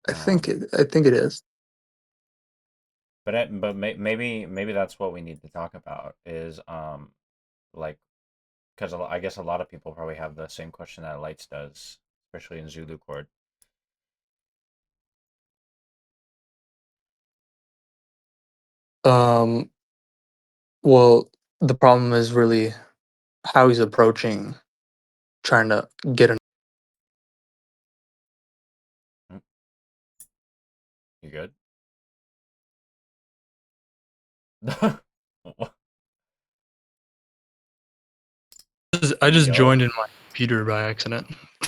I think it is. Maybe that's what we need to talk about is like because I guess a lot of people probably have the same question that Lights does, especially in Zulu chord. Um, well, the problem is really how he's approaching trying to get an. Mm, You good? I just Yo. joined in my computer by accident.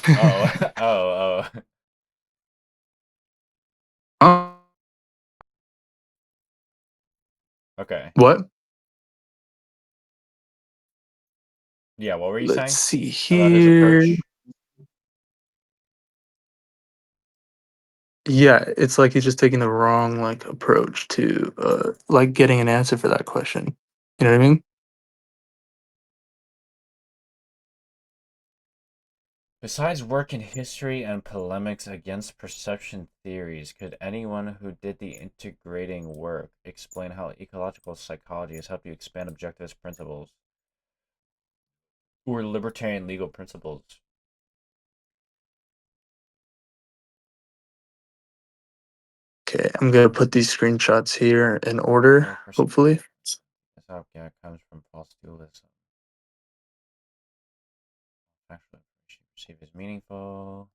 Oh, oh, oh. Uh, Okay. what? Yeah, what were you Let's saying see about his here. approach? Yeah, it's like he's just taking the wrong like approach to like getting an answer for that question. You know what I mean? Besides work in history and polemics against perception theories, could anyone who did the integrating work explain how ecological psychology has helped you expand objectivist principles or libertarian legal principles? Okay, I'm gonna put these screenshots here in order, Or perspective hopefully. yeah, comes from false dualism. Factual information perceived as meaningful.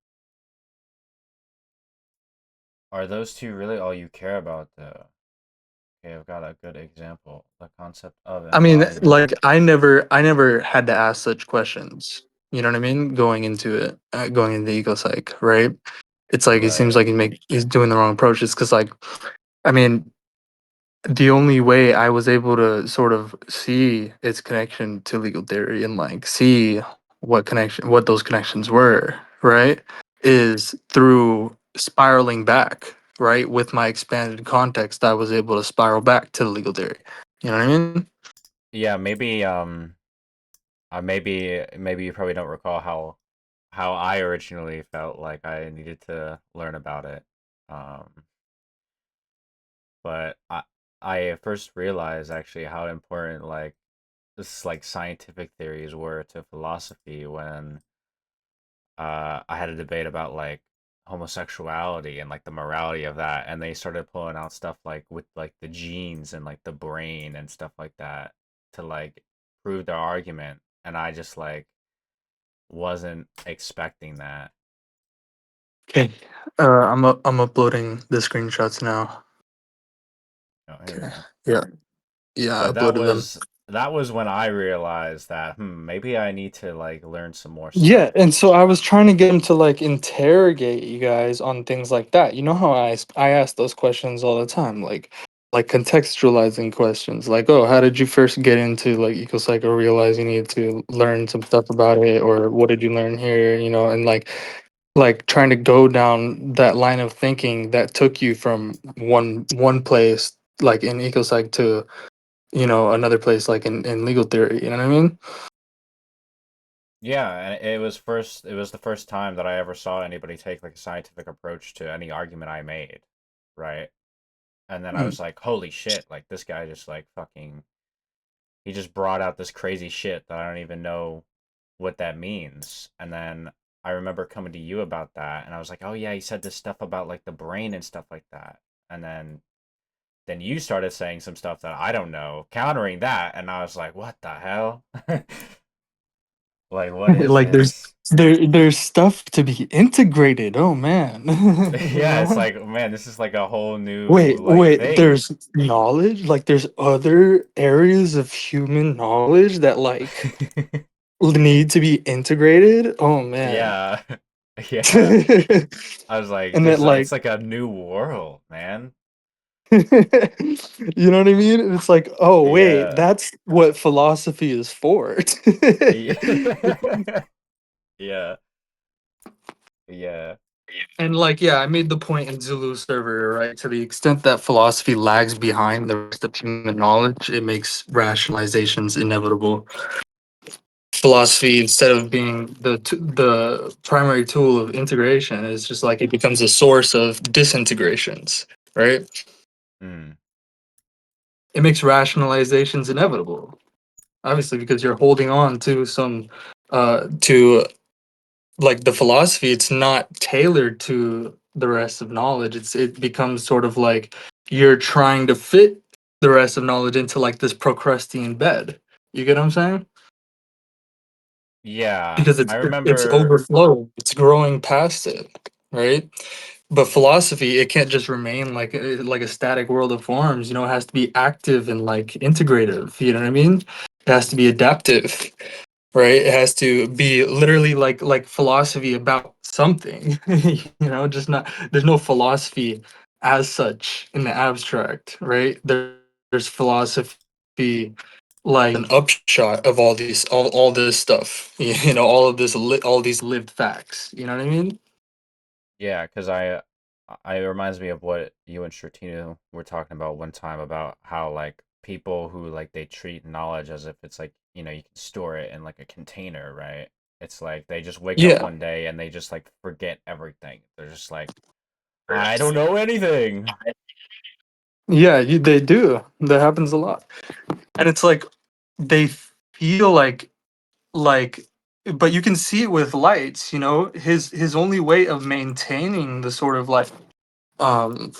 Are those two really all you care about, though? Okay, I've got a good example. The concept of I mean, embodiment. like I never had to ask such questions. You know what I mean? Going into it, going into eco psych, right? It's like it seems Right. like he's doing the wrong approach. It's because like, I mean, the only way I was able to sort of see its connection to legal theory and like see what those connections were, right, is through spiraling back, right? With my expanded context, I was able to spiral back to the legal theory. You know what I mean? Yeah, maybe you probably don't recall how I originally felt like I needed to learn about it. Um, but I first realized actually how important like this like scientific theories were to philosophy when I had a debate about like homosexuality and like the morality of that, and they started pulling out stuff like with like the genes and like the brain and stuff like that to like prove their argument, and I just like wasn't expecting that. Okay. I'm uploading the screenshots now. Oh, here we Okay. go. Yeah. Yeah, I But uploaded them. that was when I realized that maybe I need to like learn some more Yeah, stuff. and so I was trying to get him to like interrogate you guys on things like that. You know how I ask those questions all the time, like contextualizing questions, like, oh, how did you first get into like ecopsych or realize you needed to learn some stuff about it, or what did you learn here? You know, and like trying to go down that line of thinking that took you from one place like in ecopsych to another place like in legal theory. You know what I mean? Yeah, and it was the first time that I ever saw anybody take like a scientific approach to any argument I made, right? And then I Mm. was like, holy shit, like this guy just like fucking he just brought out this crazy shit that I don't even know what that means. And then I remember coming to you about that and I was like, "Oh yeah, he said this stuff about like the brain and stuff like that." And then you started saying some stuff that I don't know, countering that, and I was like, "What the hell?" Like, what is Like this? there's stuff to be integrated. Oh man. You Yeah, it's know? like, man, this is like a whole new Wait, like wait, thing. there's knowledge? Like there's other areas of human knowledge that like need to be integrated? Oh man. Yeah. Yeah. I was like, And that this like it's like a new world, man. you know what I mean? And it's like, oh wait, Yeah. that's what philosophy is for. Yeah. Yeah. Yeah. And like, yeah, I made the point in Zulu server, right? To the extent that philosophy lags behind the rest of human knowledge, it makes rationalizations inevitable. philosophy, instead of being the primary tool of integration, is just like it becomes a source of disintegrations, right? Mm. It makes rationalizations inevitable, obviously, because you're holding on to some to like the philosophy. It's not tailored to the rest of knowledge. It becomes sort of like you're trying to fit the rest of knowledge into like this Procrustean bed. You get what I'm saying? Yeah, Because I it's remember. overflowing, it's growing past it, right? But philosophy, it can't just remain like a static world of forms. You know, it has to be active and like integrative. You know what I mean? It has to be adaptive, right? It has to be literally like philosophy about something. You know, just not, there's no philosophy as such in the abstract, right? There's philosophy like an upshot of all this stuff. You know, all of all these lived facts. You know what I mean? Yeah, because it reminds me of what you and Shortino were talking about one time about how like people who like they treat knowledge as if it's like, you can store it in like a container, right? It's like they just wake up Yeah. one day and they just like forget everything. They're just like, I don't know anything. Yeah, they do. That happens a lot. And it's like they feel like but you can see it with lights, you know, his only way of maintaining the sort of like um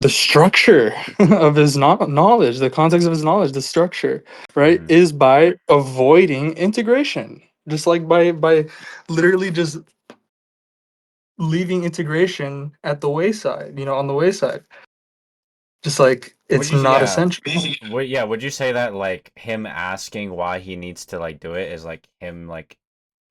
the structure of his knowledge, the context of his knowledge, the structure, right, Mm. is by avoiding integration. Just like by literally just leaving integration at the wayside, you know, on the wayside. Just like Would it's you, not yeah, essential. would you say that like him asking why he needs to like do it is like him like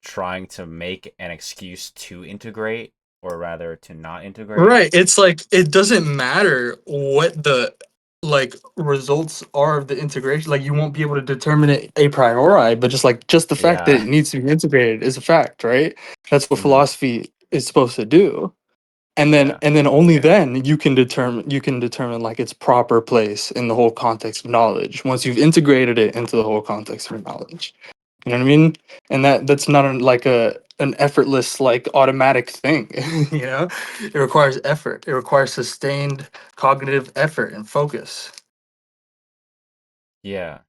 trying to make an excuse to integrate or rather to not integrate? Right. It's like it doesn't matter what the like results are of the integration. Like you won't be able to determine it a priori, but just the fact that Yeah. it needs to be integrated is a fact, right? That's what Hmm. philosophy is supposed to do. Yeah. And then only then you can determine like its proper place in the whole context of knowledge once you've integrated it into the whole context of knowledge. You know what I mean? And that's not like an effortless like automatic thing. You know, it requires effort. It requires sustained cognitive effort and focus. Yeah.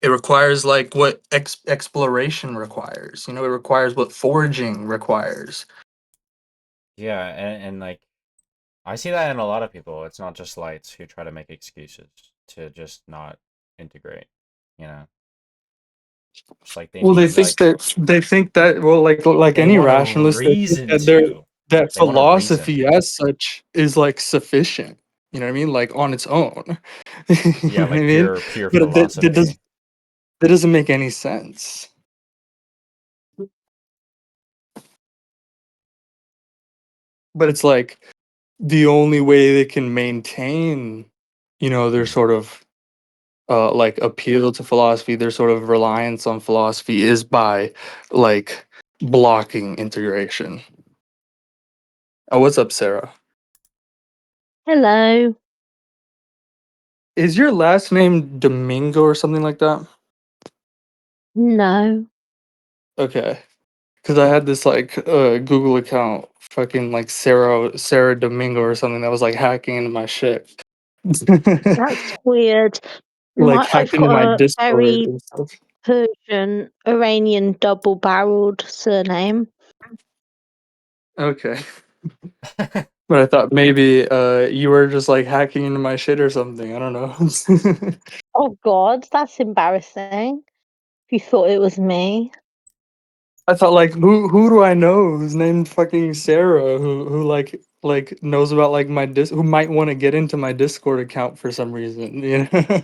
It requires like what exploration requires. You know, it requires what foraging requires. Yeah, and like I see that in a lot of people. It's not just lights who try to make excuses to just not integrate, you know. Just like they Well, need like they think that well, like they any want a rationalist, they think reason that to. that They want a reason. philosophy as such is like sufficient. You know what I mean? Like on its own. You Yeah, know what I like mean? pure But philosophy. that doesn't make any sense. But it's like the only way they can maintain, you know, their Mm. sort of like appeal to philosophy, their sort of reliance on philosophy is by like blocking integration. Oh, what's up, Sarah? Hello. Is your last name Domingo or something like that? No. Okay. Because I had this like Google account, fucking like Sarah Domingo or something that was like hacking into my shit. That's weird. Like I've hacked into got my a Discord very and stuff. Persian, Iranian double-barreled surname. Okay. But I thought maybe you were just like hacking into my shit or something. I don't know. Oh God, that's embarrassing. If you thought it was me. I thought like who do I know who's named fucking Sarah who like knows about like my who might want to get into my Discord account for some reason, you know?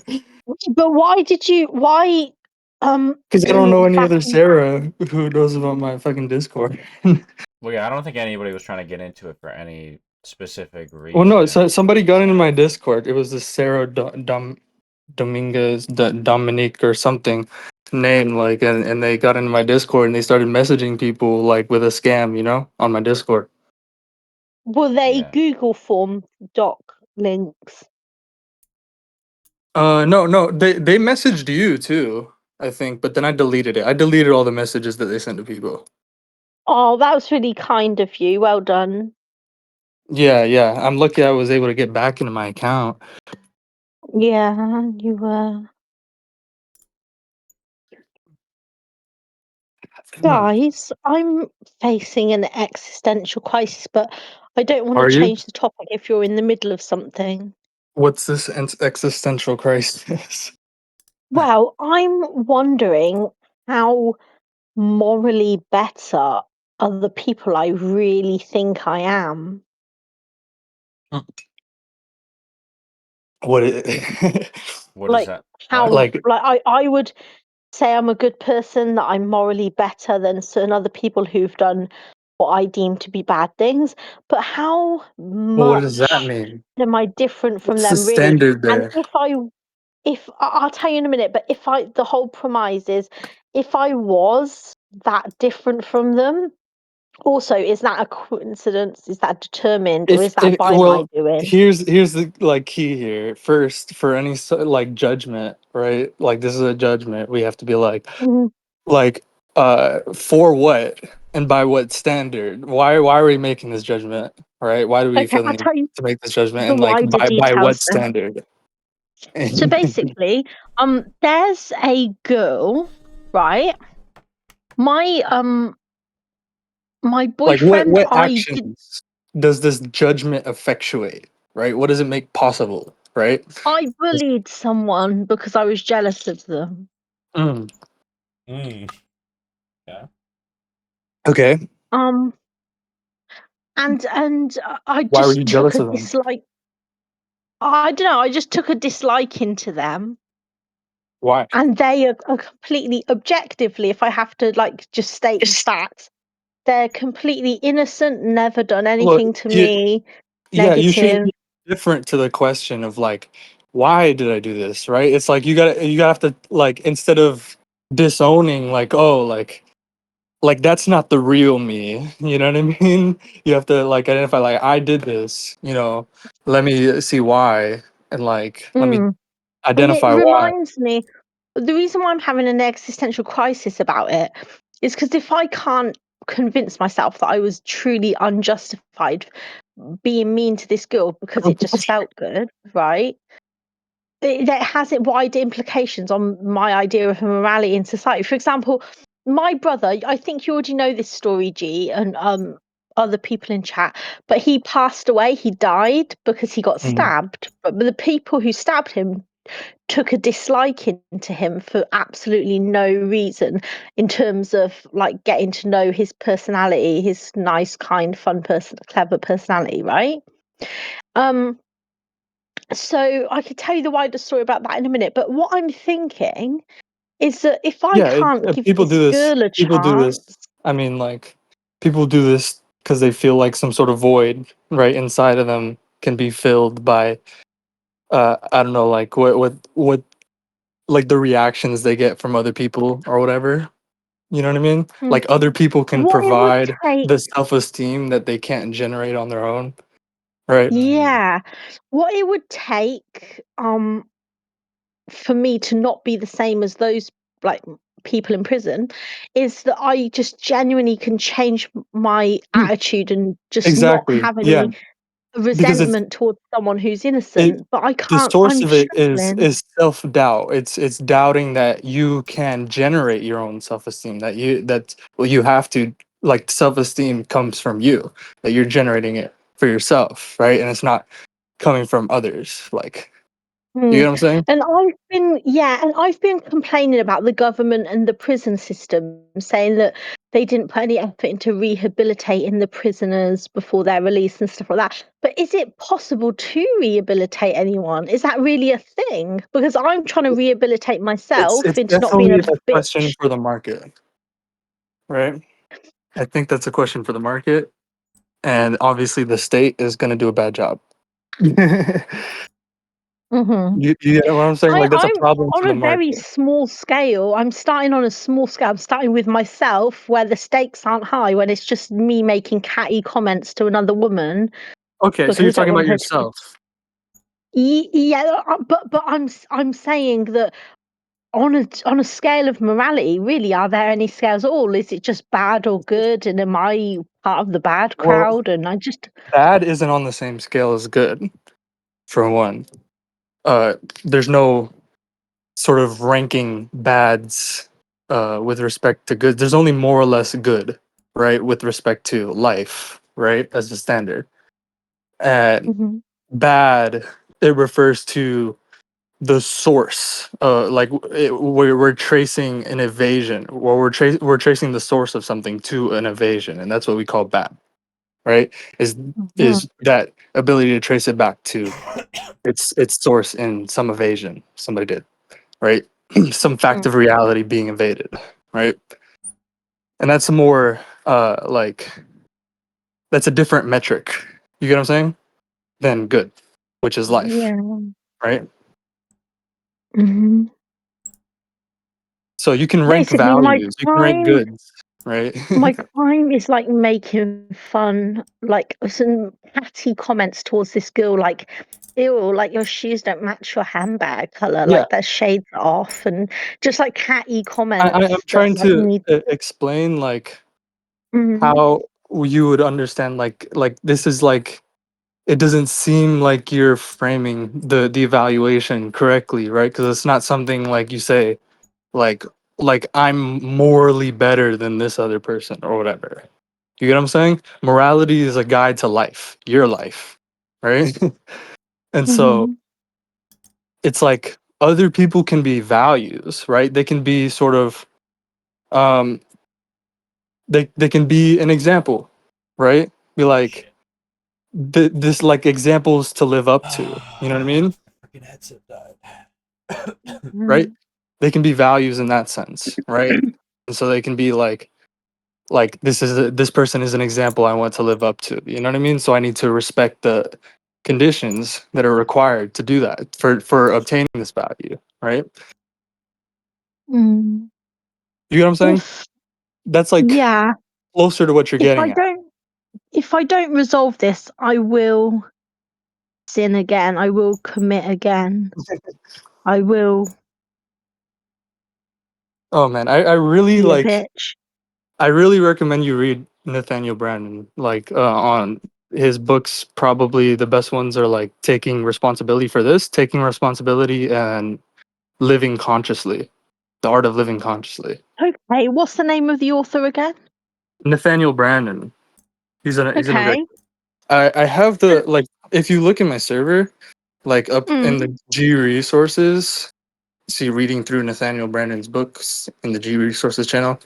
But why Because I don't know any back other in, Sarah who knows about my fucking Discord. Well, yeah, I don't think anybody was trying to get into it for any specific Well, no, so reason. somebody got into my Discord. It was this Sarah Dominguez, Dominique or something name, like, and they got into my Discord and they started messaging people like with a scam, you know, on my Discord. were they Yeah. Google form doc links? No, they messaged you too, I think, but then I deleted it. I deleted all the messages that they sent to people. Oh, that was really kind of you. Well done. Yeah. I'm lucky I was able to get back into my account. Yeah, you were. Hmm. Guys, I'm facing an existential crisis, but I don't want to Are you? change the topic if you're in the middle of something. What's this existential crisis? Well, I'm wondering how morally better are the people I really think I am. What it, What is Like that? What? how like like I would say I'm a good person, that I'm morally better than certain other people who've done what I deem to be bad things. But how what does that much mean? am I different from What's the them really? standard And there? I'll tell you in a minute, but if I the whole premise is if I was that different from them, also is that a coincidence? Is that determined or is that If by my well, doing? here's the like key here. First, for any like judgment, right? Like this is a judgment. We have to be Mhm. like for what and by what standard? Why are we making this judgment? Right? Why do we Okay, feel the I'll need tell you to make this judgment the and like wider by what details then. standard? So basically, there's a girl, right? My my Like boyfriend, what I did actions does this judgment effectuate? Right? What does it make possible? Right? I bullied someone because I was jealous of them. Mm. Mm. Yeah. Okay. Um, and I Why were just you took jealous a of them? dislike. I don't know. I just took a dislike into them, Why? and they are completely objectively. If I have to like just state the facts, they're completely innocent. Never done Look, anything to you, me yeah, you shouldn't negative. be different to the question of like, why did I do this? Right? It's like you gotta have to like instead of disowning like, oh, like that's not the real me. You know what I mean? You have to like identify like I did this. Let me see why and like let me Mm. And it identify why. reminds me, the reason why I'm having an existential crisis about it is because if I can't convince myself that I was truly unjustified being mean to this girl because it just felt good, right? That has it wide implications on my idea of morality in society. For example, my brother, I think you already know this story, G, and other people in chat, but he passed away. He died because he got Mhm. stabbed. But the people who stabbed him took a disliking to him for absolutely no reason in terms of like getting to know his personality, his nice, kind, fun person, clever personality, right? Um, so I could tell you the wider story about that in a minute, but what I'm thinking is that if I Yeah, can't give people do this this. girl a People do this. chance, I mean, like people do this because they feel like some sort of void right inside of them can be filled by I don't know, like what like the reactions they get from other people or whatever. You know what I mean? hmm, Like other people can what it would provide take, the self-esteem that they can't generate on their own, right? Mm. yeah, what it would take, for me to not be the same as those like people in prison is that I just genuinely can change my Mm, attitude and just not exactly. have Yeah, any because resentment towards someone who's it innocent. But I the can't, source I'm of it is struggling. is self-doubt. It's doubting that you can generate your own self-esteem, that well you have to, like, self-esteem comes from you, that you're generating it for yourself, right? And it's not coming from others. Like, you Hmm. get what I'm saying? And I've been complaining about the government and the prison system, saying that they didn't put any effort into rehabilitating the prisoners before their release and stuff like that. But is it possible to rehabilitate anyone? Is that really a thing? Because I'm trying to rehabilitate It's myself it's into not being definitely a a question bitch. for the market, right? I think that's a question for the market, and obviously the state is going to do a bad job. you, Hmm. you get what I'm saying? Like that's a I'm problem for on the a very market. small scale. I'm starting on a small scale. I'm starting with myself, where the stakes aren't high, when it's just me making catty comments to another woman Okay, so because you're I don't talking want about her to. yourself. Yeah, but I'm saying that on a scale of morality, really, are there any scales at all? Is it just bad or good? And am I part of the bad Well, crowd? And I just bad isn't on the same scale as good, for one. Uh, there's no sort of ranking bads with respect to good. There's only more or less good, right, with respect to life, right, as the standard. And Mhm, bad, it refers to the source. We're tracing an evasion, or we're tracing the source of something to an evasion, and that's what we call bad, right? Is mhm, is that ability to trace it back to its source in some evasion somebody did, right? Some fact mm, of reality being evaded, right? And that's a more like that's a different metric. You get what I'm saying? Than good, which is life, yeah. right? Mhm. So you can rank Basically, values, you can rank goods, right? my crime is like making fun, like some catty comments towards this girl, like, ew, like your shoes don't match your handbag color, Yeah, like that shades off, and just like catty I'm comments that trying like to need. explain like Mhm, how you would understand like this is like it doesn't seem like you're framing the evaluation correctly, right? Because it's not something like you say like I'm morally better than this other person or whatever. You get what I'm saying? Morality is a guide to life, your life, right? And so mhm, it's like other people can be values, right? They can be sort of um they can be an example, right? Be like Shit. this like examples to live up to. You know what I My mean? freaking headset died. Right? mhm, They can be values in that sense, right? And so they can be like this person is an example I want to live up to. You know what I mean? So I need to respect the conditions that are required to do that for obtaining this value, right? mm. You get what I'm saying? If That's like Yeah, closer to what you're if I getting at. don't if I don't resolve this, I will sin again. I will commit again. I will Oh man, I really be a like bitch. I really recommend you read Nathaniel Brandon. Like on his books, probably the best ones are like Taking Responsibility for This, Taking Responsibility, and Living Consciously, The Art of Living Consciously. Okay, what's the name of the author again? Nathaniel Brandon. He's an great. Okay. I have the like if you look in my server, like up in Mm, the G resources, see reading through Nathaniel Brandon's books in the G resources channel.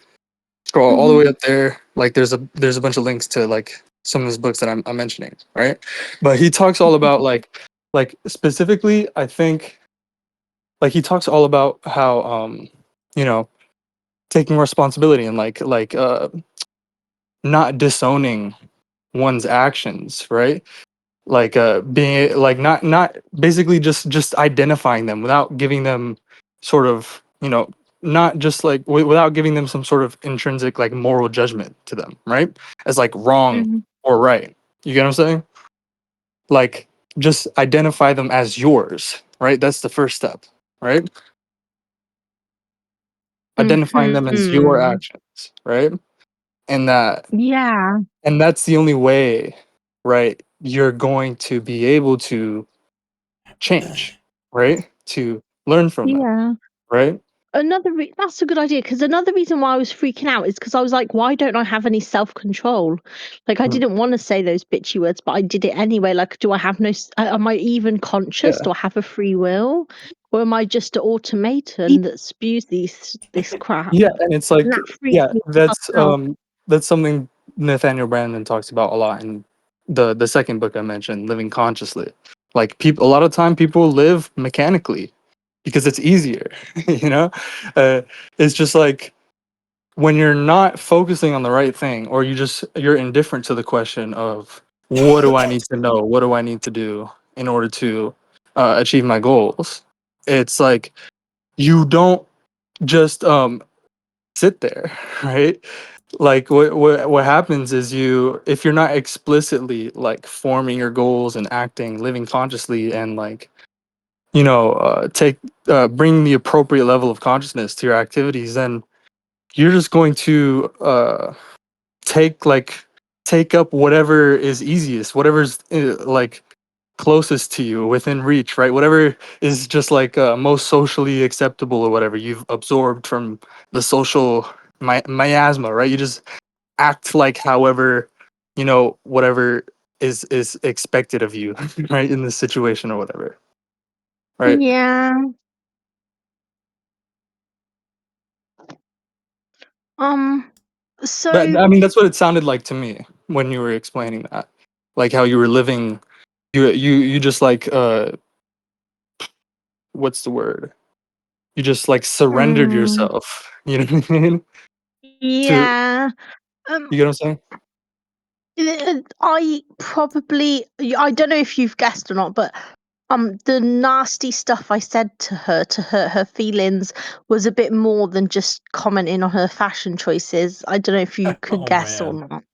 Scroll all the way mhm, up there. Like there's a bunch of links to like some of his books that I'm mentioning, right? But he talks all about like specifically, I think like he talks all about how you know taking responsibility and like not disowning one's actions, right? Like being like not basically just identifying them without giving them sort of not just like without giving them some sort of intrinsic like moral judgment to them, right? As like wrong mhm, or right. You get what I'm saying? Like just identify them as yours, right? That's the first step, right? Identifying them as your mhm. actions, right? And that Yeah, and that's the only way, right? You're going to be able to change, right? To learn from them, yeah. right? That's a good idea, because another reason why I was freaking out is because I was like, "Why don't I have any self-control?" Like, I Mm. didn't wanna say those bitchy words, but I did it anyway. Like, do I have no s am I even conscious? Yeah. Do I have a free will? Or am I just an automaton that spews this crap? Yeah, and it's And like that freaks yeah, me the fuck out. that's something Nathaniel Brandon talks about a lot in the second book I mentioned, Living Consciously. Like people a lot of time people live mechanically because it's easier, you know? Uh, it's just like when you're not focusing on the right thing or you're indifferent to the question of what do I need to know? What do I need to do in order to achieve my goals? It's like you don't just sit there, right? Like what happens is you if you're not explicitly like forming your goals and acting, living consciously and like take bring the appropriate level of consciousness to your activities, then you're just going to take like take up whatever is easiest, whatever's like closest to you, within reach, right? Whatever is just like most socially acceptable, or whatever you've absorbed from the social miasma, right? You just act like however, whatever is expected of you, right, in this situation or whatever, right? Yeah. Um. But So. I mean, that's what it sounded like to me when you were explaining that, like how you were living. You just like what's the word? You just like surrendered Mm, yourself. You know what I mean? To yeah. Um. You get what I'm saying? I probably. I don't know if you've guessed or not, but the nasty stuff I said to her to hurt her feelings was a bit more than just commenting on her fashion choices. I don't know if you could Oh guess or man. not.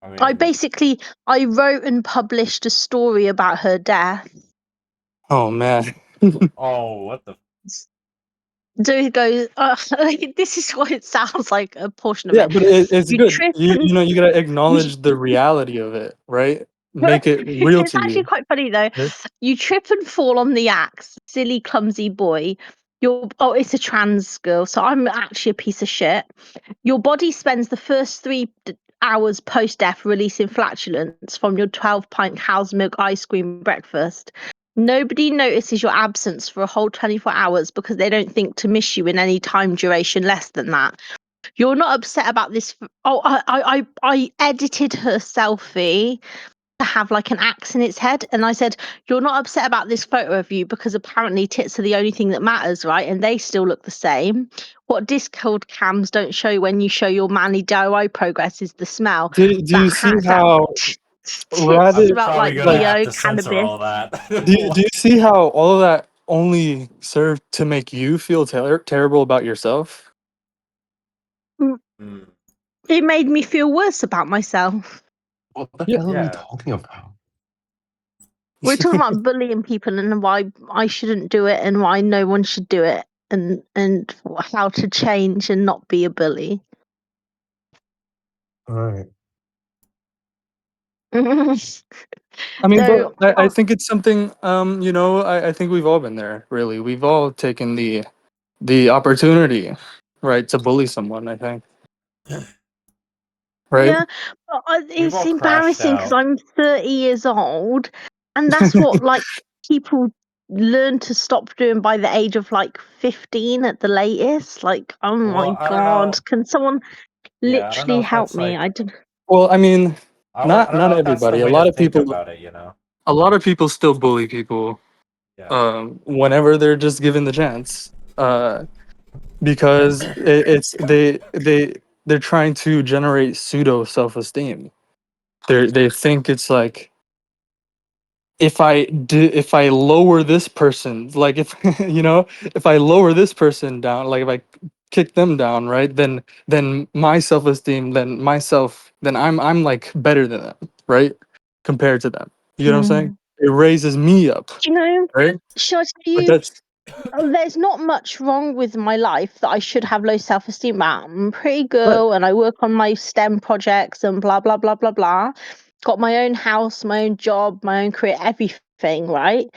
I I mean, basically I wrote and published a story about her death. Oh man. oh, what the? So it goes, this is what it sounds like, a portion of Yeah, it. but it's You good. trip You and know, you gotta acknowledge the reality of it, right? Make it real it's to actually you. quite funny though. Right? You trip and fall on the axe, silly clumsy boy. It's a trans girl, so I'm actually a piece of shit. Your body spends the first 3 hours post death releasing flatulence from your 12-pint cow's milk ice cream breakfast. Nobody notices your absence for a whole 24 hours because they don't think to miss you in any time duration less than that. You're not upset about this. Oh, I edited her selfie to have like an axe in its head. And I said, "You're not upset about this photo of you because apparently tits are the only thing that matters, right? And they still look the same. What Discord cams don't show when you show your manly DIY progress is the smell. Do you see That how tits rather I'm smell probably like gonna like have BO to censor cannabis." all that. do you see how all of that only served to make you feel terrible about yourself? Mm, Hmm. It made me feel worse about myself. What the Yeah. hell are we Yeah. talking about? We're talking about bullying people and why I shouldn't do it and why no one should do it and how to change and not be a bully. All right. I mean, but So, I think it's something, I think we've all been there, really. We've all taken the opportunity, right, to bully someone, I think. Right? yeah, but We've it's all crashed embarrassing because out. I'm 30 years old, and that's what like people learn to stop doing by the age of like 15 at the latest. Like, oh my Well, I don't know. god, can someone Yeah, I don't know literally if help that's me? like. I don't. Well, I mean, I not don't not know if that's the everybody. way to think about it. You know. A lot of people still bully people Yeah. whenever they're just given the chance. Because it's they're trying to generate pseudo self-esteem. They think it's like, if I lower this person, like if if I lower this person down, like if I kick them down, right, then my self-esteem, then I'm like better than them, right, compared to them. You know what I'm saying? Hmm. It raises me up, Do you know? right? Should I tell But you? that's There's not much wrong with my life that I should have low self esteem about. I'm a pretty right. girl and I work on my STEM projects and blah, blah, blah, blah, blah. Got my own house, my own job, my own career, everything, right?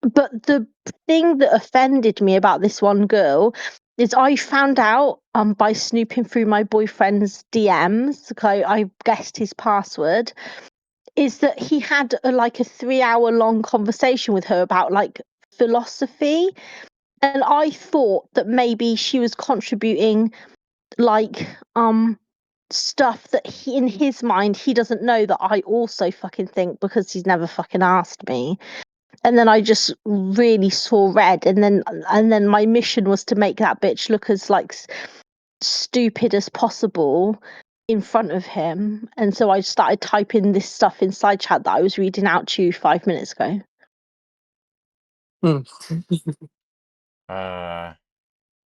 But the thing that offended me about this one girl is I found out by snooping through my boyfriend's DMs, 'cause I guessed his password, is that he had like a 3 hour long conversation with her about like philosophy, and I thought that maybe she was contributing like stuff that he, in his mind, he doesn't know that I also fucking think because he's never fucking asked me. And then I just really saw red, and then my mission was to make that bitch look as like stupid as possible in front of him. And so I started typing this stuff inside chat that I was reading out to you 5 minutes ago. Hmm. Uh.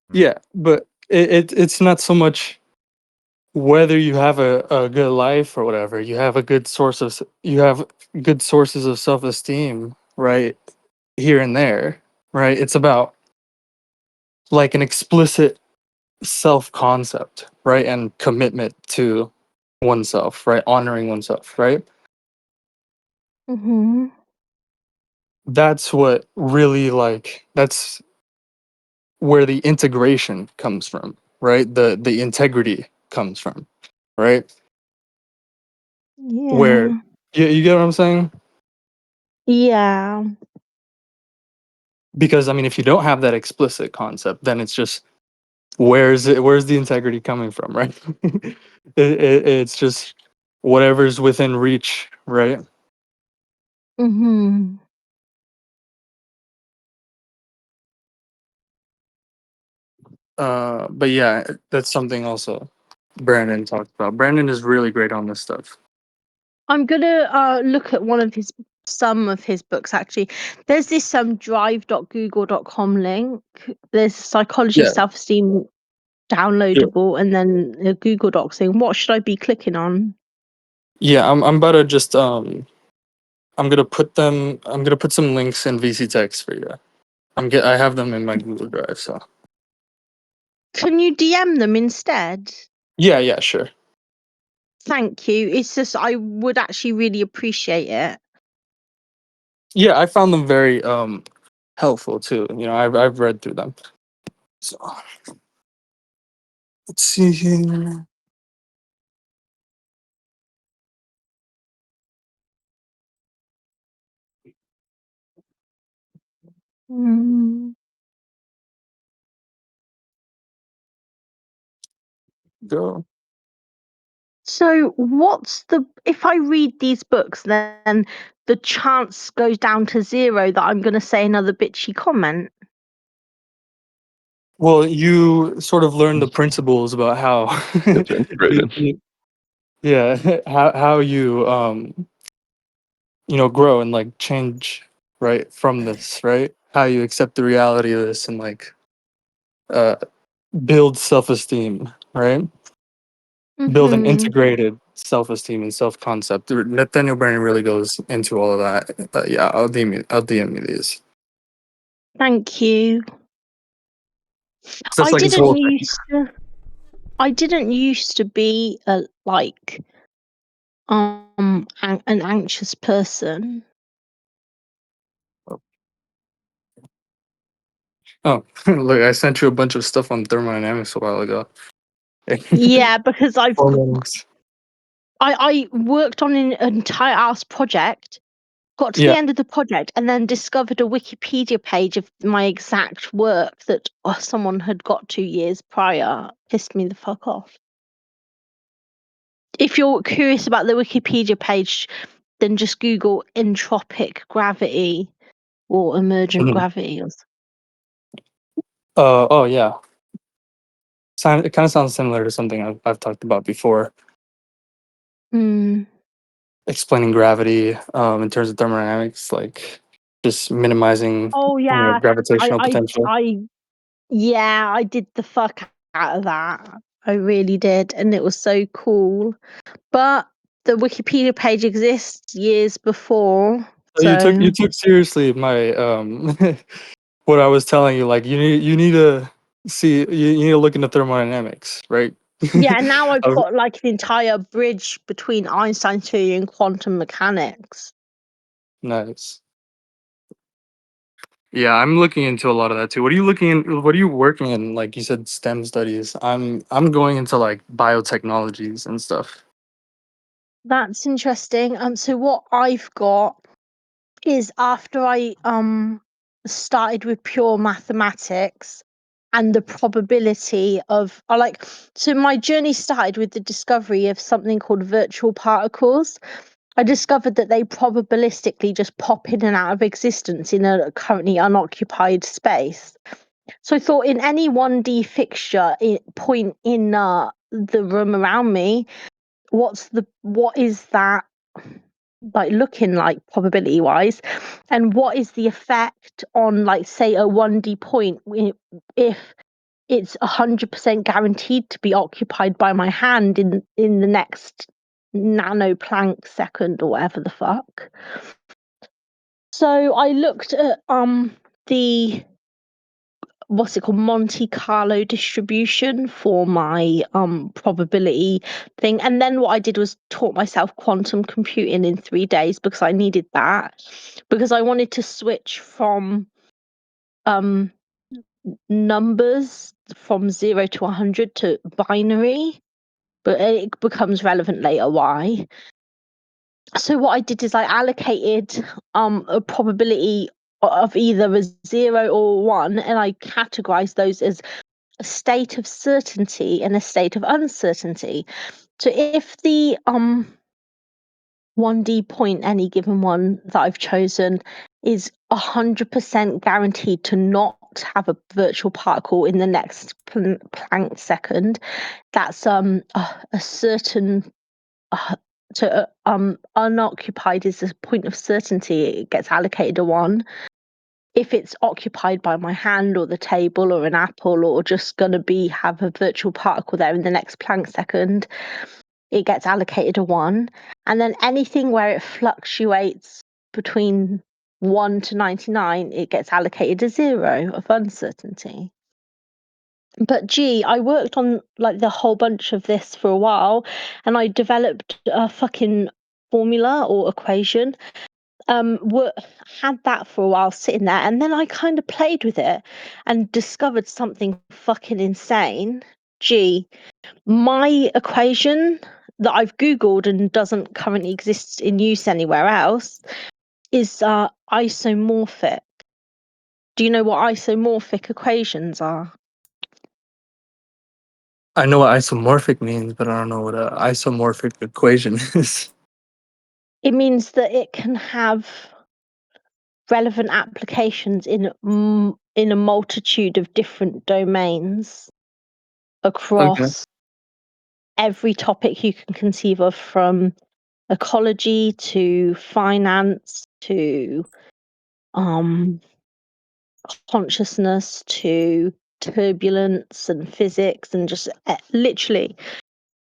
hmm. Yeah, but it's not so much whether you have a good life or whatever. You have good sources of self-esteem, right? here and there, right? It's about like an explicit self concept, right? And commitment to oneself, right? Honoring oneself, right? Mm-hmm. That's what really like that's where the integration comes from, right? The integrity comes from, right? Where Yeah. you get what I'm saying? Yeah. Because I mean, if you don't have that explicit concept, then it's just where's the integrity coming from, right? It's just whatever's within reach, right? Mm-hmm. But yeah, that's something also Brandon talked about. Brandon is really great on this stuff. I'm gonna look at some of his books actually. There's this drive.google.com link. There's psychology of Yeah, self-esteem yeah, downloadable, and then a Google Doc thing. What should I be clicking on? yeah. I'm about to just I'm gonna put some links in VC text for you. I have them in my Google Drive, so Can you DM them instead? yeah, yeah, sure. Thank you. It's just I would actually really appreciate it. Yeah, I found them very helpful too. You know, I've read through them. So let's see here. Mm. Go. So, what's the if I read these books, then the chance goes down to zero that I'm going to say another bitchy comment? Well, you sort of learn the principles about how It's integrated. yeah, how you you know, grow and like change, right, from this, right? How you accept the reality of this and like uh build self-esteem, right? Build an Mm-hmm. integrated self-esteem and self-concept. Nathaniel Branden really goes into all of that. But yeah, I'll DM you these. Thank you. 'Cause that's I like his didn't whole thing. used to. I didn't used to be a an anxious person. Oh, look, I sent you a bunch of stuff on thermodynamics a while ago. Yeah, because Hormones. I worked on an entire ass project, got to the Yeah. end of the project, and then discovered a Wikipedia page of my exact work that someone had got 2 years prior. Pissed me the fuck off. If you're curious about the Wikipedia page, then just Google entropic gravity or emergent Mhm. gravity. Oh yeah. It kind of sounds similar to something I've talked about before, Mm. explaining gravity in terms of thermodynamics, like just minimizing, Oh you know, yeah, gravitational potential. I yeah, I did the fuck out of that. I really did, and it was so cool. But the Wikipedia page exists years before, So so you took seriously my what I was telling you. Like you need to see you need to look into thermodynamics, right? yeah. Now I've Uh, got like an entire bridge between Einstein's theory and quantum mechanics. nice. Yeah, I'm looking into a lot of that too. What are you working in? Like you said, STEM studies. I'm going into like biotechnologies and stuff. That's interesting. So what I've got is after I started with pure mathematics and the probability of I like so my journey started with the discovery of something called virtual particles. I discovered that they probabilistically just pop in and out of existence in a currently unoccupied space. So I thought in any 1D fixture point in the room around me, what is that like looking like probability wise, and what is the effect on like say a 1D point if it's 100% guaranteed to be occupied by my hand in the next nano Planck second or whatever the fuck. So I looked at the what's it called, Monte Carlo distribution for my probability thing, and then what I did was taught myself quantum computing in 3 days because I needed that, because I wanted to switch from um numbers from 0 to 100 to binary, but it becomes relevant later why. So what I did is I allocated a probability of either a 0 or 1, and I categorized those as a state of certainty and a state of uncertainty. So if the 1D point, any given one that I've chosen, is 100% guaranteed to not have a virtual particle in the next Planck second, that's a certain unoccupied is a point of certainty. It gets allocated a 1. If it's occupied by my hand or the table or an apple or just going to be have a virtual particle there in the next Planck second, it gets allocated a 1. And then anything where it fluctuates between 1 to 99, it gets allocated a 0 of uncertainty. But gee, I worked on like the whole bunch of this for a while, and I developed a fucking formula or equation. Had that for a while sitting there, and then I kind of played with it and discovered something fucking insane. Gee, my equation that I've googled and doesn't currently exist in use anywhere else is isomorphic. Do you know what isomorphic equations are? I know what isomorphic means, but I don't know what an isomorphic equation is. It means that it can have relevant applications in a multitude of different domains Okay. across every topic you can conceive of, from ecology to finance to um, consciousness to turbulence and physics and just literally.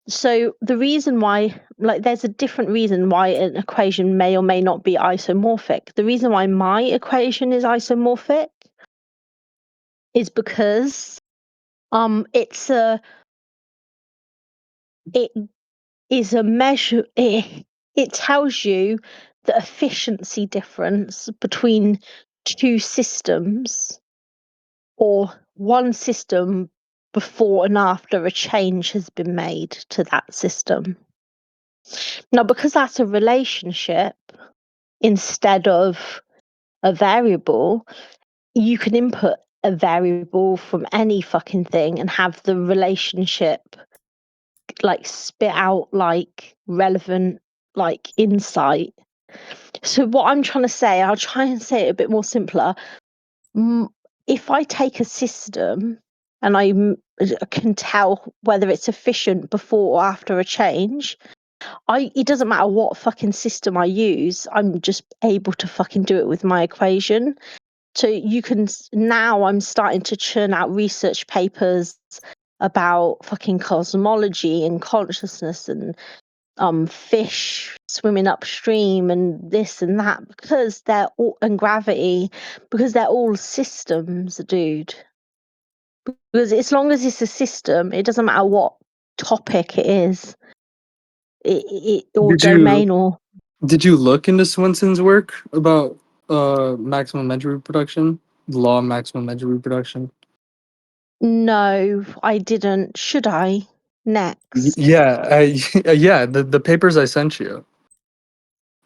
So the reason why, like, there's a different reason why an equation may or may not be isomorphic. The reason why my equation is isomorphic is because it is a measure. It tells you the efficiency difference between two systems, or one system before and after a change has been made to that system. Now, because that's a relationship instead of a variable, you can input a variable from any fucking thing and have the relationship like spit out like relevant like insight. So what I'm trying to say, I'll try and say it a bit more simpler. If I take a system and I can tell whether it's efficient before or after a change, it doesn't matter what fucking system I use, I'm just able to fucking do it with my equation. So you can now I'm starting to churn out research papers about fucking cosmology and consciousness and fish swimming upstream and this and that, because they're all, and gravity, because they're all systems, dude. Because as long as it's a system, it doesn't matter what topic it is, or Did you domain or. did you look into Swenson's work about maximum edge reproduction, the law of maximum edge reproduction? No, I didn't. Should I? Next. Yeah, yeah, the papers I sent you.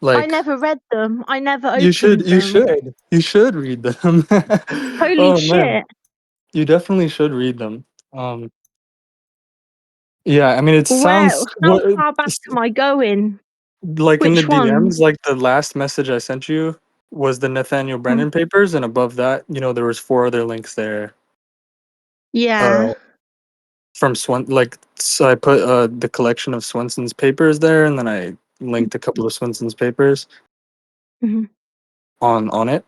I Like never read them. I never you opened should you them. should you should read them. Holy Oh man, shit. you definitely should read them. Yeah, I mean it Where? sounds How what far back am I going? like in the Which DMs, ones? like the last message I sent you was the Nathaniel Mm, Brennan papers, and above that, there was four other links there. yeah. Uh, from like so I put the collection of Swenson's papers there, and then I linked a couple of Swenson's papers Mhm. on it.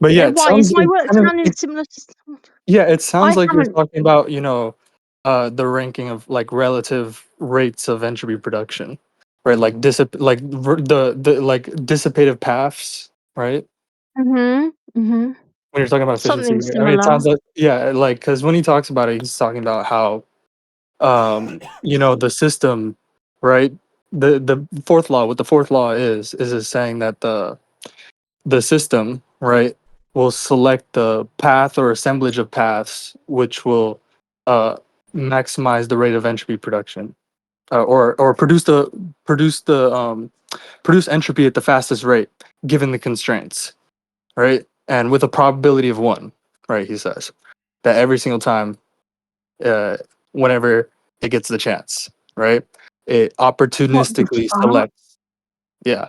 But yeah, Why is my work sounding similar to? it sounds I like you're haven't. talking about the ranking of like relative rates of entropy production, right? Like the like dissipative paths right? Mhm. Mhm. When you're talking about efficiency, Something I mean, it similar. sounds like yeah, like because when he talks about it, he's talking about how the system, right? The fourth law, what the fourth law is it saying that the system, right, will select the path or assemblage of paths which will uh maximize the rate of entropy production, or produce entropy at the fastest rate given the constraints, right? And with a probability of one, right? He says that every single time, uh, whenever it gets the chance, right? It What the opportunistically fuck? selects, yeah,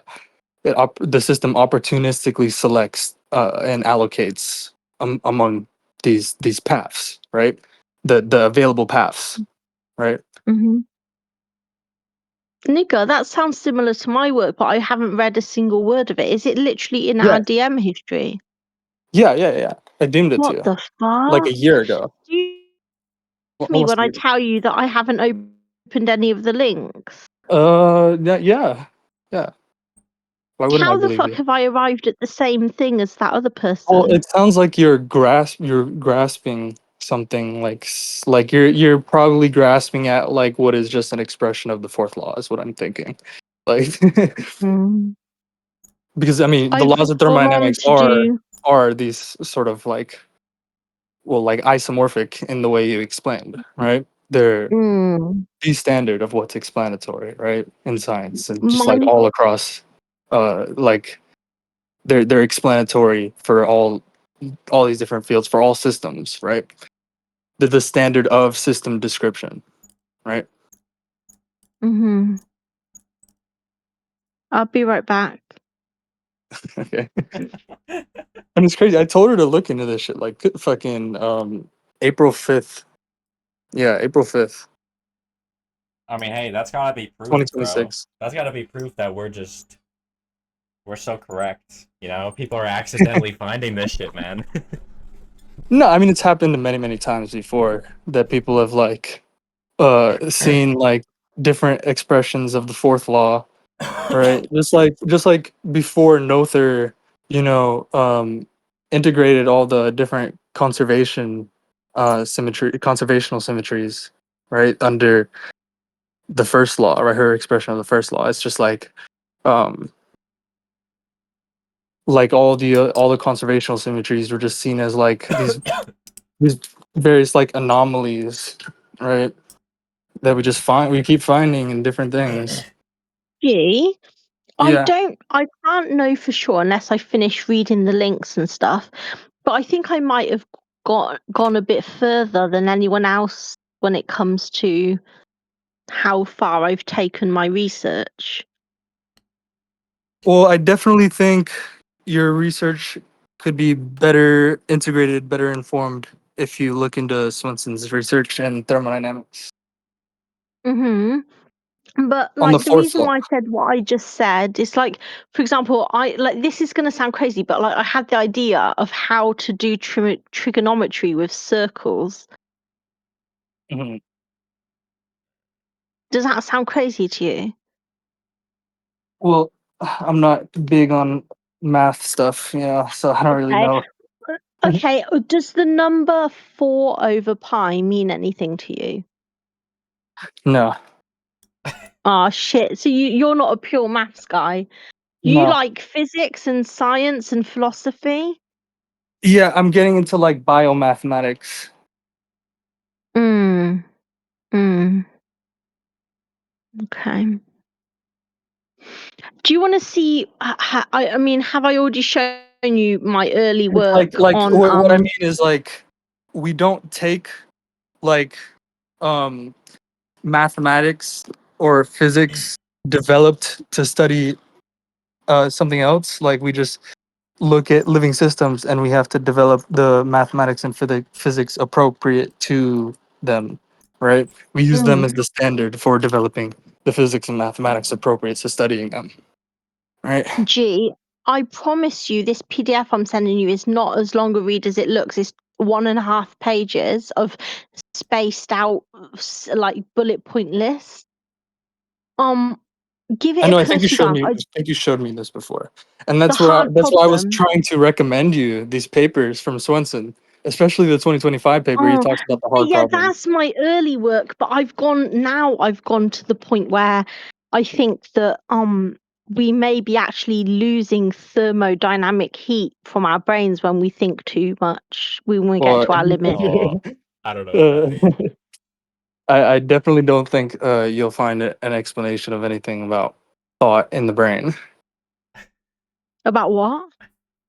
the system opportunistically selects and allocates among these paths, right? The available paths, right? Mhm. Nigga, that sounds similar to my work, but I haven't read a single word of it. Is it literally in Yeah, our DM history? yeah. I deemed it to What you the like a fuck? year ago, Do you to me almost when a I year. tell you that I haven't opened any of the links? Yeah. Why wouldn't I How the believe fuck you? have I arrived at the same thing as that other Well, person? it sounds like you're grasping something like like you're probably grasping at like what is just an expression of the fourth law is what I'm thinking. Like Mm. because I mean the I've laws of gone on thermodynamics to do are these sort of like, well, like isomorphic in the way you explained, right? They're mm, the standard of what's explanatory, right? In science and just like my all across like they're explanatory for all these different fields for all systems, right? The standard of system description, right? mhm. I'll be right back. Okay. And it's crazy. I told her to look into this shit like fucking April 5th. Yeah, April 5th, I mean, hey, that's gotta be proof, bro. 2026. That's gotta be proof that we're so correct. You know, people are accidentally finding this shit, man. No, I mean it's happened many, many times before that people have like seen like different expressions of the fourth law, right? Just like before Noether, you know, integrated all the different conservational symmetries, right, under the first law, right? Her expression of the first law. It's just um like all the conservational symmetries were just seen as like these various like anomalies, right? That we keep finding in different things. Gee, Yeah. I can't know for sure unless I finish reading the links and stuff, but I think I might have gone a bit further than anyone else when it comes to how far I've taken my research. Well, I definitely think your research could be better integrated, better informed if you look into Swenson's research and thermodynamics Mhm. But on the like the fourth reason law. why I said what I just said is like, for example, I like this is going to sound crazy, but like I had the idea of how to do trigonometry with circles. Mhm. Does that sound crazy to you? Well, I'm not big on math stuff, so I don't really Okay. know. Okay. Does the number 4 over pi mean anything to you? No, Oh shit. So you're not a pure maths guy. You no. like physics and science and philosophy? Yeah, I'm getting into like biomathematics. Mm. Mm. Okay. Do you want to see? I mean, have I already shown you my early It's work on? what I mean is like we don't take like um mathematics or physics developed to study something else. Like we just look at living systems and we have to develop the mathematics and physics appropriate to them, right? We use them Mm. as the standard for developing the physics and mathematics appropriate to studying them, right? G. I promise you, this PDF I'm sending you is not as long a read as it looks. It's 1.5 pages of spaced out like bullet point lists. Um, Give I it a know. I think you courtesy showed bath. me. I think you showed me this before, and The hard that's why I was problem. trying to recommend you these papers from Swenson, especially the 2025 paper. He Oh, talks about the but hard yeah, problem. that's my early work. But I've gone to the point where I think that we may be actually losing thermodynamic heat from our brains when we think too much. When we get Or to our limit. Oh, I don't know what that uh, means. I definitely don't think you'll find an explanation of anything about thought in the brain, About what?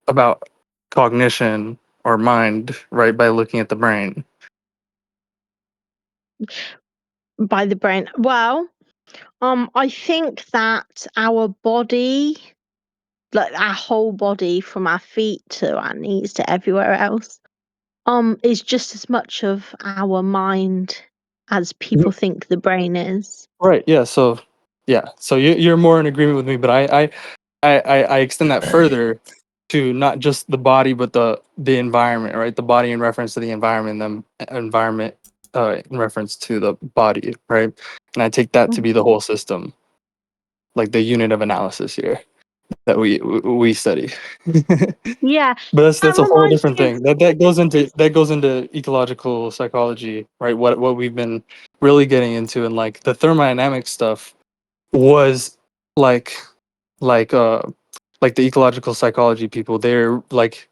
about cognition or mind, right? By looking at the brain. By the brain. Well, I think that our body, like our whole body, from our feet to our knees to everywhere else, is just as much of our mind as people think the brain is. Right. Yeah. So, yeah. So you're more in agreement with me, but I extend that further to not just the body, but the environment, right? The body in reference to the environment, the environment in reference to the body, right? And I take that to be the Mhm. whole system, like the unit of analysis here that we study. Yeah, But that that's a whole reminds different me of thing. That goes into ecological psychology, right? What we've been really getting into, and like the thermodynamic stuff was like like uh like the ecological psychology people. They're like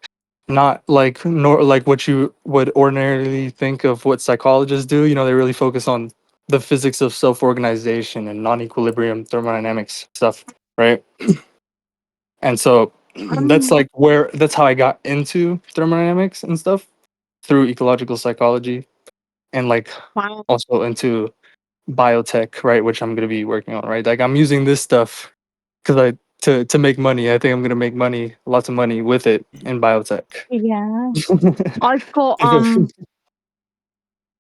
not like nor like what you would ordinarily think of what psychologists do. You know, they really focus on the physics of self-organization and non-equilibrium thermodynamics stuff, right? And so that's um like that's how I got into thermodynamics and stuff through ecological psychology, and like wow. also into biotech, right, which I'm going to be working on, right? Like I'm using this stuff cuz I to make money. I think I'm going to make money, lots of money with it in biotech. Yeah. I've got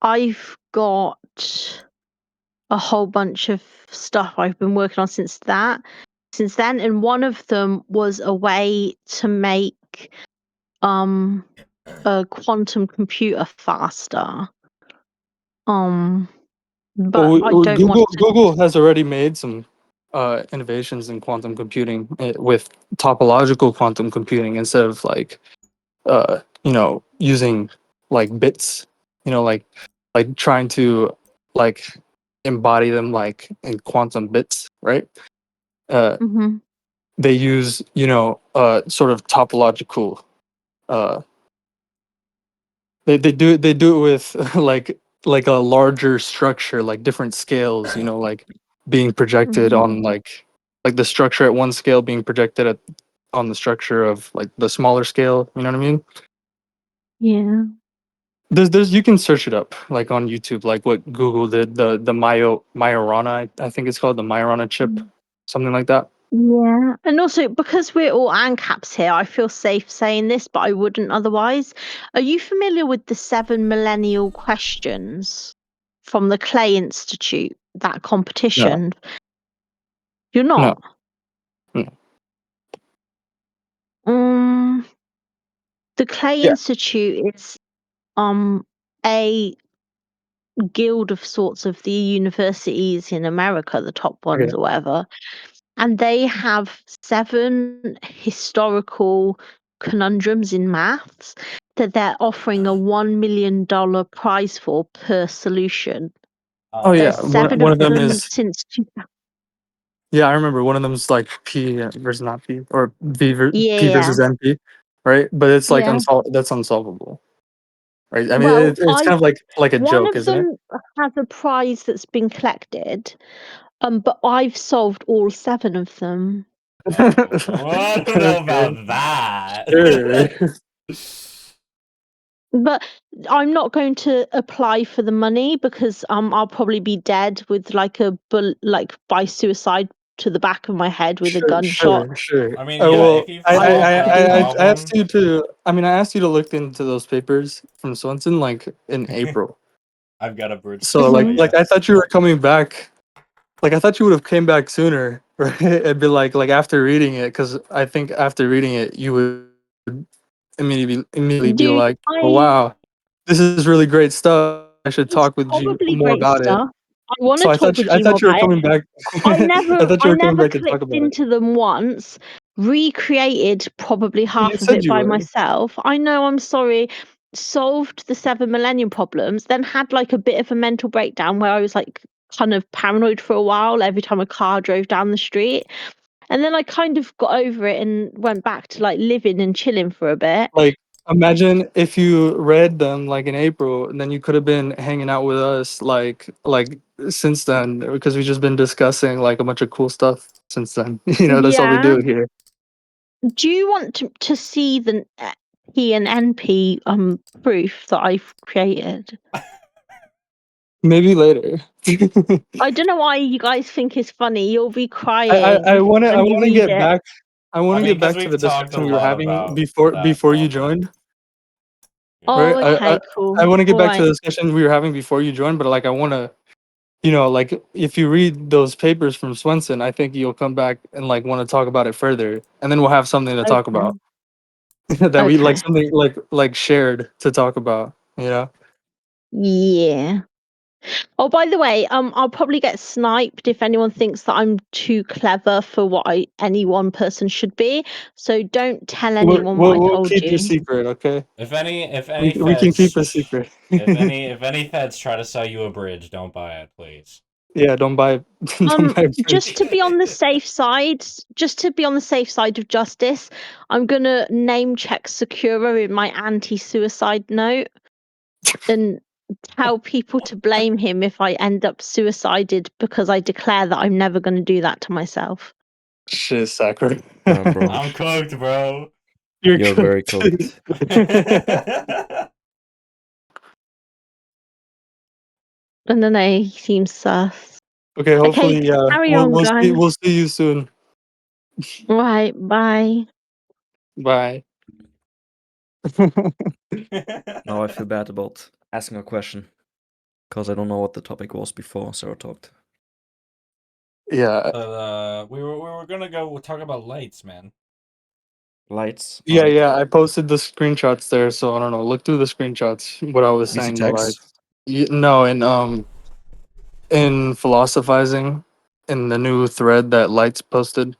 I've got a whole bunch of stuff I've been working on since then, and one of them was a way to make um a quantum computer faster. Um Well, but I don't want to. Google has already made some innovations in quantum computing with topological quantum computing instead of like using like bits, like trying to like embody them like in quantum bits, right? Uh, Mhm. they use sort of topological. Uh, they do it with like a larger structure, like different scales, like being projected Mhm. on like the structure at one scale being projected on the structure of like the smaller scale. You know what I mean? Yeah. There's you can search it up like on YouTube, like what Google did, the Majorana, I think it's called the Majorana chip, something like that. Yeah, and also because we're all ANCAPs here, I feel safe saying this, but I wouldn't otherwise. Are you familiar with the 7 millennial questions from the Clay Institute, that No, competition? You're no, not? no. Um, the Clay Yeah. Institute is a guild of sorts of the universities in America, the top Okay. ones or whatever. And they have 7 historical conundrums in maths that they're offering a $1 million prize for per solution. Oh There's yeah. One seven one of of them them is since yeah. I remember one of them is like P versus not P, or P yeah, versus NP, right? But it's like yeah. that's unsolvable, right? I mean, Well, it's I kind of like a one joke, of isn't it? them has a prize that's been collected, but I've solved all 7 of them. Well, I don't know Okay. about that. Sure. But I'm not going to apply for the money because I'll probably be dead with like like by suicide to the back of my head with a Sure, gunshot. sure, sure. I mean, Oh yeah, well, if you I I, solve I, the I I I asked problem, you to. I mean, I asked you to look into those papers from Swenson like in April. I've got a bird's So nest Mhm. idea. I thought you were coming back. Like I thought you would have came back sooner, right? It'd be like after reading it, because I think after reading it, you would immediately be like, "Oh I wow, this is really great stuff. I should It's talk with you probably more great about it." stuff. I want So to I talk thought with I you more thought you were about it. coming back. I I never thought you I were coming never back to talk clicked about it. into them once, recreated probably You half of said it you by were. myself. I know, I'm sorry. Solved the 7 millennium problems, then had like a bit of a mental breakdown where I was like kind of paranoid for a while every time a car drove down the street. And then I kind of got over it and went back to like living and chilling for a bit. Like, imagine if you read them like in April, and then you could have been hanging out with us like since then, because we've just been discussing like a bunch of cool stuff since then. That's all we Yeah. do here. Do you want to see the P and NP proof that I've created? Maybe later. I don't know why you guys think it's funny. You'll be I crying wanna I when you wanna read get it. back. I I want to mean, get because back to we've the talked a discussion we were lot having about before that before you already. joined. Oh, Right? okay, I cool. want to get All back to right. the discussion we were having before you joined, but like I want to, like if you read those papers from Swenson, I think you'll come back and like want to talk about it further, and then we'll have something to talk Okay. about that we like Okay. something like shared to talk about. Yeah. Oh, by the way, I'll probably get sniped if anyone thinks that I'm too clever for what any one person should be. So don't tell We'll, anyone what we'll I we'll told keep your you. secret, okay? If any We can keep feds a secret. if any feds try to sell you a bridge, don't buy it, please. Yeah, don't buy don't buy a Just bridge. to be on the safe side, just to be on the safe side of justice, I'm gonna name check Secura in my anti-suicide note and tell people to blame him if I end up suicided because I declare that I'm never gonna do that to myself. Shit, Sakura. Bro, I'm cooked, bro. You're you're very cooked. And then he seems sus. Okay, Okay, hopefully, carry we'll on, we'll see guys. we'll see you soon. Right, bye. Bye. now I feel bad about asking a question because I don't know what the topic was before Sarah talked. Yeah. We were gonna go talk about lights, man. Lights. Yeah, yeah. I posted the screenshots there, so I don't know. Look through the screenshots. What I was DC saying, the tags. lights. No, in philosophizing, in the new thread that Lights posted.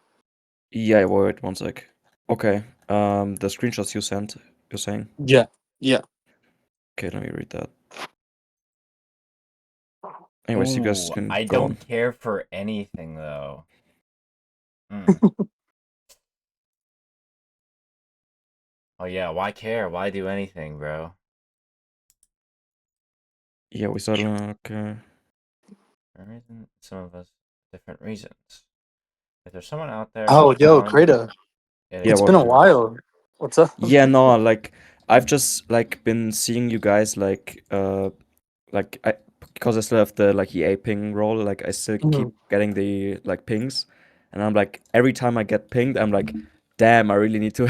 Yeah, wait 1 sec. Okay. The screenshots you sent, you're saying? Yeah, yeah. Okay, let me read that. Anyways, you guys Ooh, can I go don't on. care for anything though. Hmm. Oh yeah, why care? Why do anything, bro? Yeah, we started. Okay. For a reason, some of us different reasons. If there's someone out there who Oh, yo, found Krita. it Yeah, It's in been what? a news, while. What's up? Yeah, no, like I've just like been seeing you guys like I because I still have the like EA ping role, like I still keep Mhm. getting the like pings, and I'm like every time I get pinged, I'm like, damn, I really need to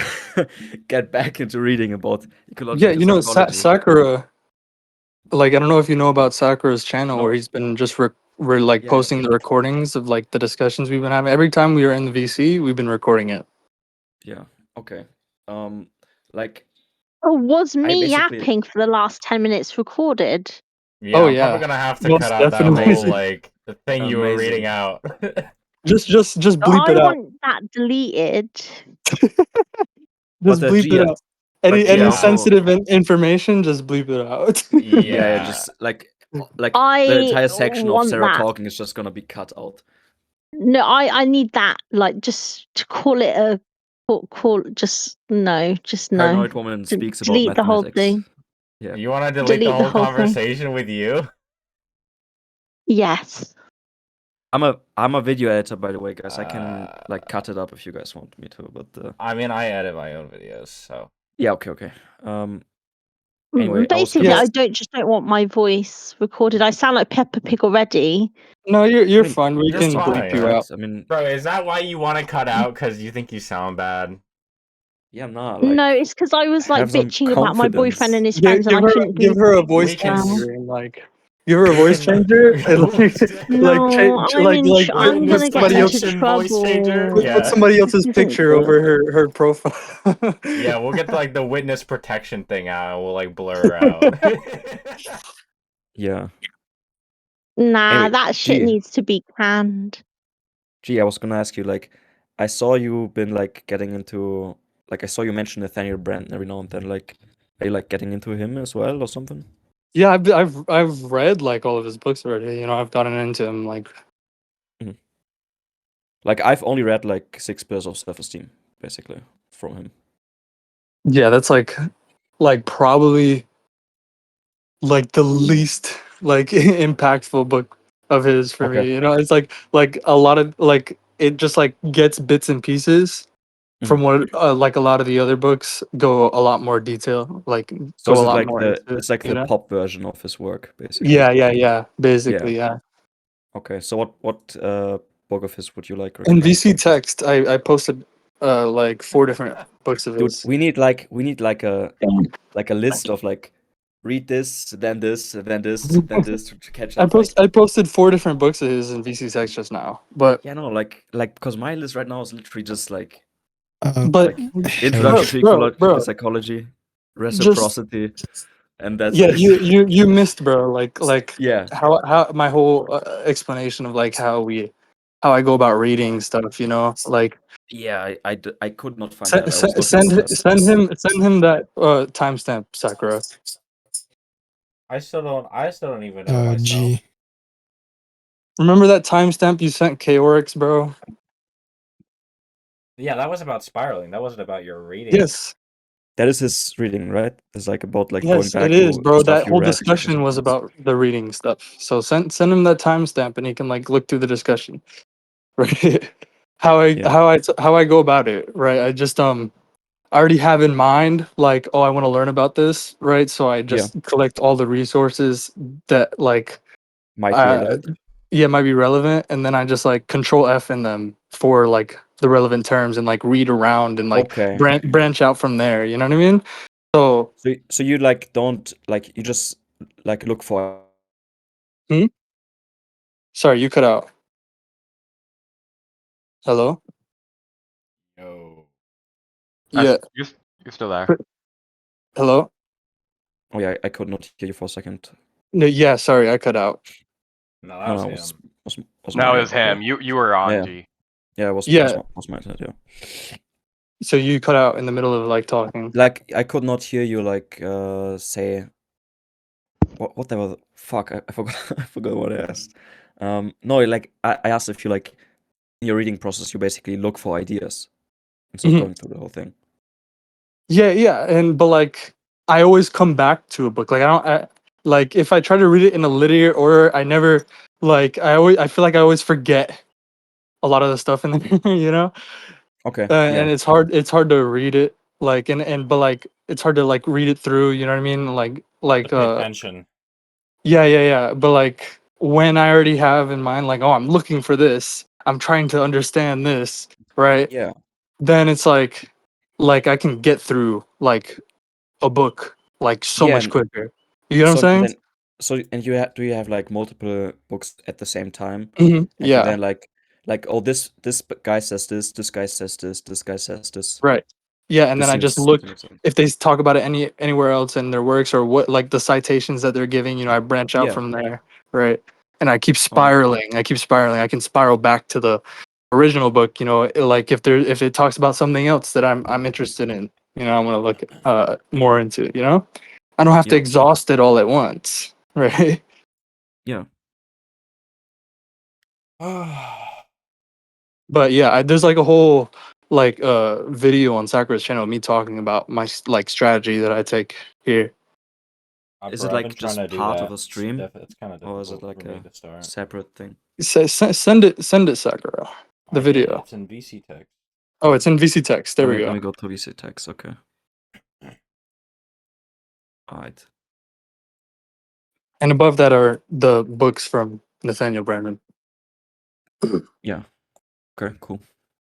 get back into reading about Yeah, ecological psychology. Sakura. Like, I don't know if you know about Sakura's channel where No, he's been just we're like yeah, posting the recordings of like the discussions we've been having. Every time we were in the VC, we've been recording it. yeah, okay. Like Oh, was I me basically, yapping for the last 10 minutes recorded? yeah, Oh I'm probably yeah, gonna have to cut most out that whole definitely. amazing, like the thing you were reading amazing. out. Just bleep I it out. want that deleted. But Just bleep it yeah, out. but Any Yeah, also, sensitive information, just bleep it out. yeah, yeah. just like the I entire section of want Sarah that. talking is just gonna be cut out. No, I need that. Like, just to call it a just no, just no. Paranoid woman speaks about Delete the whole mathematics. thing. Yeah. You want to delete the Delete the whole whole thing. conversation with you? Yes. I'm a video editor, by the way, guys. I can Uh, like cut it up if you guys want me to, but I mean, I edit my own videos, so yeah, okay. Anyway, I was Basically, gonna Yeah. just don't want my voice recorded. I sound like Peppa Pig already. No, I you're mean, fine. We you're just can a bleep bit, fine. you right? out. I mean, Bro, is that why you want to cut out? Because you think you sound bad? yeah, nah, No, like it's because I was like have some bitching about my boyfriend confidence. and his friends, and I couldn't Give do her a that voice We can. well. changer and like give her a voice changer and like No, I'm put gonna get somebody else into protection voice changer. put trouble. Yeah. somebody else's This isn't picture good. over her profile. Yeah, we'll get like the witness protection thing out and we'll like blur her out. Yeah. Nah, Anyway, that shit G, needs to be canned. I was gonna ask you, like, I saw you been like getting into, like, I saw you mention Nathaniel Brand every now and then. Like, are you like getting into him as well or something? Yeah, I've read like all of his books already. You know, I've gotten into him like. Like, I've only read like 6 Pillars of Self-Esteem, basically, from him. Yeah, that's like probably like the least like impactful book of his for Okay. me. You know, it's like a lot of like it just like gets bits and pieces from what like a lot of the other books go a lot more detail, like So go is a it lot like more into it, it's like you the know? pop version of his work, basically? Yeah, Yeah. basically, yeah. Okay. So what book of his would you like In recommend? VC text, I posted like 4 different books of Dude, his. we need like a list of like read this, then this, then this, then this to catch up. Like, I posted 4 different books of his in VC text just now, but yeah, no, like because my list right now is literally just like but Introduction to Ecological bro, Psychology, just Reciprocity, and that's yeah, it. you missed, bro. Like Yeah, how my whole explanation of like how I go about reading stuff. You know, like yeah, I could not find that. I was looking for this. send him that timestamp, Sakura. I still don't even know it myself. G. Remember that timestamp you sent K-Works, bro? Yeah, that was about spiraling. That wasn't about your reading. Yes, That is his reading, right? It's like about like going yes, it back is, to bro. stuff That you whole read. Or discussion something. was about the reading stuff. So send him that timestamp, and he can like look through the discussion, right? Yeah, How I go about it, right? I just I already have in mind like, oh, I want to learn about this, right? So I yeah, just collect all the resources that like might be uh relevant. yeah, might be relevant, and then I just like control F in them for like the relevant terms and like read around and like Okay. branch out from there, you know what I mean? So, So you like don't like you just like look for. hmm? Sorry, you cut out. Hello? No. Yeah. You're still there. Hello? Oh yeah, I could not hear you for a second. No, yeah, sorry, I cut out. No, that No, was no, him. was No, my it was him. You were on, yeah, G. yeah, Yeah, was my internet, yeah. so you cut out in the middle of like talking. Like I could not hear you like say what the hell, fuck, I forgot I forgot what I asked. No, like I asked if you like in your reading process you basically look for ideas instead of Mhm. going through the whole thing. Yeah, and but like I always come back to a book. Like like if I try to read it in a linear order, I never like I feel like I always forget a lot of the stuff in there, you know? Okay, And yeah, it's hard to read it like and but like it's hard to like read it through, you know what I mean? To pay attention. yeah, but like when I already have in mind like, oh, I'm looking for this. I'm trying to understand this, right? yeah, Then it's like I can get through like a book like so yeah. much And quicker. You know what I'm so saying? then and do you have like multiple books at the same time, and you Yeah, then like oh this guy says this guy says this guy says this. right. Yeah, and then This I just seems look to make sense. if they talk about it anywhere else in their works or what like the citations that they're giving. You know, I branch out Yeah. from there, right? And I keep Oh yeah. spiraling. I keep spiraling. I can spiral back to the original book. You know, like if it talks about something else that I'm interested in. You know, I want to look more into it. You know, I don't have to Yeah. exhaust it all at once, right? Yeah. But yeah, there's like a whole like video on Sakura's channel of me talking about my like strategy that I take here. Is it Bro, I've been like trying to just do part of that. a stream, It's kind of or is it difficult like for me a to start. separate thing? Send it, Sakura. The I did. video. It's in VC text. Oh, it's in VC text. There we Let me go. go to VC text. Okay. Alright. And above that are the books from Nathaniel Brandon. Yeah. Okay. Cool.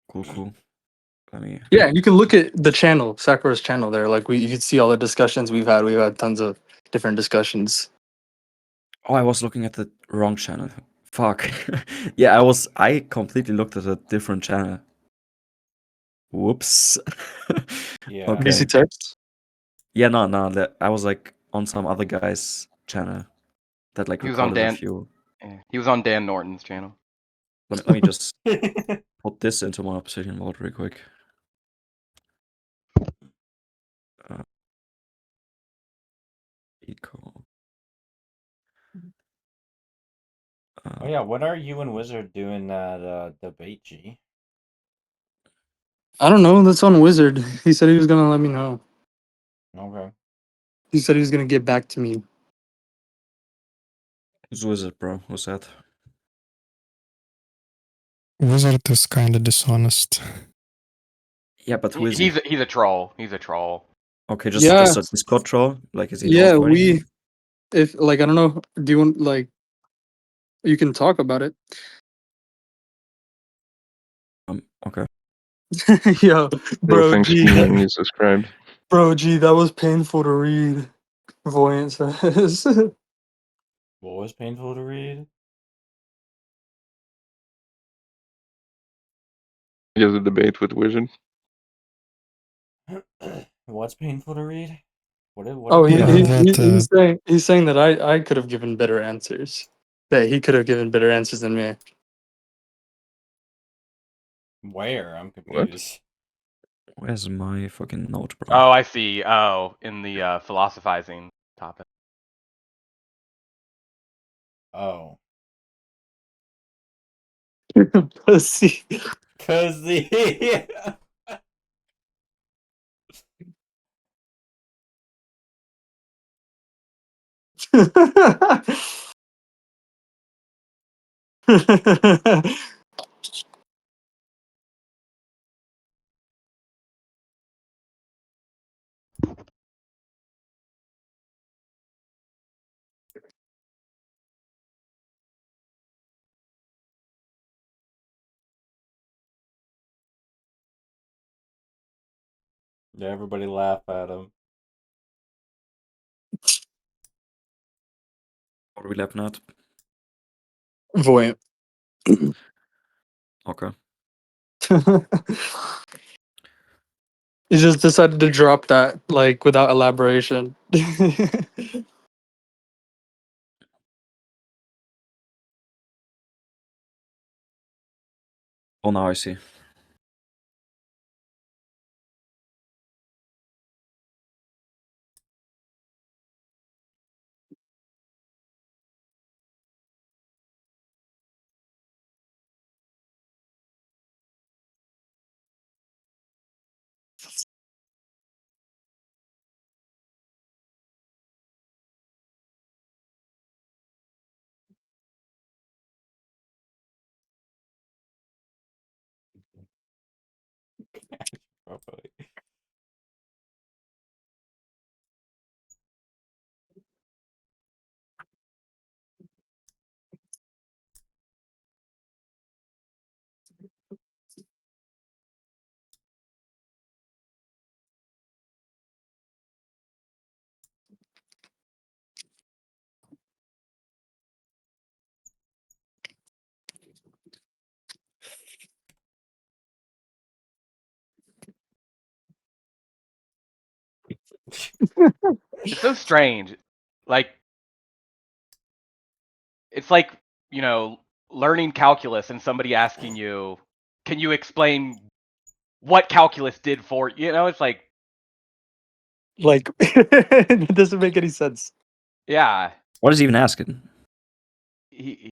Cool. Let me. Yeah, you can look at the channel, Sakura's channel there. Like you can see all the discussions we've had. We've had tons of different discussions. Oh, I was looking at the wrong channel. Fuck. Yeah, I completely looked at a different channel. Whoops. Yeah. Okay. VC text. Yeah, no, I was like on some other guy's channel that like He was on recorded a Dan. few. He was on Dan Norton's channel. Let me just put this into my obsidian vault real quick. Eco. Oh yeah, when are you and Wizard doing that debate, G? I don't know. That's on Wizard. He said he was gonna let me know. Okay. He said he was gonna get back to me. Who's Wizard, bro? What's that? Wizard is kind of dishonest. Yeah, but who is he? He's a troll. He's a troll. Okay, just Yeah, a Discord troll? Like, is he yeah. troll fighting? If like, I don't know. Do you want like? You can talk about it. Okay. Yo, bro, thanks G, for making me subscribed. bro, G, that was painful to read. Voyant says. What was painful to read? He has a debate with Wizard. What's painful to read? What Oh, did Yeah, he's saying that I could have given better answers. That he could have given better answers than me. Where? I'm What? confused. Where's my fucking note, bro? Oh, I see. Oh, in the philosophizing topic. Oh. Pussy. Cause the Yeah, everybody laugh at him. What are we laughing at? Voyant. Okay. He just decided to drop that like without elaboration. Oh, now I see. Probably. It's so strange. Like, it's like, you know, learning calculus and somebody asking you, "Can you explain what calculus did for you?" You know, it's like, Like it doesn't make any sense. yeah, What is he even asking? he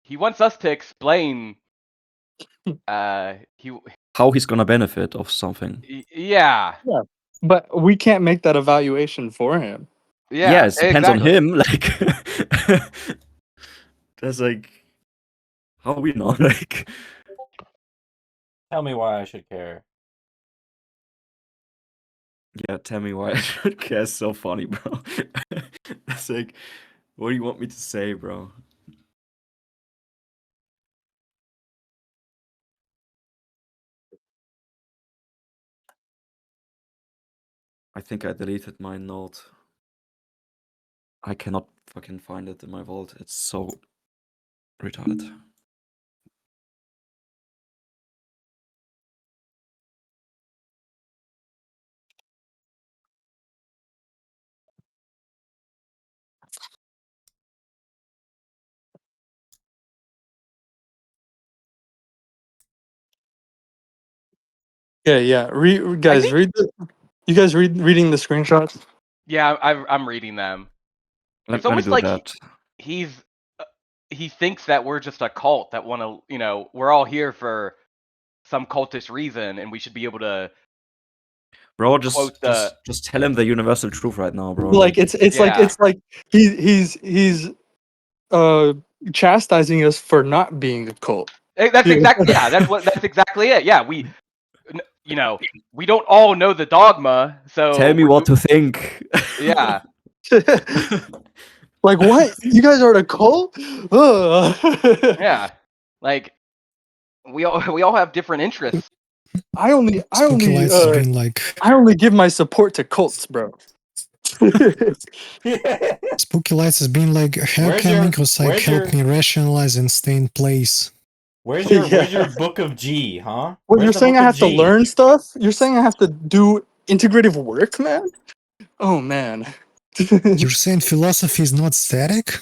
he wants us to explain. He How he's gonna benefit of something? yeah, Yeah. But we can't make that evaluation for him. yeah, Yeah, it depends on exactly. him. Like, that's like, how we know? Like, Tell me why I should care. yeah, tell me why I should care. It's so funny, bro. That's like, what do you want me to say, bro? I think I deleted my note. I cannot fucking find it in my vault. It's so retarded. Yeah. Guys, think- you guys reading the screenshots? Yeah, I'm reading them. It's Let me almost do like that. he thinks that we're just a cult that want to, we're all here for some cultish reason, and we should be able to Bro, quote just tell him the universal truth right now, bro. Like it's Yeah. like he's chastising us for not being a cult. That's exactly that's exactly it. Yeah, we don't all know the dogma, so Tell me what to think. yeah. Like what? You guys are a cult? Ugh. Yeah. Like we all have different interests. I only Spooky Lights has been like I only give my support to cults, bro. Spooky Lights has been like, how Where's can your- Ecopsych where's help your- me rationalize and stay in place? Where's your Yeah. book of G, huh? What, Where's you're the saying book I of have to G? learn stuff? You're saying I have to do integrative work, man? Oh man. You're saying philosophy is not static?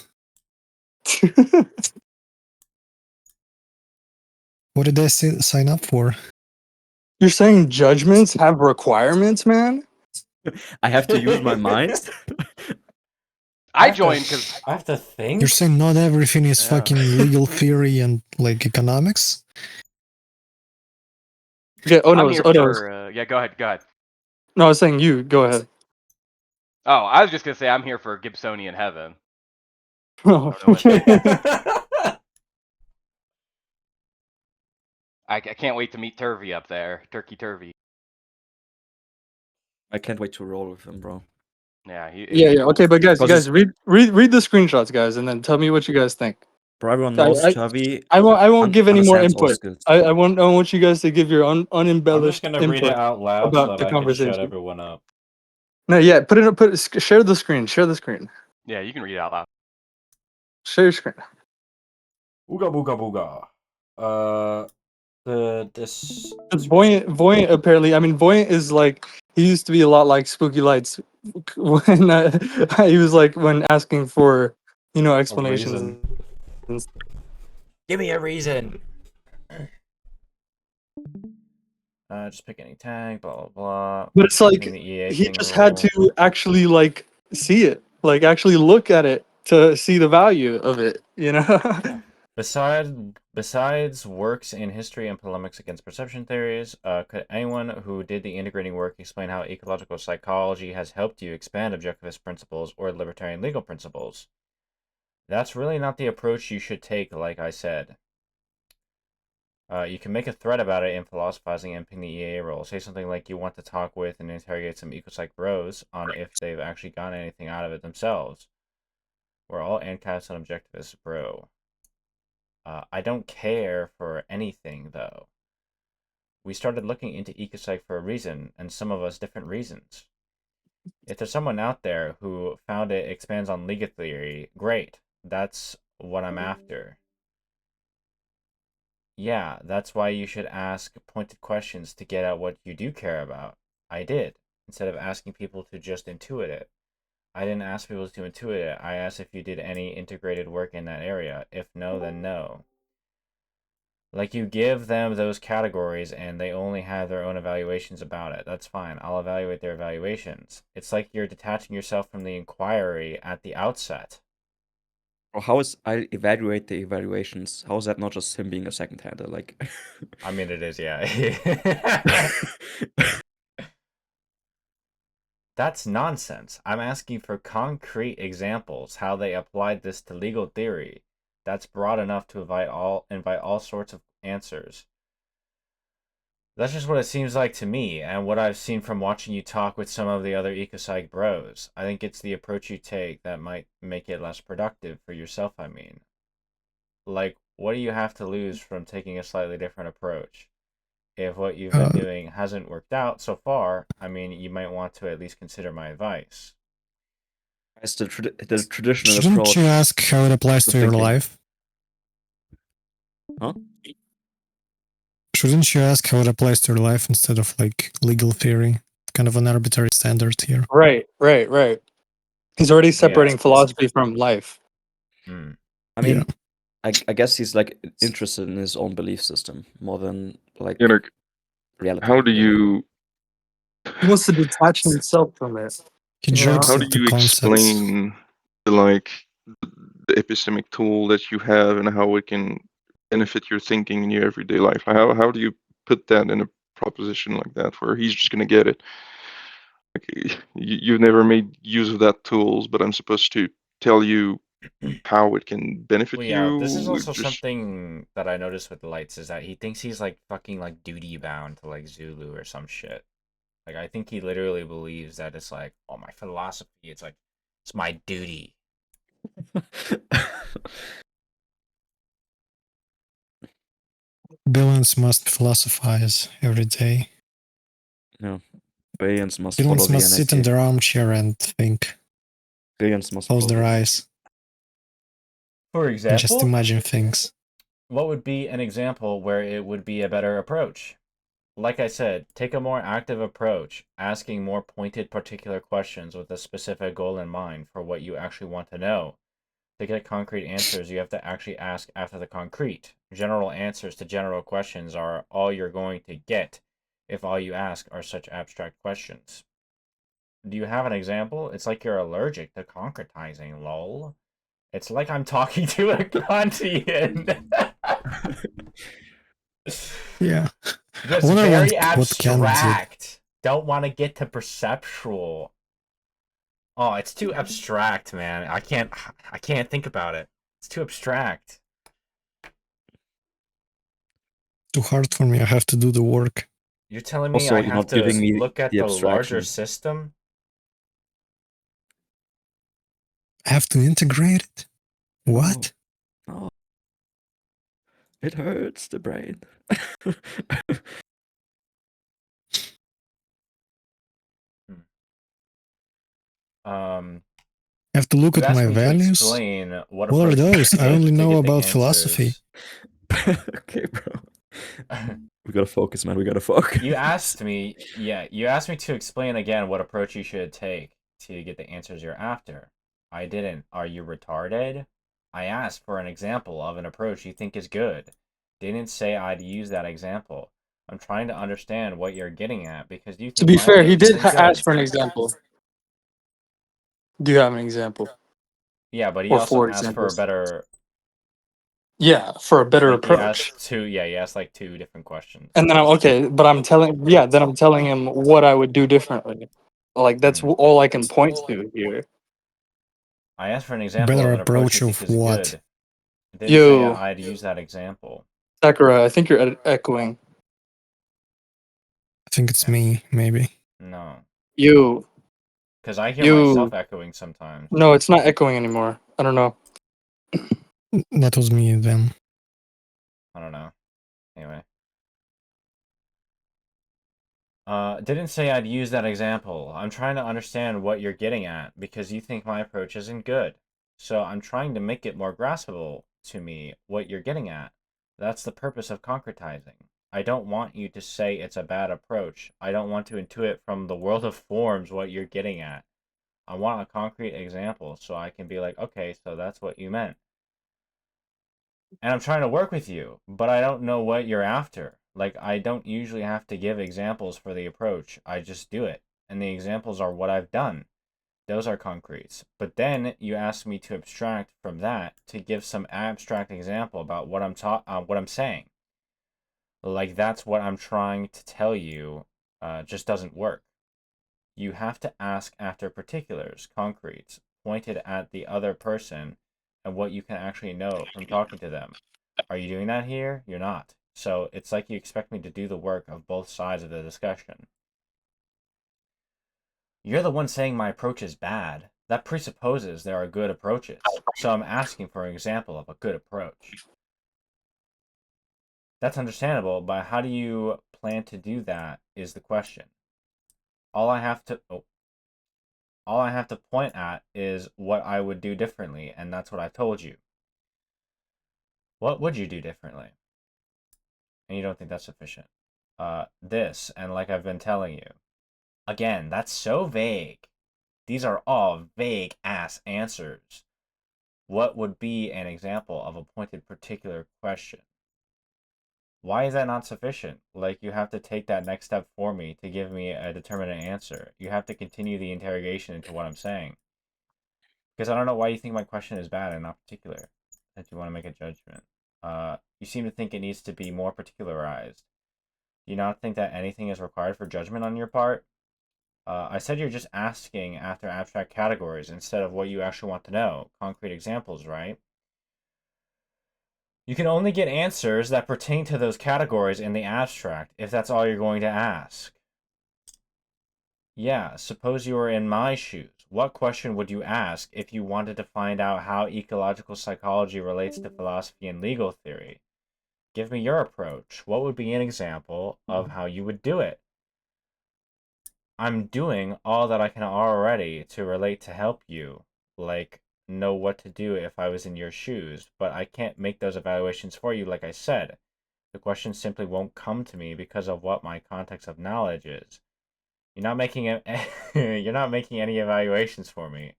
What did I sign up for? You're saying judgments have requirements, man? I have to use my mind. I joined because I have to think. You're saying not everything is Yeah. fucking legal theory and like economics? Okay, I'm here no. for yeah. Go ahead. No, I was saying you. Go ahead. Oh, I was just gonna say I'm here for Gibsonian heaven. Oh. I can't wait to meet Turvy up there, Turkey Turvy. I can't wait to roll with him, bro. Yeah, Yeah. Okay, but guys, Because read the screenshots, guys, and then tell me what you guys think. Bro, everyone I- knows I- Chavi I won't give any more understands all input. skills. I want you guys to give your I'm just unembellished gonna read it input out loud about so the that I can shut conversation. everyone up. No, yeah, share the screen. Share the screen. Yeah, you can read it out loud. Share your screen. Ooga booga booga. This It's Voyant apparently. I mean, Voyant is like he used to be a lot like Spooky Lights when he was like when asking for explanations. reason. And Give me a reason. Just pick any tag, blah blah blah. But it's like Using the EA he thing just had rule. to actually like see it, like actually look at it to see the value of it. Besides works in history and polemics against perception theories, could anyone who did the integrating work explain how ecological psychology has helped you expand objectivist principles or libertarian legal principles? That's really not the approach you should take, like I said. You can make a thread about it in philosophizing and ping the EA role. Say something like you want to talk with and interrogate some ecopsych bros on if they've actually gotten anything out of it themselves. We're all anarchists and objectivists, bro. I don't care for anything, though. We started looking into ecopsych for a reason, and some of us different reasons. If there's someone out there who found it expands on legal theory, great. That's what I'm after. Yeah, that's why you should ask pointed questions to get at what you do care about. I did, instead of asking people to just intuit it. I didn't ask people to intuit it. I asked if you did any integrated work in that area. If no, then no. Like, you give them those categories and they only have their own evaluations about it. That's fine. I'll evaluate their evaluations. It's like you're detaching yourself from the inquiry at the outset. Or how is I evaluate the evaluations? How is that not just him being a second-hander? Like, I mean, it is, yeah. That's nonsense. I'm asking for concrete examples how they applied this to legal theory. That's broad enough to invite all sorts of answers. That's just what it seems like to me, and what I've seen from watching you talk with some of the other ecopsych bros. I think it's the approach you take that might make it less productive for yourself, I mean. Like, what do you have to lose from taking a slightly different approach? If what you've been doing hasn't worked out so far, I mean, you might want to at least consider my advice. it's the traditional Shouldn't approach. you ask how it applies to to your thinking. life? Huh? Shouldn't you ask how it applies to your life instead of like legal theory? Kind of an arbitrary standard here. Right. He's already separating Yeah. philosophy from life. I mean, I guess he's like interested in his own belief system more than like reality. How do you He wants to detach himself from it. He You know? jerks how do at the you concepts. explain the epistemic tool that you have and how it can benefit your thinking in your everyday life? How do you put that in a proposition like that where he's just gonna get it? Like, you've never made use of that tools, but I'm supposed to tell you how it can benefit Well, yeah, this is you. also Just something that I noticed with Lights is that he thinks he's like fucking like duty bound to like Zulu or some shit. Like I think he literally believes that it's like, oh, my philosophy, it's like it's my duty. Billions must philosophize every day. No. Billions must follow Billions the must sit in anarchy. their armchair and think, Billions must close follow their the eyes, For and just example, imagine things. what would be an example where it would be a better approach? Like I said, take a more active approach, asking more pointed particular questions with a specific goal in mind for what you actually want to know. To get concrete answers, you have to actually ask after the concrete. General answers to general questions are all you're going to get if all you ask are such abstract questions. Do you have an example? It's like you're allergic to concretizing, lol. It's like I'm talking to a Kantian. Yeah. Just Wonder very what Kant did. abstract. Don't want to get to perceptual. Oh, it's too abstract, man. I can't think about it. It's too abstract. Too hard for me. I have to do the work. You're telling me Also, I you're have not giving to me look at the the larger abstraction. system? I have to integrate it? What? Oh. It hurts the brain. Um, I have to look you at my asked me to values? explain what What are approach you those? should I only take to know get the about philosophy. answers. Okay, bro. We gotta focus, man. We gotta focus. You asked me to explain again what approach you should take to get the answers you're after. I didn't. Are you retarded? I asked for an example of an approach you think is good. Didn't say I'd use that example. I'm trying to understand what you're getting at because you To think be my fair, he approach did isn't ask good. for an example. Do you have an example? Yeah, but he Or also 4 asked for a examples? better, Yeah, for a better like he approach. asked two, yeah, he asked like two different questions. And then I'm telling him what I would do differently. Like that's all I can point to here. I asked for an example Better of an approach approach you think of is what? good. It didn't say Yo, I'd use that example. Sakura, I think you're echoing. I think it's Yeah. me, maybe. No. You, Because I hear you. myself echoing sometimes. No, it's not echoing anymore. I don't know. That was me then. I don't know. Anyway. Didn't say I'd use that example. I'm trying to understand what you're getting at because you think my approach isn't good. So I'm trying to make it more graspable to me what you're getting at. That's the purpose of concretizing. I don't want you to say it's a bad approach. I don't want to intuit from the world of forms what you're getting at. I want a concrete example so I can be like, okay, so that's what you meant. And I'm trying to work with you, but I don't know what you're after. Like, I don't usually have to give examples for the approach. I just do it. And the examples are what I've done. Those are concretes. But then you ask me to abstract from that to give some abstract example about what I'm saying. Like that's what I'm trying to tell you. Just doesn't work. You have to ask after particulars, concretes, pointed at the other person and what you can actually know from talking to them. Are you doing that here? You're not. So it's like you expect me to do the work of both sides of the discussion. You're the one saying my approach is bad. That presupposes there are good approaches. So I'm asking for an example of a good approach. That's understandable, but how do you plan to do that is the question. All I have to point at is what I would do differently, and that's what I've told you. What would you do differently? And you don't think that's sufficient. This, and like I've been telling you. Again, that's so vague. These are all vague ass answers. What would be an example of a pointed particular question? Why is that not sufficient? Like, you have to take that next step for me to give me a determinate answer. You have to continue the interrogation into what I'm saying. Because I don't know why you think my question is bad and not particular, that you want to make a judgment. You seem to think it needs to be more particularized. Do you not think that anything is required for judgment on your part? I said you're just asking after abstract categories instead of what you actually want to know. Concrete examples, right? You can only get answers that pertain to those categories in the abstract if that's all you're going to ask. Yeah, suppose you were in my shoes. What question would you ask if you wanted to find out how ecological psychology relates to philosophy and legal theory? Give me your approach. What would be an example of how you would do it? I'm doing all that I can already to relate to help you, like know what to do if I was in your shoes, but I can't make those evaluations for you like I said. The question simply won't come to me because of what my context of knowledge is. You're not making you're not making any evaluations for me.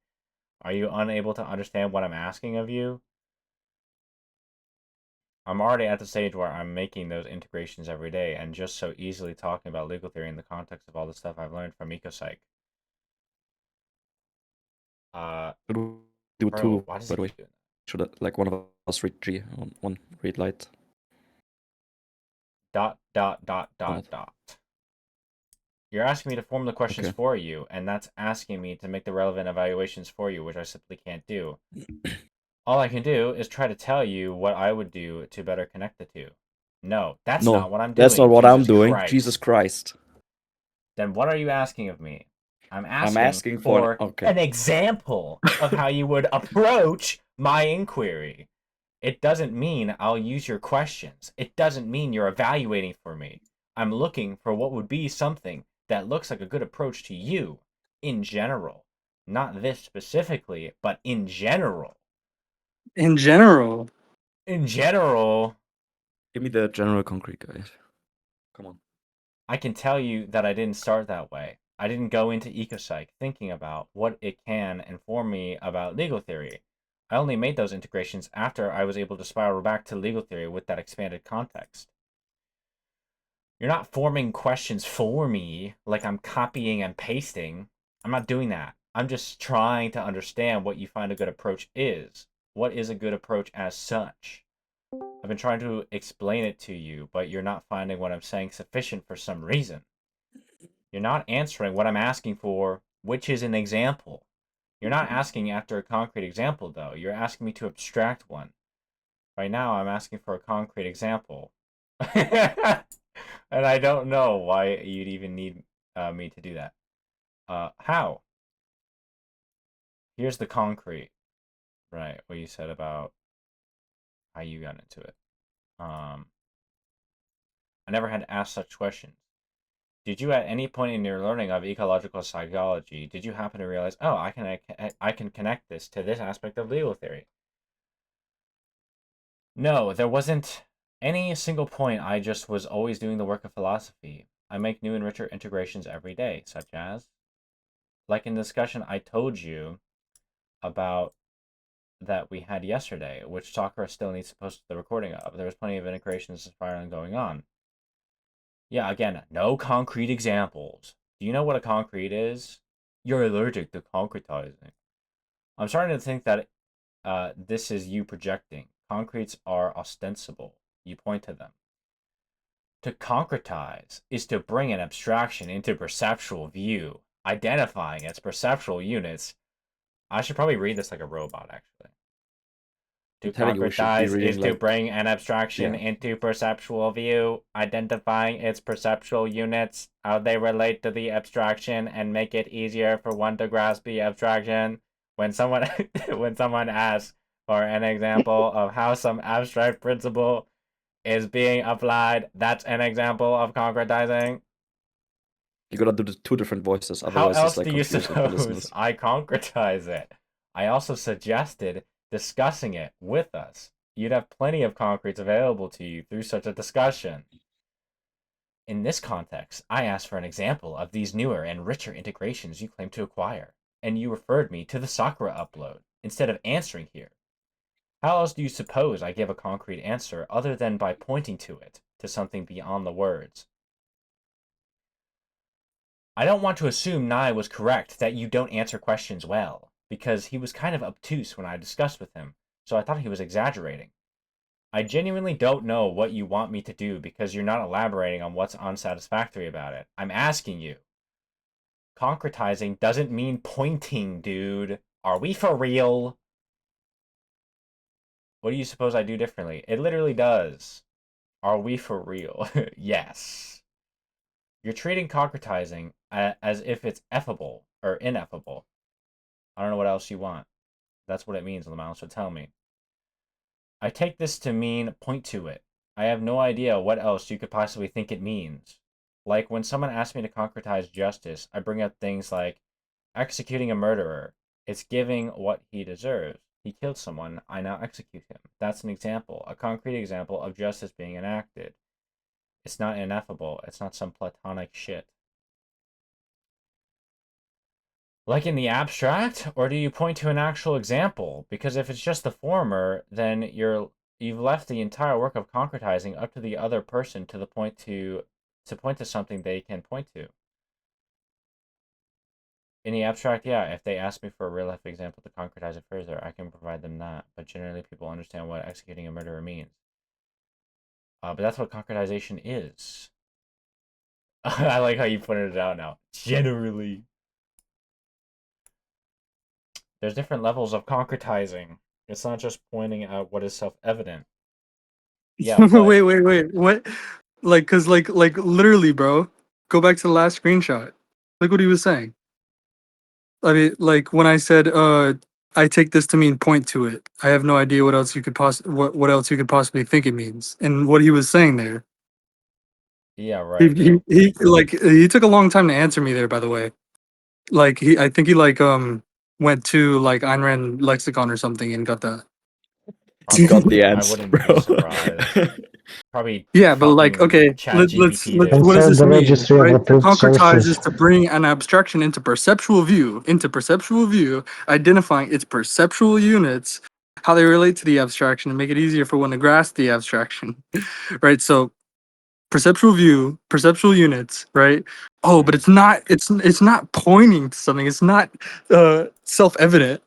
Are you unable to understand what I'm asking of you? I'm already at the stage where I'm making those integrations every day and just so easily talking about legal theory in the context of all the stuff I've learned from ecopsych. Do Bro, two, why does by it the way. keep doing Should like one of us read G, one read light. that? Dot. Not. You're asking me to form the questions Okay. for you, and that's asking me to make the relevant evaluations for you, which I simply can't do. All I can do is try to tell you what I would do to better connect the two. No, that's not No, what I'm doing. that's not what I'm Jesus doing. Christ. Jesus Christ. Then what are you asking of me? I'm I'm asking asking for okay. an example of how you would approach my inquiry. It doesn't mean I'll use your questions. It doesn't mean you're evaluating for me. I'm looking for what would be something that looks like a good approach to you in general. Not this specifically, but in general. In general. In general, Give me the general concrete guide. Come on. I can tell you that I didn't start that way. I didn't go into ecopsych thinking about what it can inform me about legal theory. I only made those integrations after I was able to spiral back to legal theory with that expanded context. You're not forming questions for me like I'm copying and pasting. I'm not doing that. I'm just trying to understand what you find a good approach is. What is a good approach as such? I've been trying to explain it to you, but you're not finding what I'm saying sufficient for some reason. You're not answering what I'm asking for, which is an example. You're not asking after a concrete example, though. You're asking me to abstract one. Right now, I'm asking for a concrete example. And I don't know why you'd even need me to do that. How? Here's the concrete. Right, what you said about how you got into it. I never had asked such questions. Did you at any point in your learning of ecological psychology, did you happen to realize, oh, I can connect this to this aspect of legal theory? No, there wasn't any single point. I just was always doing the work of philosophy. I make new and richer integrations every day, such as, like in the discussion I told you about that we had yesterday, which Sakura still needs to post the recording of. There was plenty of integrations and spiraling going on. Yeah, again, no concrete examples. Do you know what a concrete is? You're allergic to concretizing. I'm starting to think that this is you projecting. Concretes are ostensible. You point to them. To concretize is to bring an abstraction into perceptual view, identifying its perceptual units. I should probably read this like a robot, actually. To I'm telling you, we should be concretize reading is to like bring an abstraction yeah. into perceptual view, identifying its perceptual units, how they relate to the abstraction, and make it easier for one to grasp the abstraction. When someone when someone asks for an example of how some abstract principle is being applied, that's an example of concretizing. You gotta do the two different voices, How otherwise it's else like do you confusing for suppose listeners. I concretize it? I also suggested discussing it with us. You'd have plenty of concretes available to you through such a discussion. In this context, I asked for an example of these newer and richer integrations you claim to acquire, and you referred me to the Sakura upload instead of answering here. How else do you suppose I give a concrete answer other than by pointing to it? to something beyond the words. I don't want to assume Nye was correct that you don't answer questions well, because he was kind of obtuse when I discussed with him, so I thought he was exaggerating. I genuinely don't know what you want me to do because you're not elaborating on what's unsatisfactory about it. I'm asking you. Concretizing doesn't mean pointing, dude. Are we for real? What do you suppose I do differently? It literally does. Are we for real? Yes. You're treating concretizing as if it's effable or ineffable. I don't know what else you want. That's what it means, Lamau, so tell me. I take this to mean point to it. I have no idea what else you could possibly think it means. Like when someone asks me to concretize justice, I bring up things like executing a murderer. It's giving what he deserves. He killed someone, I now execute him. That's an example, a concrete example of justice being enacted. It's not ineffable. It's not some platonic shit. Like in the abstract, or do you point to an actual example? Because if it's just the former, then you've left the entire work of concretizing up to the other person to the point to point to something they can point to. In the abstract, yeah, if they ask me for a real life example to concretize it further, I can provide them that. But generally, people understand what executing a murderer means. But that's what concretization is. I like how you pointed it out now. Generally. There's different levels of concretizing. It's not just pointing out what is self-evident. Yeah, but Wait. What? Like, cause like literally, bro. Go back to the last screenshot. Look what he was saying. I mean, like when I said, I take this to mean point to it. I have no idea what else you could what else you could possibly think it means. And what he was saying there. yeah, right. He like he took a long time to answer me there, by the way. Like I think he like went to like Ayn Rand lexicon or something and got that. Got the I answer, wouldn't bro. be surprised. Probably Yeah, but like, fucking okay, chat GPT'd it. what does Insert this the mean, registry of right? To approved concretize is sources. to bring an abstraction into perceptual view, identifying its perceptual units, how they relate to the abstraction, and make it easier for one to grasp the abstraction, right? So, perceptual view, perceptual units, right? Oh, but it's not pointing to something. It's not self-evident,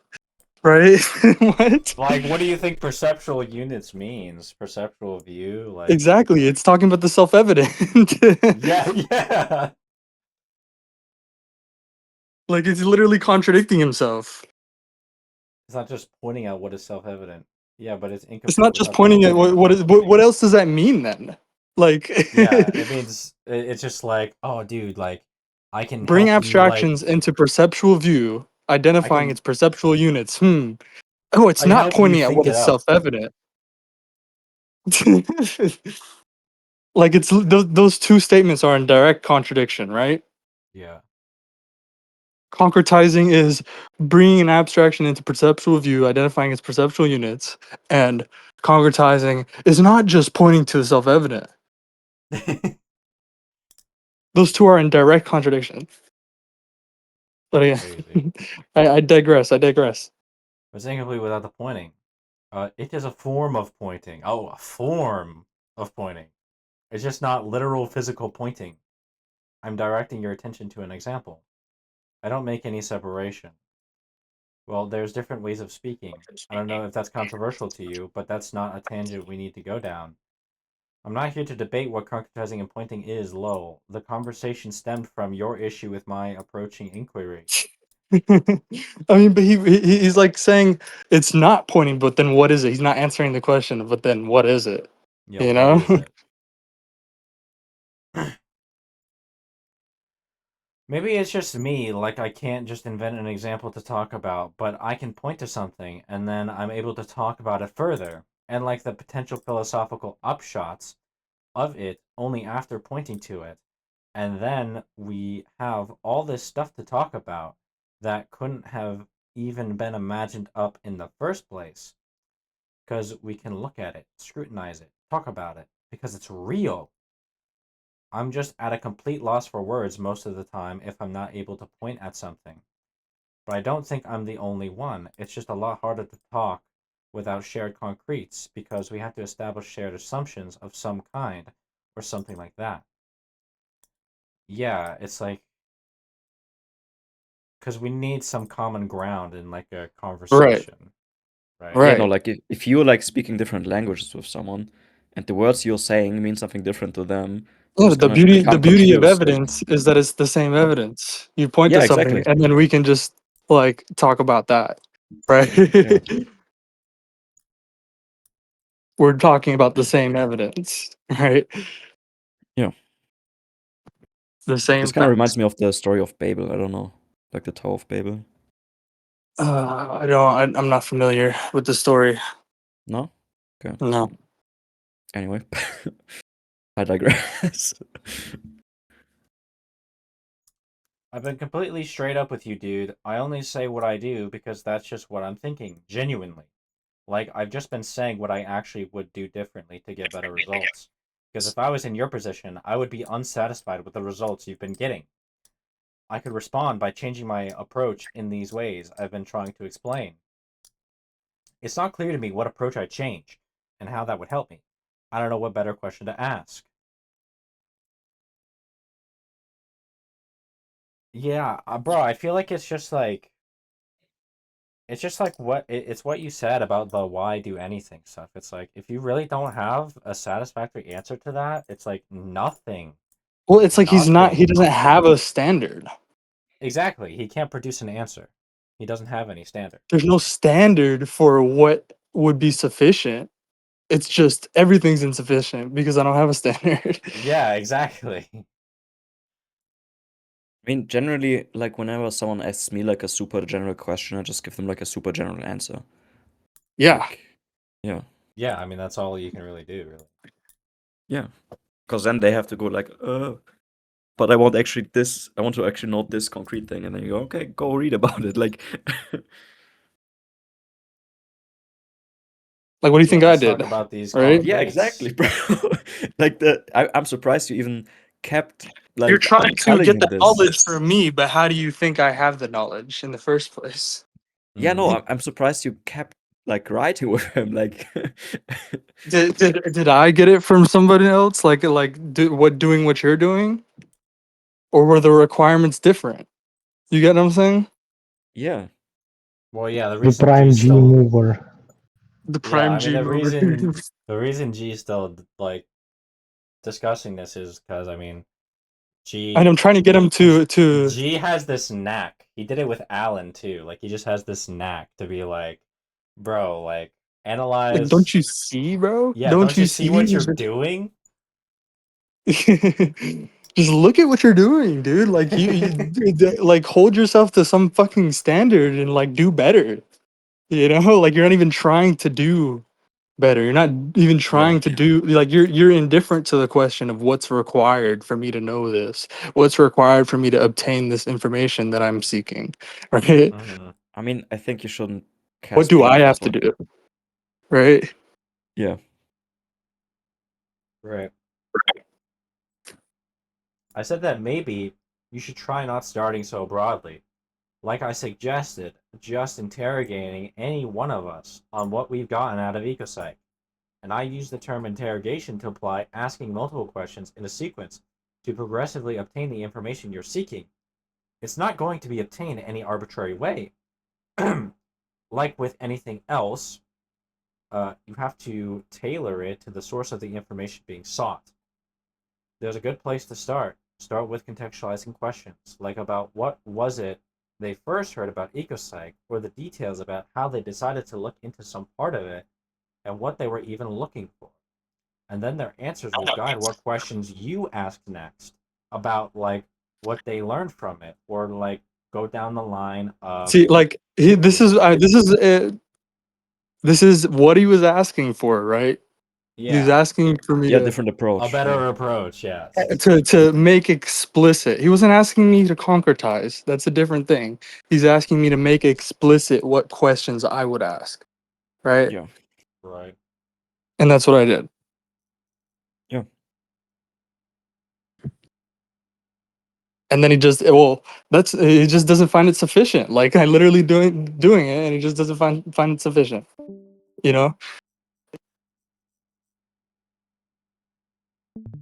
right? What? Like, what do you think perceptual units means? Perceptual view? Like, Exactly. It's talking about the self-evident. yeah, yeah. Like it's literally contradicting himself. It's not just pointing out what is self-evident. Yeah, but it's It's incomplete not just without the pointing at pointing. what else does that mean then? Like Yeah, it means it's just like, oh, dude, like, I can bring help you, like, abstractions into perceptual view, I identifying can its perceptual units. Oh, it's I can not help you pointing at think what it is up. self-evident. Like it's those two statements are in direct contradiction, right? Yeah. Concretizing is bringing an abstraction into perceptual view, identifying its perceptual units, and concretizing is not just pointing to the self-evident. Those two are in direct contradiction. But Crazy. again, I digress. I digress. It's incomplete without the pointing. It is a form of pointing. Oh, a form of pointing. It's just not literal physical pointing. I'm directing your attention to an example. I don't make any separation. Well, there's different ways of speaking. I don't know if that's controversial to you, but that's not a tangent we need to go down. I'm not here to debate what concretizing and pointing is, lol. The conversation stemmed from your issue with my approaching inquiry. I mean, but he's like saying it's not pointing, but then what is it? He's not answering the question, but then what is it? Yeah, You what know? is it? Maybe it's just me, like I can't just invent an example to talk about, but I can point to something and then I'm able to talk about it further, and like the potential philosophical upshots of it only after pointing to it. And then we have all this stuff to talk about that couldn't have even been imagined up in the first place because we can look at it, scrutinize it, talk about it because it's real. I'm just at a complete loss for words most of the time if I'm not able to point at something. But I don't think I'm the only one. It's just a lot harder to talk without shared concretes because we have to establish shared assumptions of some kind or something like that. Yeah, it's like because we need some common ground in like a Right. conversation, right? Yeah, no, Right. like if you're like speaking different languages with someone and the words you're saying mean something different to them, you're Yeah, just the gonna beauty become of confused. Like, evidence is that it's the same evidence. You point yeah, to something exactly. and then we can just like talk about that. Right? Yeah. We're talking about the same evidence, right? Yeah. The same This kind of reminds facts. me of the story of Babel. I don't know, like the Tower of Babel. I don't. I'm not familiar with the story. No? Okay. No. Anyway, I digress. I've been completely straight up with you, dude. I only say what I do because that's just what I'm thinking, genuinely. Like, I've just been saying what I actually would do differently to get better results. Because if I was in your position, I would be unsatisfied with the results you've been getting. I could respond by changing my approach in these ways I've been trying to explain. It's not clear to me what approach I'd change and how that would help me. I don't know what better question to ask. Yeah, bro, I feel like it's just like it's what you said about the why do anything stuff. It's like if you really don't have a satisfactory answer to that, it's like nothing. Well, it's like he Nothing. doesn't have a standard. Exactly. He can't produce an answer. He doesn't have any standard. There's no standard for what would be sufficient. It's just everything's insufficient because I don't have a standard. Yeah, exactly. I mean, generally, like whenever someone asks me like a super general question, I just give them like a super general answer. Yeah. Like, yeah, Yeah, I mean that's all you can really do, really. yeah. Because then they have to go like, but I want actually this. I want to actually know this concrete thing, and then you go, okay, go read about it. Like, Like, what do you Yeah, think I let's talk did? about these Right? yeah, concretes. exactly, bro. Like I'm surprised you even kept You're like trying to telling get him the this. knowledge from me, but how do you think I have the knowledge in the first place? Yeah, no, Mhm. I'm surprised you kept like writing with him. Like, Did I get it from somebody else? Doing what you're doing, or were the requirements different? You get what I'm saying? yeah, Well, yeah, the The reason prime G G still mover. The Yeah, prime I mean G mover. the reason G still like discussing this is because I mean And G I'm trying to get him to. G has this knack. He did it with Alan too. Like he just has this knack to be like, bro, like Like, analyze. don't you see, bro? Yeah, Don't don't you you see see? what you're doing? Just look at what you're doing, dude. Like like hold yourself to some fucking standard and like do better. You know, like you're not even trying to do better. You're not even Yeah. trying to do like you're indifferent to the question of what's required for me to know this. What's required for me to obtain this information that I'm seeking, right? Mm-hmm. I mean, I think you shouldn't What cast do I blame on have to someone. do, right? Yeah, Right. I said that maybe you should try not starting so broadly. Like I suggested, just interrogating any one of us on what we've gotten out of EcoPsych. And I use the term interrogation to imply asking multiple questions in a sequence to progressively obtain the information you're seeking. It's not going to be obtained in any arbitrary way. Like with anything else, you have to tailor it to the source of the information being sought. There's a good place to start. Start with contextualizing questions, like about what was it they first heard about EcoPsych, or the details about how they decided to look into some part of it, and what they were even looking for. And then their answers will guide what questions you ask next about like what they learned from it, or like go down the line of See, like yeah, this is what he was asking for, right? He was yeah, asking for me yeah, to different a approach. Yeah, better approach, yes. make explicit. He wasn't asking me to concretize. That's a different thing. He's asking me to make explicit what questions I would ask, right? yeah, Right. And that's what I did. yeah. And then he just doesn't find it sufficient. Like I literally doing it, and he just doesn't find it sufficient. You know,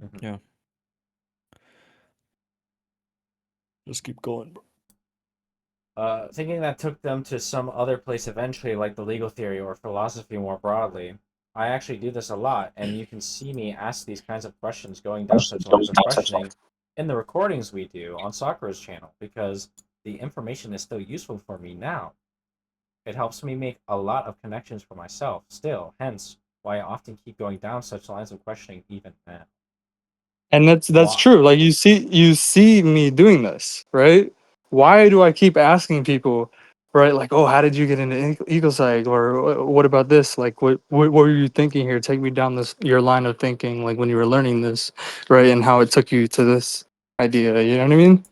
Mm-hmm. Yeah. Just keep going, bro. Thinking that took them to some other place eventually, like the legal theory or philosophy more broadly. I actually do this a lot, and you can see me ask these kinds of questions going down such lines of questioning in the recordings we do on Sakura's channel, because the information is still useful for me now. It helps me make a lot of connections for myself still, hence why I often keep going down such lines of questioning even now. And that's Why? true. Like you see me doing this, right? Why do I keep asking people, right? Like, oh, how did you get into ecopsych? Or what about this? Like, what were you thinking here? Take me down this your line of thinking, like when you were learning this, right? And how it took you to this idea. You know what I mean?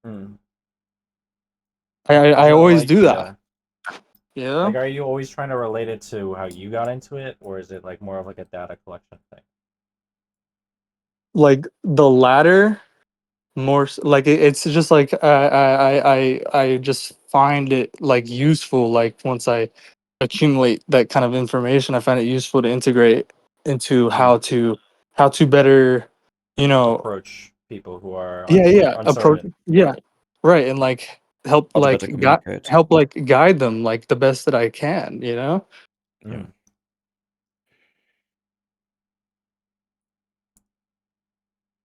Hmm. I So, always like, do yeah. that. Yeah. Like, are you always trying to relate it to how you got into it, or is it like more of like a data collection thing? Like the latter, more like it's just like I just find it like useful. Like once I accumulate that kind of information, I find it useful to integrate into how to better, you know, Approach people who are yeah, approach, uncertain. yeah, right, and like help How to better communicate. like guide them like the best that I can, you know. Yeah.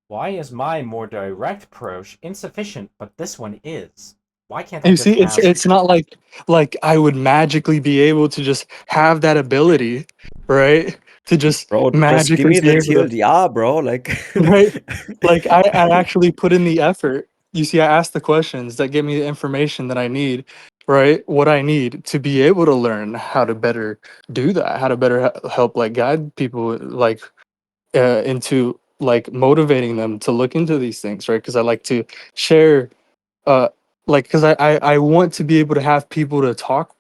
Why is my more direct approach insufficient, but this one is? Why can't I You just see, ask? it's not like I would magically be able to just have that ability, right? To just Bro, just give magically me be the able to, TLDR, bro. Like, right? Like I actually put in the effort. You see, I ask the questions that give me the information that I need, right? What I need to be able to learn how to better do that, how to better help like guide people like into like motivating them to look into these things, right? Because I like to share uh like because I want to be able to have people to talk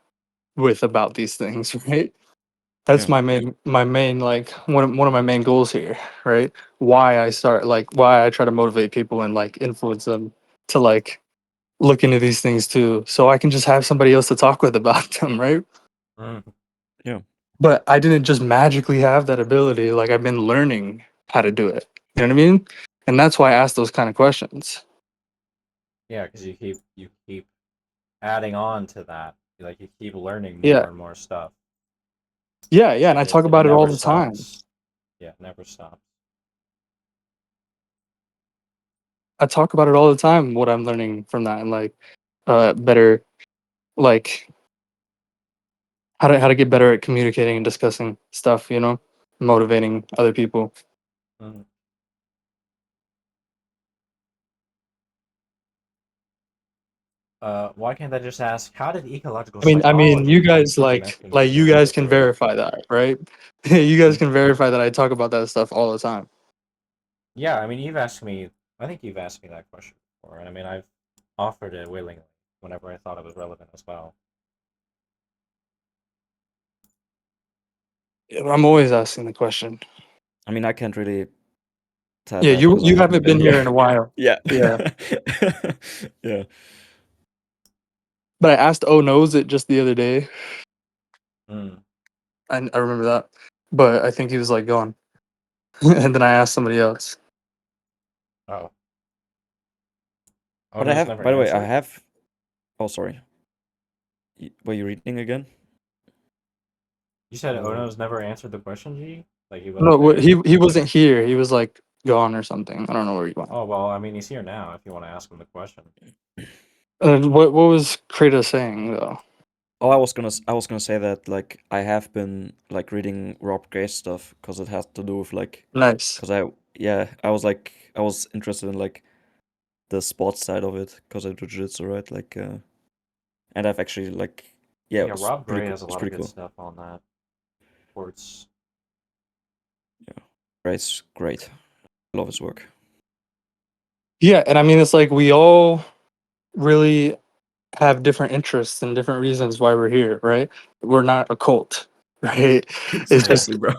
with about these things, right? That's yeah, my main like one of my main goals here, right? Why I start like why I try to motivate people and like influence them to like look into these things too, so I can just have somebody else to talk with about them, right? Mm. yeah, But I didn't just magically have that ability. Like I've been learning how to do it. You know what I mean? And that's why I ask those kind of questions. Yeah, because you keep adding on to that. Like you keep learning Yeah, more and more stuff, yeah, and I and talk it about it all never the time. stops. Yeah, it never stops. I talk about it all the time. What I'm learning from that, and like better like how to get better at communicating and discussing stuff, you know, motivating other people. Mm. Why can't I just ask, how did ecological I mean, you psychology lead guys to connecting like to the you legal guys can theory? verify that, right? You guys Mm. can verify that I talk about that stuff all the time. Yeah, I mean, you've asked me. I think you've asked me that question before, and I mean, I've offered it willingly whenever I thought it was relevant as well. I'm always asking the question. I mean, I can't really tell Yeah, that because I you haven't haven't been been here. here in a while. Yeah. Yeah, Yeah. but I asked Oh Knows it just the other day. Mm. I remember that, but I think he was like gone, and then I asked somebody else. Oh, But I Ono's have, never by the way, I answered. have. Oh, sorry. Were you reading again? You said Or Ono's never answered the question, G? Like he No, wasn't there? he wasn't here. He was like gone or something. I don't know where he went. Oh well, I mean, he's here now. If you want to ask him the question. What was Kratos saying though? oh, I was gonna say that like I have been like reading Rob Gray stuff because it has to do with like Nice. because I was interested in like the sports side of it because I do jiu-jitsu, right? Like and I've actually like yeah, Yeah, Rob Gray has a it's lot of pretty good cool. stuff on that. Sports. Yeah. Gray's great. I love his work. Yeah, and I mean it's like we all really have different interests and different reasons why we're here, right? We're not a cult, right? It's just Exactly, bro.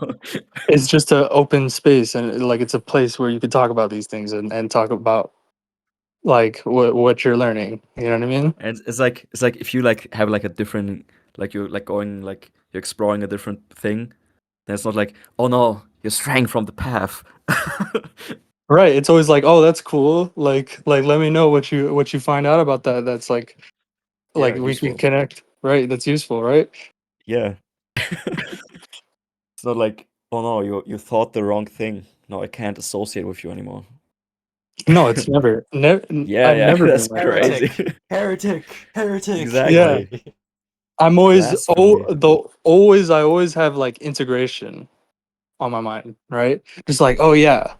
it's just an open space and like it's a place where you can talk about these things and talk about like what you're learning. You know what I mean? And it's like if you like have like a different like you're like going like you're exploring a different thing, then it's not like, oh no, you're straying from the path. Right. It's always like, oh, that's cool. Like let me know what you find out about that. That's like Yeah, we can useful. connect. Right. That's useful, right? Yeah. It's not like, oh no, you thought the wrong thing. No, I can't associate with you anymore. No, it's never. Yeah, I've yeah, never been that's like that. crazy. Heretic. Yeah. Exactly. I'm always Blasphemy. I always have like integration on my mind, right? Just like, oh yeah,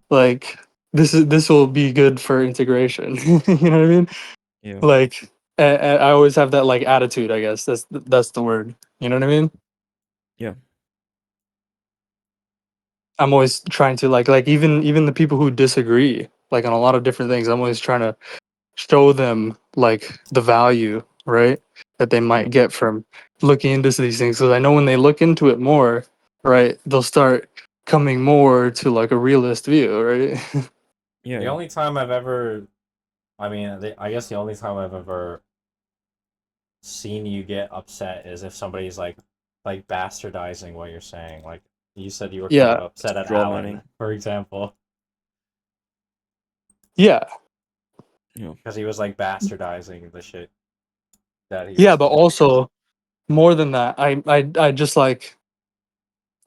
like this will be good for integration. You know what I mean? Yeah. Like I always have that like attitude, I guess. That's the word. You know what I mean? Yeah. I'm always trying to like even the people who disagree like on a lot of different things, I'm always trying to show them like the value, right? That they Yeah. might get from looking into these things. Because I know when they look into it more, right, they'll start coming more to like a realist view, right? Yeah. The only time I've ever, I guess the only time I've ever seen you get upset is if somebody's like bastardizing what you're saying. Like you said, you were kind of Yeah, upset at Straw Alan, manning. for example, yeah, Yeah. because he was like bastardizing the shit that he yeah. was But saying. also more than that, I just like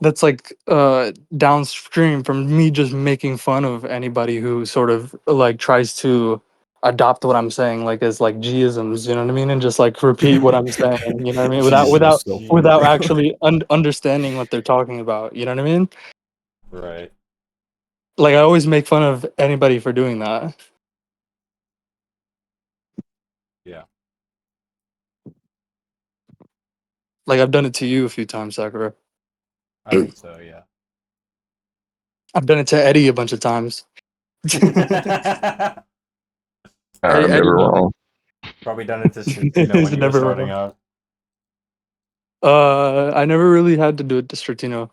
that's like downstream from me just making fun of anybody who sort of like tries to adopt what I'm saying like as like G-isms, you know what I mean, and just like repeat what I'm saying, you know what I mean, without Jesus, without so funny, without bro. actually understanding what they're talking about, you know what I mean? Right. Like I always make fun of anybody for doing that. Yeah. Like I've done it to you a few times, Sakura. I think so. Yeah. I've done it to Eddie a bunch of times. I'm Eddie never knows. wrong. Probably done it to Stratino He's when you were never starting wrong. out. I never really had to do it to Stratino.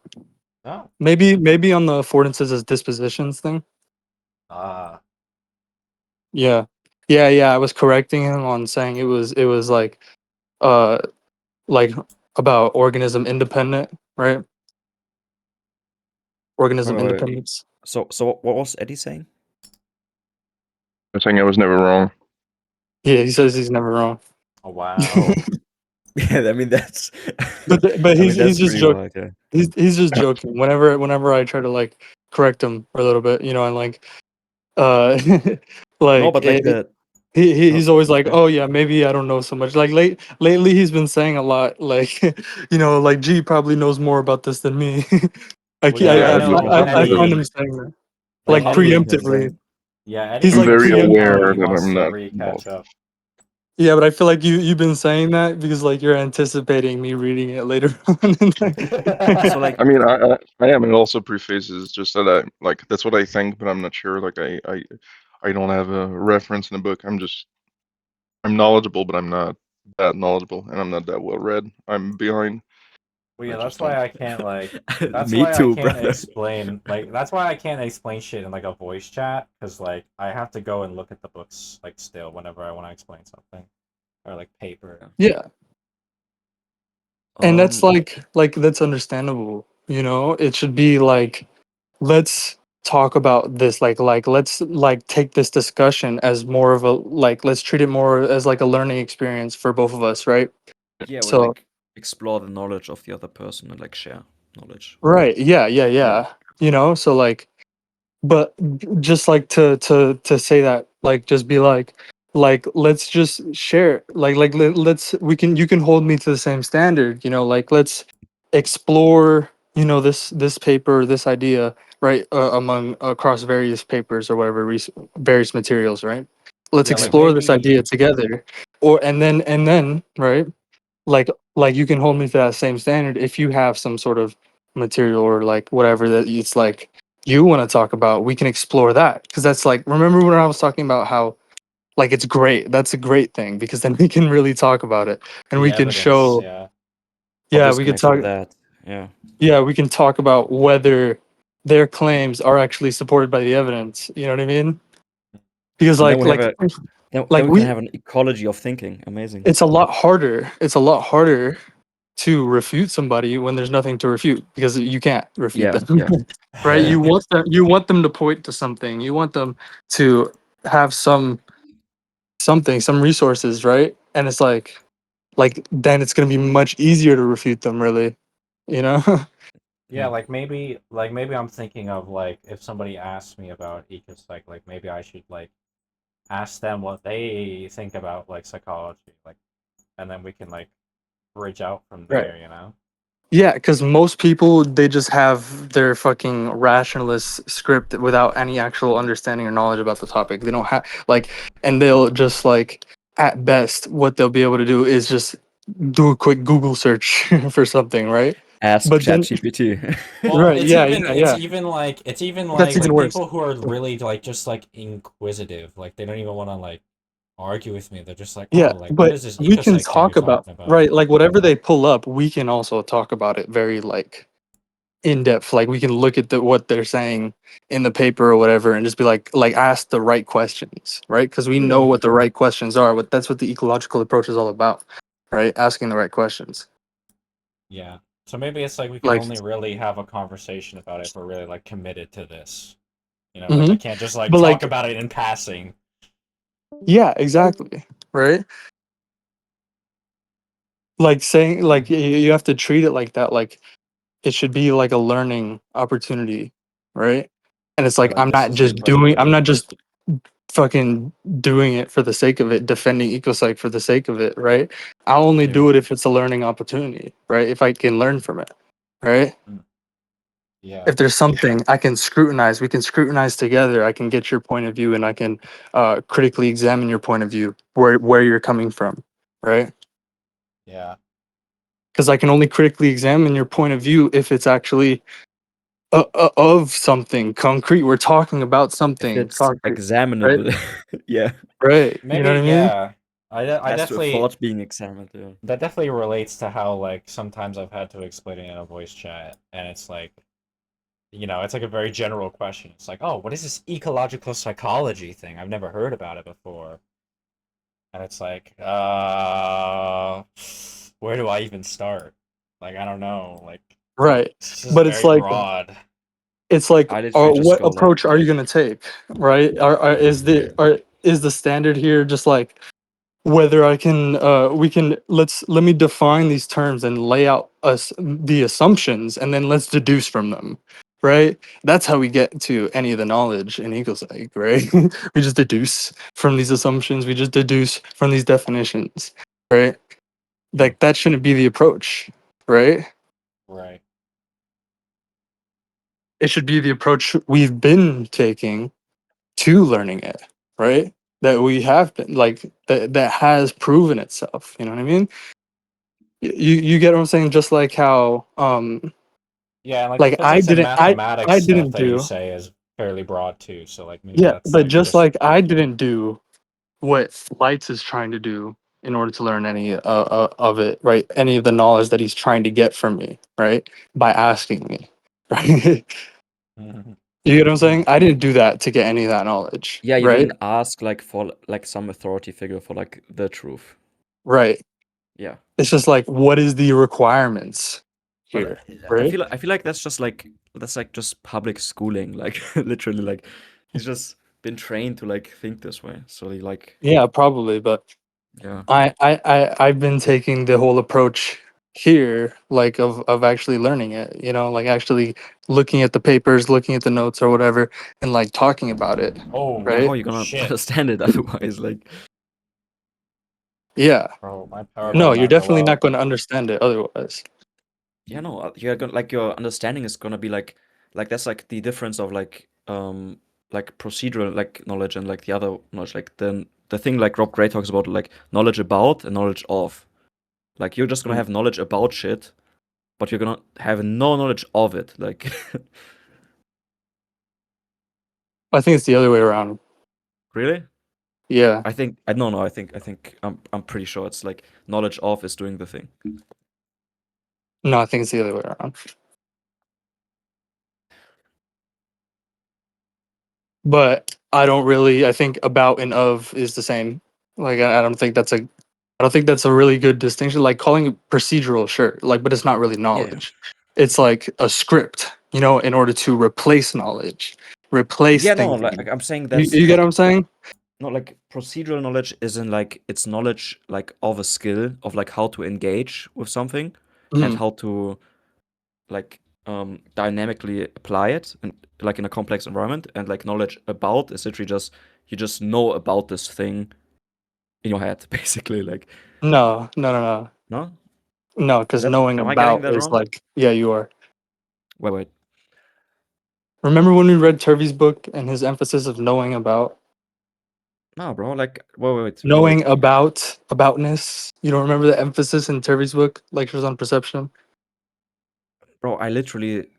Oh. Maybe on the affordances as dispositions thing. Ah. Yeah. Yeah, I was correcting him on saying it was uh like about organism independent, right? Wait, Organism wait, wait. independence. So what was Eddie saying? I'm saying I was never wrong. Yeah, he says he's never wrong. Oh wow. Yeah, I mean that's But I mean he's that's just pretty joking. wild, yeah. He's just joking. Whenever I try to like correct him a little bit, you know, and like uh No, like but like the he's no, always like, okay. oh yeah, maybe I don't know so much. Like lately he's been saying a lot like you know, like G probably knows more about this than me. Well, yeah, I Yeah, know I find Eddie. him saying that Like like No, I'm with Eddie. him here, preemptively. same. Yeah, Eddie He's I'm like keeps very saying how aware he preemptively. that wants I'm to not recatch involved. up. Yeah, but I feel like you've been saying that because like you're anticipating me reading it later on. And, So like, like I mean, I am, and it also prefaces just that I like that's what I think, but I'm not sure. Like I don't have a reference in the book. I'm knowledgeable, but I'm not that knowledgeable, and I'm not that well read. I'm behind. Well, I yeah, just that's why don't. I can't That's me why I too, can't brother. explain that's why I can't explain shit in like a voice chat because like I have to go and look at the books like still whenever I want to explain something or like paper. yeah, and that's Um like that's understandable, you know. It should be like, let's talk about this, like let's like take this discussion as more of a like, let's treat it more as like a learning experience for both of us, right? yeah, we So like explore the knowledge of the other person and like share knowledge. right, yeah, Yeah. you know, so like, but just like to say that, like just be like let's just share, let's we can, you can hold me to the same standard, you know, like let's explore, you know, this paper, this idea, right, among across various papers or whatever, various materials, right? Let's Yeah, like explore this idea maybe together, or and then right, like you can hold me to that same standard if you have some sort of material or like whatever that it's like you want to talk about, we can explore that, because that's like, remember when I was talking about how like it's great, that's a great thing because then we can really talk about it and the we can evidence, show, yeah. I'll yeah, we could disconnect from talk, that. Yeah. yeah, we can talk about whether their claims are actually supported by the evidence, you know what I mean? Because And then like we have like a then like we can we, have an ecology of thinking. Amazing. it's a lot harder, it's a lot harder to refute somebody when there's nothing to refute because you can't refute Yeah, them. yeah. Right? You want them to point to something. You want them to have some resources, right? And it's like then it's gonna be much easier to refute them, really. You know? Yeah, like maybe I'm thinking of like if somebody asks me about ecopsych, like maybe I should like ask them what they think about like psychology, like, and then we can like bridge out from Right. there, you know? Yeah, because most people they just have their fucking rationalist script without any actual understanding or knowledge about the topic. They don't have like, and they'll just like at best what they'll be able to do is just do a quick Google search for something, right? Ask But then, ChatGPT. Well, right? Yeah, yeah, it's yeah. even That's like even worse. people who are really like just like inquisitive, like they don't even want to like argue with me. They're just like, oh, Yeah, like what but is this we can ecopsych thing you're talk about talking about? right, like whatever they pull up, we can also talk about it very like in depth. Like we can look at what they're saying in the paper or whatever, and just be like ask the right questions, right? Because we know what the right questions are. But that's what the ecological approach is all about, right? Asking the right questions. Yeah. So maybe it's like we can Like, only really have a conversation about it if we're really like committed to this. You know, like I mhm. can't just like But talk like, about it in passing. yeah, exactly, right? Like saying like you have to treat it like that. Like it should be like a learning opportunity, right? And it's Yeah, like like this is the I'm question. not just fucking doing it for the sake of it, defending ecopsych for the sake of it, right? I'll only Yeah. do it if it's a learning opportunity, right? If I can learn from it, right? Yeah. If there's something I can scrutinize, we can scrutinize together. I can get your point of view, and I can critically examine your point of view, where you're coming from, right? Yeah. Because I can only critically examine your point of view if it's actually of something concrete. We're talking about If something it's concrete, right? examinable, yeah. Right. You know Maybe what I mean? yeah. I As to a definitely thought being examined, yeah. that definitely relates to how like sometimes I've had to explain it in a voice chat and it's like it's like a very general question. It's like, "Oh, what is this ecological psychology thing? I've never heard about it before." And it's like, where do I even start? Like, I don't know. Like, Right. this is But it's very like broad. I literally just what go like, approach are you gonna take? Right? Is the standard here just like whether I can we can let me define these terms and lay out us the assumptions and then let's deduce from them. Right? That's how we get to any of the knowledge in ecopsych, right? We just deduce from these assumptions, we just deduce from these definitions, right? Hmm. Like that shouldn't be the approach, right? Right. It should be the approach we've been taking to learning it, right? That we have been like that has proven itself. You know what I mean? You get what I'm saying? Just like how Yeah, and like the like physics and mathematics I stuff didn't that you do, say is fairly broad too. So like maybe yeah, that's but like just just like I didn't do what Lights is trying to do in order to learn any of it, right? Any of the knowledge that he's trying to get from me, right? By asking me, right? You get what I'm saying? I didn't do that to get any of that knowledge, yeah, you right? didn't ask like for like some authority figure for like the truth. Right. Yeah. It's just like, what is the requirements But here, I right? feel like that's like just public schooling, like literally like he's just been trained to like think this way. So he like Yeah, probably, but yeah. I've been taking the whole approach here, like of actually learning it, like actually looking at the papers, looking at the notes or whatever, and like talking about it, Oh Yeah, how right? are you gonna shit, understand it otherwise? Like Yeah. bro, my power No, better you're not go definitely out. not going to understand it otherwise. yeah, no, you're gonna like your understanding is gonna be like that's like the difference of like procedural like knowledge and like the other knowledge, like the thing like Rob Gray talks about, like knowledge about and knowledge of. Like you're just gonna Mm. have knowledge about shit, but you're gonna have no knowledge of it. Like I think it's the other way around. really? Yeah. I think I don't know. I think I'm pretty sure it's like knowledge of is doing the thing. No, I think it's the other way around. But I don't really, I think about and of is the same. Like I don't think that's a I don't think that's a really good distinction. Like calling it procedural, sure, like, but it's not really Yeah. knowledge. It's like a script, you know, in order to replace knowledge, replace Yeah, no, thinking. like I'm saying You, that's you get what like I'm saying? no, like procedural knowledge isn't like it's knowledge like of a skill of like how to engage with something and Mhm. how to like dynamically apply it and like in a complex environment, and like knowledge about is literally just you just know about this thing in your head basically, like No, no, no, no, no. no, because Is that knowing am I getting about that is wrong? like, yeah, you are. Wait. Remember when we read Turvey's book and his emphasis of knowing about, No, bro, like wait. knowing about, aboutness? You don't remember the emphasis in Turvey's book, Lectures on Perception? Bro, I literally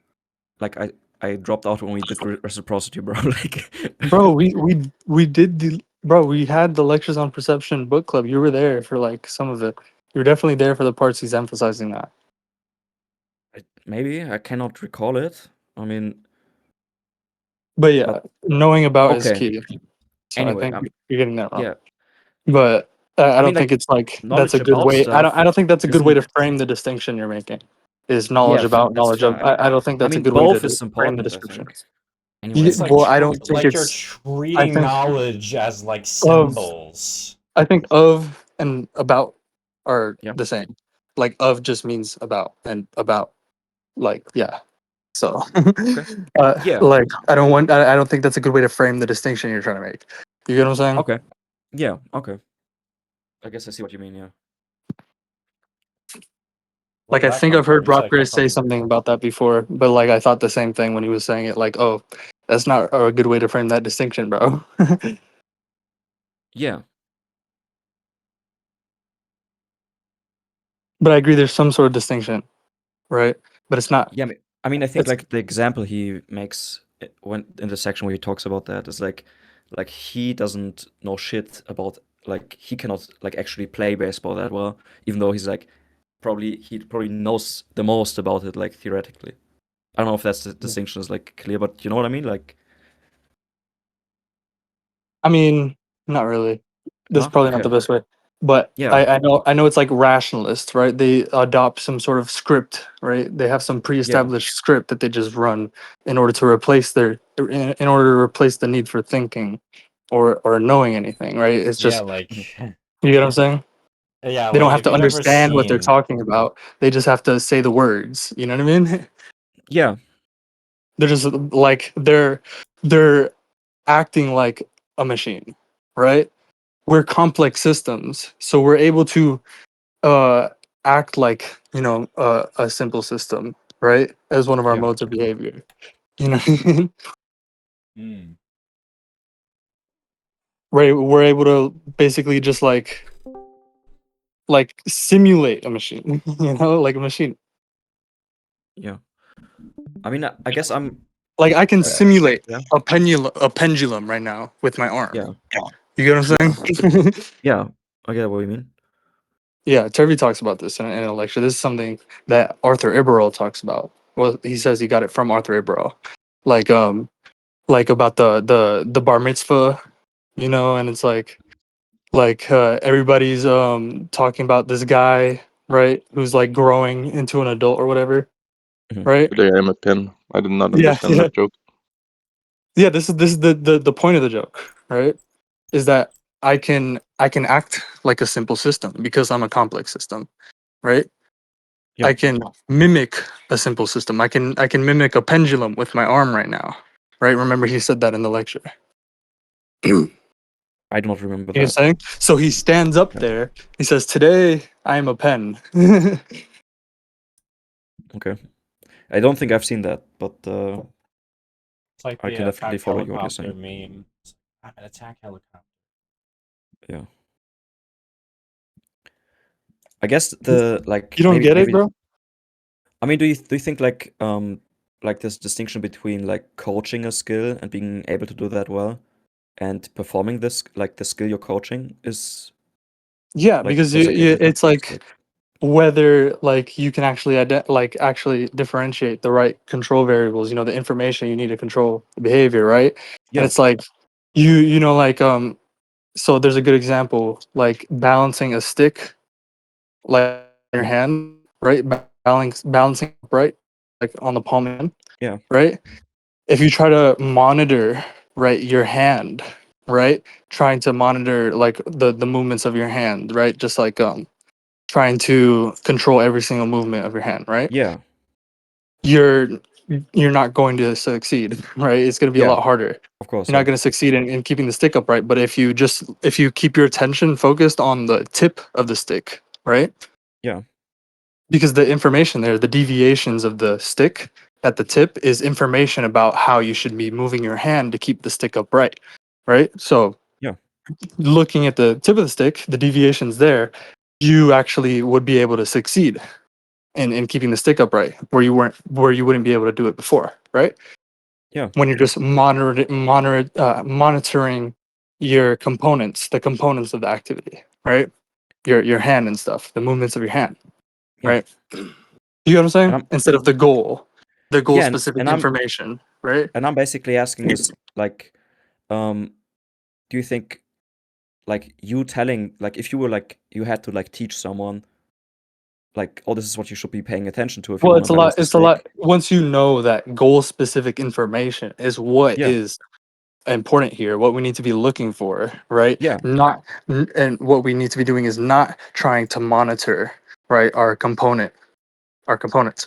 like I dropped out when we did reciprocity, bro. Like Bro, we did the bro, we had the Lectures on Perception book club. You were there for like some of it. You were definitely there for the parts he's emphasizing that. maybe I cannot recall it. I mean, But yeah, but knowing about is okay. key. So I Anyway, think you're getting that wrong. yeah. But I I mean, don't think like it's like that's knowledge a good about way. stuff I don't think that's a good way to isn't. frame the distinction you're making. Is knowledge Yeah, about that's knowledge of. fair. I don't think I that's a mean, good way to both is frame the important, I description. think. Anyway, It's like Well, I don't think like you're it's. I treating think knowledge as like of. symbols. I think of and about are yeah. the same. Like of just means about, and about like yeah. So, Okay. Yeah. like I don't want. I don't think that's a good way to frame the distinction you're trying to make. You get what I'm saying? Okay. Yeah. Okay. I guess I see what you mean. Yeah. Where Like did I that think come I've from? heard You said Brock it came Gray say from. something about that before, but like I thought the same thing when he was saying it. Like, oh, that's not a good way to frame that distinction, bro. Yeah. But I agree, there's some sort of distinction, right? But it's not. Yeah. I mean, I think It's like the example he makes when in the section where he talks about that is like he doesn't know shit about like he cannot like actually play baseball that well, even though he's like he probably knows the most about it like theoretically. I don't know if that's the distinction is like clear, but you know what I mean? Like, I mean, not really. That's no? probably not Okay. the best way. But Yeah. I know it's like rationalists, right? They adopt some sort of script, right? They have some Yeah. pre-established script that they just run in order to replace in order to replace the need for thinking or knowing anything, right? It's Yeah, just like you get what I'm saying? yeah, They don't like have if to you've ever understand what they're seen talking about. They just have to say the words. You know what I mean? Yeah. They're just like they're acting like a machine, right? We're complex systems, so we're able to uh act like, you know, a simple system, right? As one of our Yeah. modes of behavior. You know what I mean? Hmm. Right, we're able to basically just like simulate a machine, you know, like a machine. Yeah. I mean, I guess I'm. Like I can simulate Yeah. a pendulum right now with my arm. Yeah. You get what I'm saying? Yeah. I get what you mean. Yeah, Turvey talks about this in a lecture. This is something that Arthur Iberol talks about. Well, he says he got it from Arthur Iberol, like about the bar mitzvah, you know, and it's like everybody's talking about this guy, right, who's like growing into an adult or whatever, Mhm. right? Today I am a pen. I did not Yeah, understand yeah, that joke. yeah. This is the point of the joke, right? Is that I can act like a simple system because I'm a complex system, right? Yeah. I can mimic a simple system. I can mimic a pendulum with my arm right now. Right? Remember he said that in the lecture. I do not remember You know what I'm that. saying? So he stands up Yeah. there. He says, "Today I am a pen." Okay. I don't think I've seen that, but It's like I the can definitely attack follow what you're helicopter saying. meme. I'm an attack helicopter. Yeah. I guess the like You don't get it, maybe bro? I mean, do you think like this distinction between like coaching a skill and being able to do that well and performing this like the skill you're coaching is Yeah, like because there's like a difference it's like like whether like you can actually like actually differentiate the right control variables, you know, the information you need to control the behavior, right? And yeah. it's like you know like so there's a good example, like balancing a stick, like in your hand, right? Balancing upright, like on the palm of your hand, Yeah. right? If you try to monitor, right, your hand, right, trying to monitor like the movements of your hand, right, just like trying to control every single movement of your hand, right? Yeah. You're you're not going to succeed, right? It's going to be a Yeah. lot harder. Of course. You're not Yeah. going to succeed in keeping the stick upright. But if you keep your attention focused on the tip of the stick, right? Yeah. Because the information there, the deviations of the stick at the tip is information about how you should be moving your hand to keep the stick upright, right? So Yeah. looking at the tip of the stick, the deviations there, you actually would be able to succeed in keeping the stick upright where you wouldn't be able to do it before, right? Yeah. When you're just monitoring your components, the components of the activity, right? Your hand and stuff, the movements of your hand, Yeah. right? You know what I'm And saying? I'm Instead of the goal yeah, specific and I'm information, right? basically asking is like, do you think like you telling like if you were like you had to like teach someone like, oh, this is what you should be paying attention to if you Well, want to balance the it's a lot. stick. Once you know that goal specific information is what Yeah. is important here, what we need to be looking for, right? Yeah. And what we need to be doing is not trying to monitor, right, our components,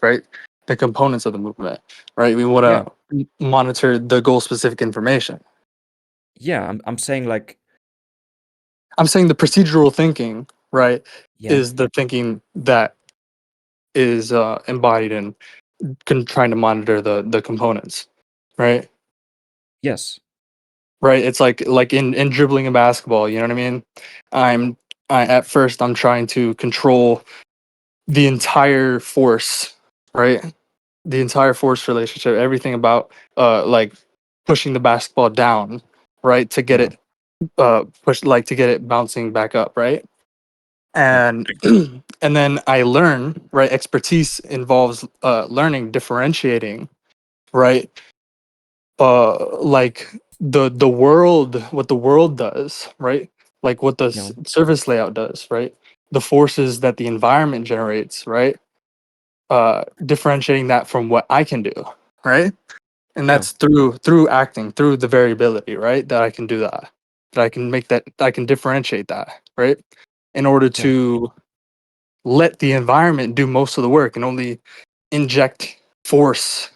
right? The components of the movement, right? We want Yeah. to monitor the goal specific information. Yeah. I'm saying like, I'm saying the procedural thinking, right, yeah. is the thinking that is embodied in trying to monitor the components, right? Yes. Right. It's like in dribbling a basketball. You know what I mean? I'm at first I'm trying to control the entire force, right? The entire force relationship, everything about like pushing the basketball down, right, to get Yeah. it to get it bouncing back up, right? Yeah. And and then I learn, right? Expertise involves learning, differentiating, right? Like the world, what the world does, right? Like what the Yeah. surface layout does, right? The forces that the environment generates, right? Differentiating that from what I can do, right? And Yeah. that's through acting, through the variability, right? That I can do that I can make that I can differentiate that, right? In order Yeah. to let the environment do most of the work and only inject force,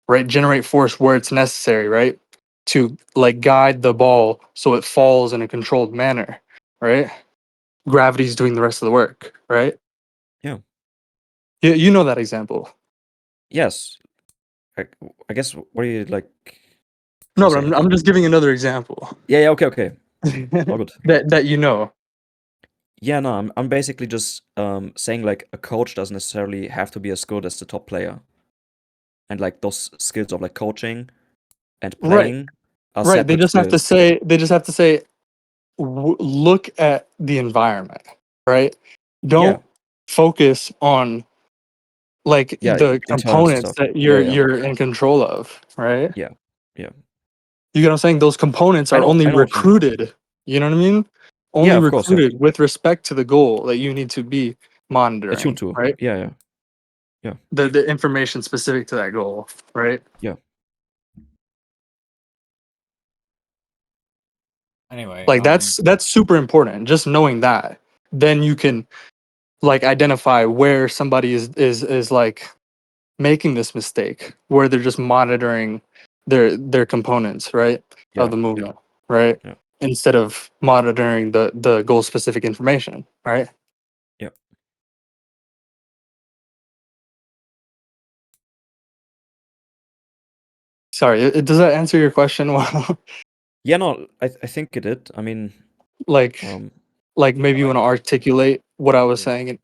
right? Generate force where it's necessary, right? To like guide the ball so it falls in a controlled manner, right? Gravity's doing the rest of the work, right? Yeah. You know that example. Yes. I, I guess what do you like No, to but say? I'm just giving another example Yeah. Yeah. Okay. Okay. All good. that you know. Yeah. No. I'm basically just saying like a coach doesn't necessarily have to be as good as the top player, and like those skills of like coaching and Right, playing are right. separate skills. They just have to say look at the environment, right? Yeah. Don't focus on like Yeah. the Internal components stuff. that Yeah. Yeah. you're in control of, right? Yeah. Yeah. You get what I'm saying? Those components are only I know what you mean. recruited. You know what I mean? Yeah. Only Of course. Yeah. recruited with respect to the goal that you need to be Attuned monitoring, to. right? Yeah. Yeah. Yeah. The information specific to that goal, right? Yeah. Anyway, Like that's super important. Just knowing that, then you can like identify where somebody is like making this mistake, where they're just monitoring their components, right, of Yeah. the movement, right, Yeah. instead of monitoring the goal specific information, right? Yeah. Sorry, does that answer your question? Well, Yeah. No. I think it did. I mean, like um. like maybe I you like want to articulate what I was yeah. saying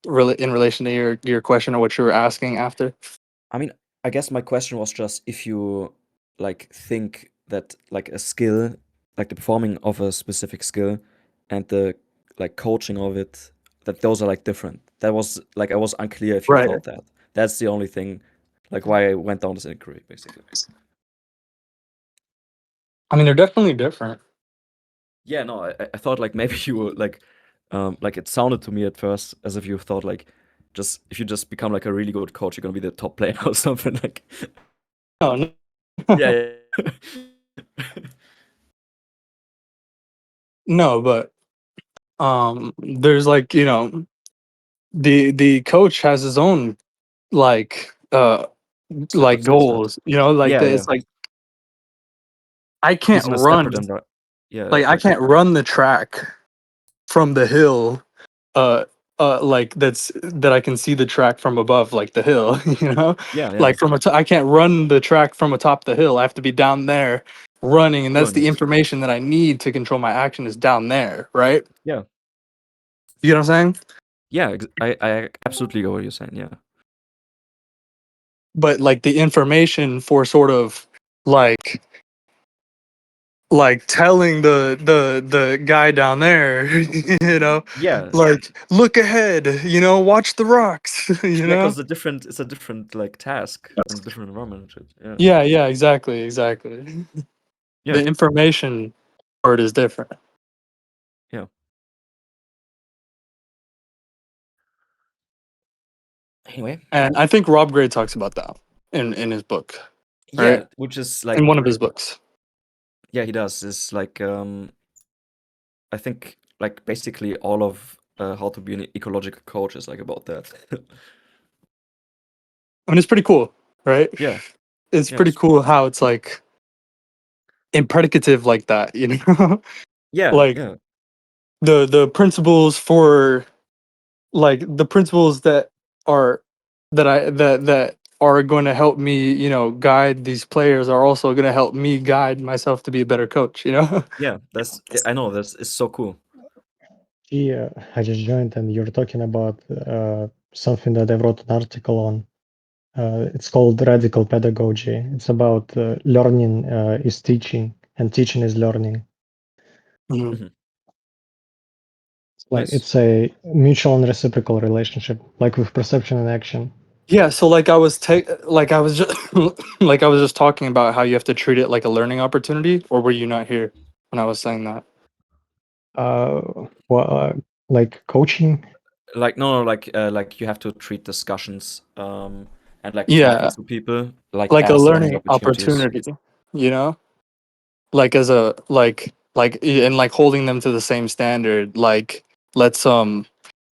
really in relation to your question or what you were asking after. I mean, I guess my question was just if you like think that like a skill, like the performing of a specific skill and the like coaching of it, that those are like different. That was like I was unclear if you Right. thought that. That's the only thing, like why I went down this inquiry, basically. I mean, they're definitely different. Yeah, no, I thought like maybe you were like it sounded to me at first as if you thought like just if you just become like a really good coach, you're gonna be the top player or something like. No, no. Yeah, yeah. No, but there's like, the coach has his own like Set of like skill set. goals, like Yeah, yeah. it's like I can't He's in a separate run environment. Yeah, like I like can't run the track from the hill uh like that I can see the track from above like the hill, yeah, yeah. like I can't run the track from atop the hill. I have to be down there running, and that's Doing the it. information that I need to control my action is down there, right? Yeah. You know what I'm saying? Yeah, I absolutely get what you're saying. Yeah. But like the information for sort of like telling the guy down there, Yeah. like look ahead, watch the rocks, Yeah, because it's a different like task and different environment and shit. Yeah. Yeah, exactly. Yeah. The information part is different. Yeah. Anyway. And I think Rob Gray talks about that in his book, right? Yeah, which is In one like of his books. yeah, he does. Is like I think like basically all of how to be an ecological coach is like about that. I mean, it's pretty cool, right? Yeah. It's Yeah. pretty cool how it's like impredicative like that, Yeah. like Yeah. the principles for like the principles that are that are going to help me, guide these players are also going to help me guide myself to be a better coach, Yeah. That's I know that's it's so cool. Yeah, I just joined, and you're talking about something that I wrote an article on. It's called Radical Pedagogy. It's about learning is teaching, and teaching is learning. Mhm. Mhm. Like Nice. it's a mutual and reciprocal relationship, like with perception and action. Yeah, so like I was like I was just like I was just talking about how you have to treat it like a learning opportunity, or were you not here when I was saying that? Well, like coaching. Like no, like you have to treat discussions and like talking Yeah, to people like like a as learning learning opportunities. opportunity, you know? Like as a and like holding them to the same standard, like let's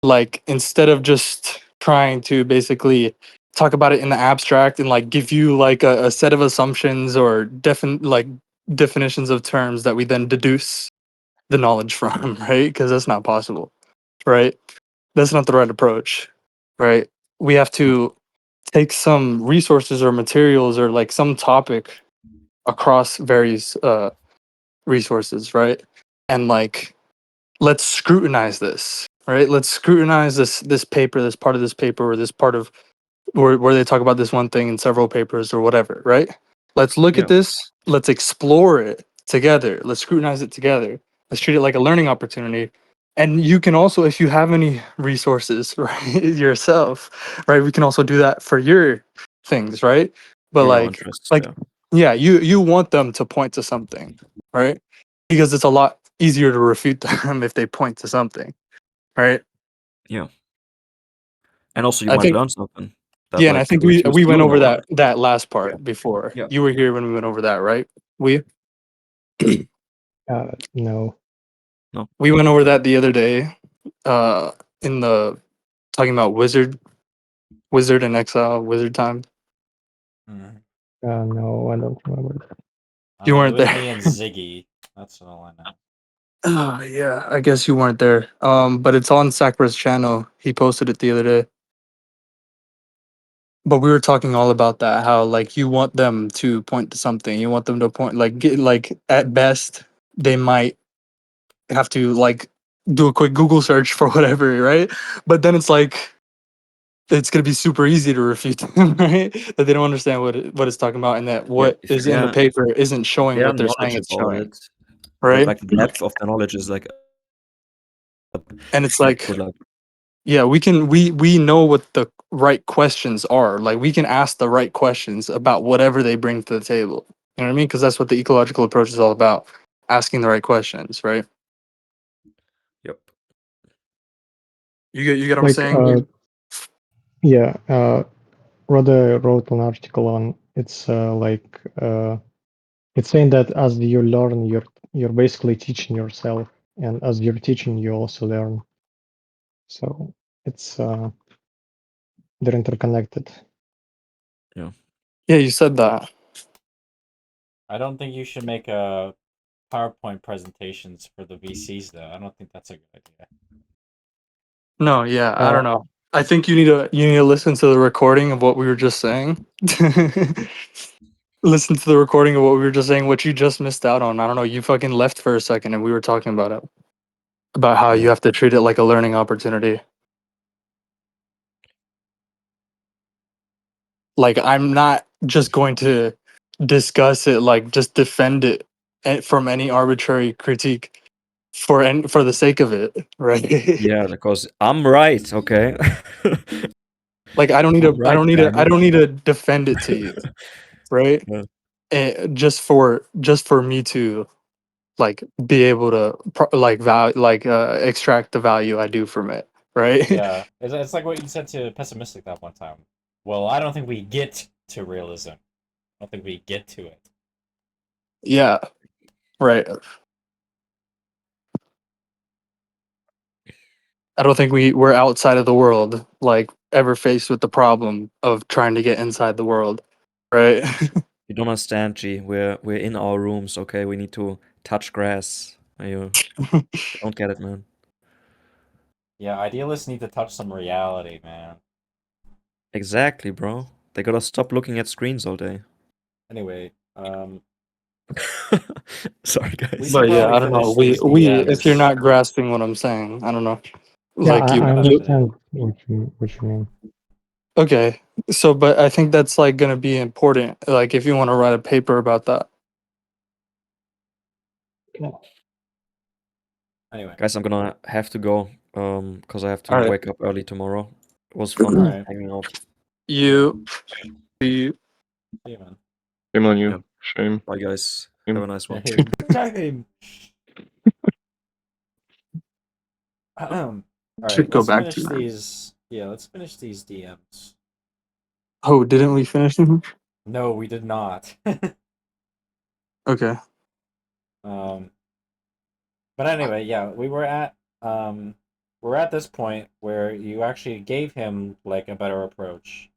like instead of just trying to basically talk about it in the abstract and like give you like a set of assumptions or definitions of terms that we then deduce the knowledge from, right? Because that's not possible, right? That's not the right approach, right? We have to take some resources or materials or like some topic across various resources, right? And like let's scrutinize this, right? Let's scrutinize this paper, this part of this paper, or this part of where they talk about this one thing in several papers or whatever, right? Let's look at Yeah. this. Let's explore it together. Let's scrutinize it together. Let's treat it like a learning opportunity. And you can also, if you have any resources, right, yourself, right, we can also do that for your things, right? But For your like, interests, like, yeah. yeah, you want them to point to something, right? Because it's a lot easier to refute them if they point to something, right? Yeah. And also you I might think learn something that Yeah, and I like think you refuse we to went do in a over while. that last Yeah. part before. Yeah. You were here when we went over that, right? No. No. We went over that the other day, uh, in the talking about wizard and exile, wizard time. Mhm. No, I don't remember. You It weren't was there. me and Ziggy. That's all I know. Oh yeah, I guess you weren't there. But it's on Sakura's channel. He posted it the other day. But we were talking all about that, how like you want them to point to something. You want them to point like get like at best they might have to like do a quick Google search for whatever, right? But then it's like it's gonna be super easy to refute them, right? That they don't understand what it's talking about, and that Yeah. what If is in the paper isn't showing they are what they're saying it's knowledgeable showing, it, right? like the depth of the knowledge is like And it's like, would like yeah, we know what the right questions are. Like we can ask the right questions about whatever they bring to the table. You know what I mean? Because that's what the ecological approach is all about: asking the right questions, right? Yep. You get what I'm Like, saying? yeah, Rhoda wrote an article on it's it's saying that as you learn, you're basically teaching yourself, and as you're teaching, you also learn. So it's they're interconnected. Yeah. Yeah, you said that. I don't think you should make PowerPoint presentations for the VCs though. I don't think that's a good idea. No, yeah, I don't Uh, know. I think you need to listen to the recording of what we were just saying. Listen to the recording of what we were just saying, what you just missed out on. I don't know. You fucking left for a second, and we were talking about it, about how you Yeah. have to treat it like a learning opportunity. Like, I'm not just going to discuss it, like just defend it from any arbitrary critique for the sake of it, right? Yeah, because I'm right, okay? Like, I'm right, I damn don't need to defend it to you, it. right? Yeah. Just for me to like be able to extract the value I do from it, right? Yeah, it's like what you said to Pessimistic that one time. Well, I don't think we get to realism. I don't think we get to it. Yeah, right. I don't think we're outside of the world, like ever faced with the problem of trying to get inside the world, right? You don't understand, G. We're in our rooms, okay? We need to touch grass. You don't get it, man. Yeah, idealists need to touch some reality, man. Exactly, bro. They gotta stop looking at screens all day. Anyway, Sorry, we guys. should But yeah, probably I don't know. finish these We if you're DMs. not grasping what I'm saying, I don't know. yeah, Like I you understand what you mean. okay. So but I think that's like going to be important, like if you want to write a paper about that. Anyway, Guys, I'm gonna have to go, because I have to All right. wake up early tomorrow. It was all fun right. hanging out. You See you, man. Shame on you. Yeah. Shame. Bye, guys. Shame. Have a nice one. Shame. All right, should go let's back to finish that. these. Yeah, let's finish these DMs. Oh, didn't we finish them? No, we did not. Okay. um, but anyway, yeah, we're at this point where you actually gave him like a better approach,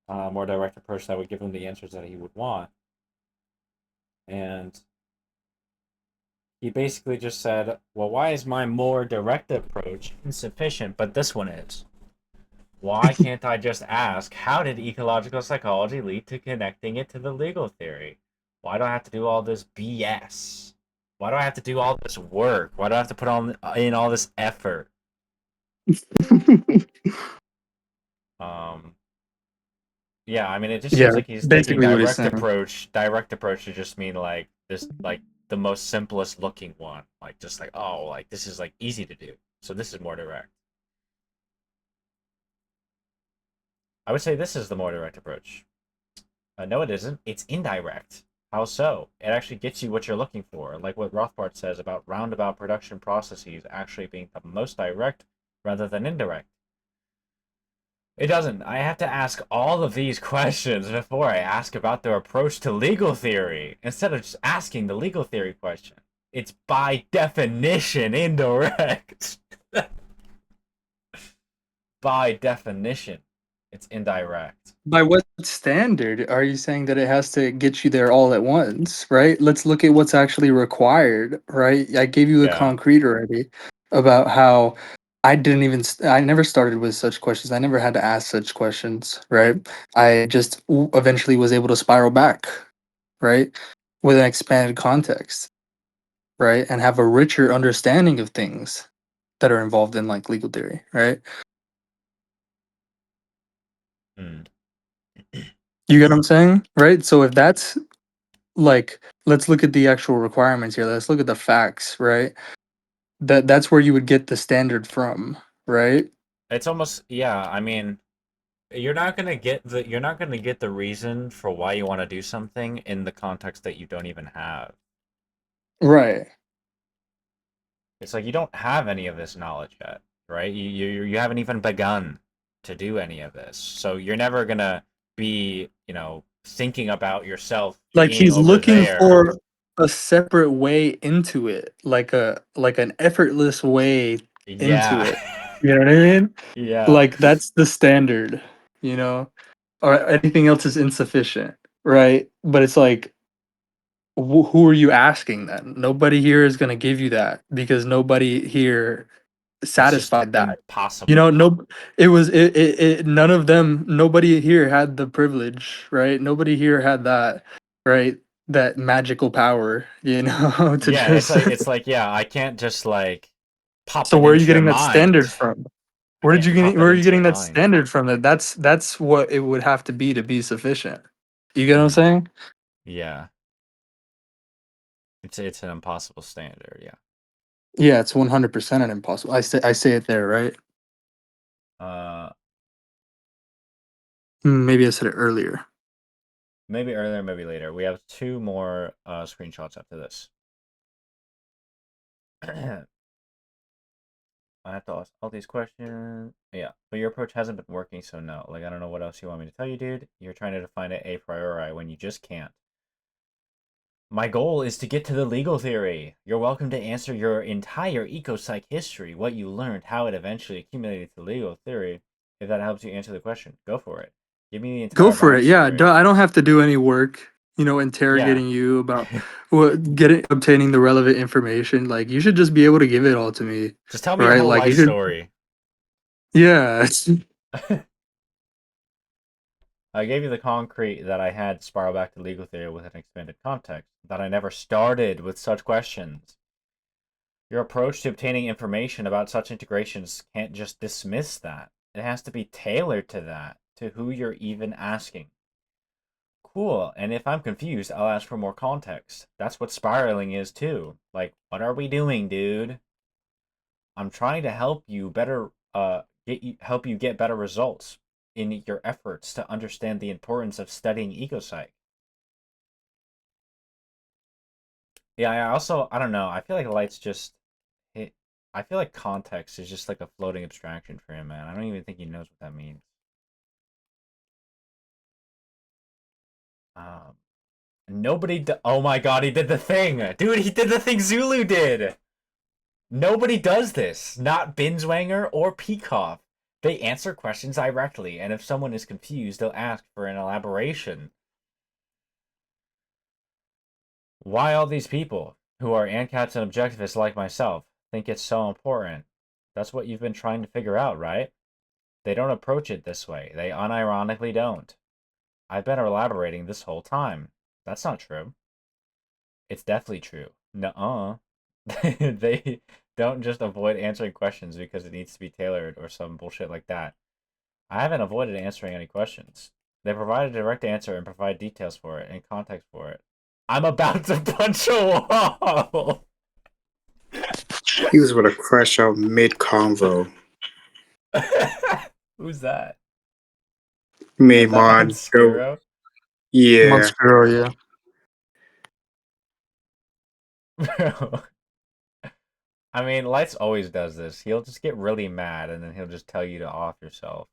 more direct approach that would give him the answers that he would want, and he basically just said, "Well, why is my more direct approach insufficient, but this one is?" Why can't I just ask, how did ecological psychology lead to connecting it to the legal theory? Why do I have to do all this BS? Why do I have to do all this work? Why do I have to put in all this effort? Um, yeah, I mean, it just Yeah, seems like he's taking basically what he's direct saying. approach. Direct approach to just mean like this, like the most simplest looking one, like just like, oh, like this is like easy to do, so this is more direct. I would say this is the more direct approach. No, it isn't. It's indirect. How so? It actually gets you what you're looking for, like what Rothbard says about roundabout production processes actually being the most direct rather than indirect. It doesn't. I have to ask all of these questions before I ask about their approach to legal theory, instead of just asking the legal theory question. It's by definition indirect. By definition, it's indirect. By what standard are you saying that it has to get you there all at once, right? Let's look at what's actually required, right? I gave you the Yeah. concrete already about how I never started with such questions. I never had to ask such questions, right? I just eventually was able to spiral back, right? With an expanded context, right? And have a richer understanding of things that are involved in like legal theory, right? Hmm. You get what I'm saying? Right? So if that's like let's look at the actual requirements here. Let's look at the facts, right? That's where you would get the standard from, right? It's almost, yeah. I mean, you're not gonna get the reason for why you want to do something in the context that you don't even have. Right. It's like you don't have any of this knowledge yet, right? You haven't even begun to do any of this, so you're never gonna be, thinking about yourself Like being he's over looking there. for a separate way into it, like an effortless way into Yeah. it. You know what I mean? Yeah. Like that's the standard, you know? Or anything else is insufficient, right? But it's like who are you asking then? Nobody here is going to give you that because nobody here It's just satisfied that. You impossible. know, no, it was none of them. Nobody here had the privilege, right? Nobody here had that, right? That magical power, you know, to Yeah, just. yeah, I can't just like pop So it where are you into your getting that mind. standard from? I can't pop Where it are you into your getting that mind. standard from? That's what it would have to be sufficient. You get what I'm Mhm. saying? Yeah. It's an impossible standard, yeah. Yeah, it's 100% an impossible. I say it there, right? Uh Maybe I said it earlier. Maybe earlier, maybe later. We have two more screenshots after this. I have to ask all these questions. Yeah, but your approach hasn't been working, so no. Like, I don't know what else you want me to tell you, dude. You're trying to define it a priori when you just can't. My goal is to get to the legal theory. You're welcome to answer your entire ecopsych history, what you learned, how it eventually accumulated to legal theory. If that helps you answer the question, go for it. Give me the Go entire for it. Yeah, backstory. I don't have to do any work, Yeah. interrogating you about obtaining the relevant information. Like you should just be able to give it all to me, Just tell me your right? whole Like you life should. story. Yeah. I gave you the concrete that I had to spiral back to legal theory with an expanded context, that I never started with such questions. Your approach to obtaining information about such integrations can't just dismiss that. It has to be tailored to that, to who you're even asking. Cool, and if I'm confused, I'll ask for more context. That's what spiraling is too. Like, what are we doing, dude? I'm trying to help you help you get better results in your efforts to understand the importance of studying ecopsych. Yeah, I don't know. I feel like Light's just it, I feel like context is just like a floating abstraction for him, man. I don't even think he knows what that means. Um, oh my god, he did the thing! Dude, he did the thing Zulu did! Nobody does this. Not Binswanger or Peacock. They answer questions directly, and if someone is confused, they'll ask for an elaboration. Why all these people, who are ANCATs and objectivists like myself, think it's so important? That's what you've been trying to figure out, right? They don't approach it this way. They unironically don't. I've been elaborating this whole time. That's not true. It's definitely true. Nuh-uh. They don't just avoid answering questions because it needs to be tailored or some bullshit like that. I haven't avoided answering any questions. They provide a direct answer and provide details for it and context for it. I'm about to punch a wall! He was with a crash out mid convo. Who's that? Me, Is that man. Monskiro? Yeah. Monstro, yeah. Bro. I mean, Lights always does this. He'll just get really mad and then he'll just tell you to off yourself.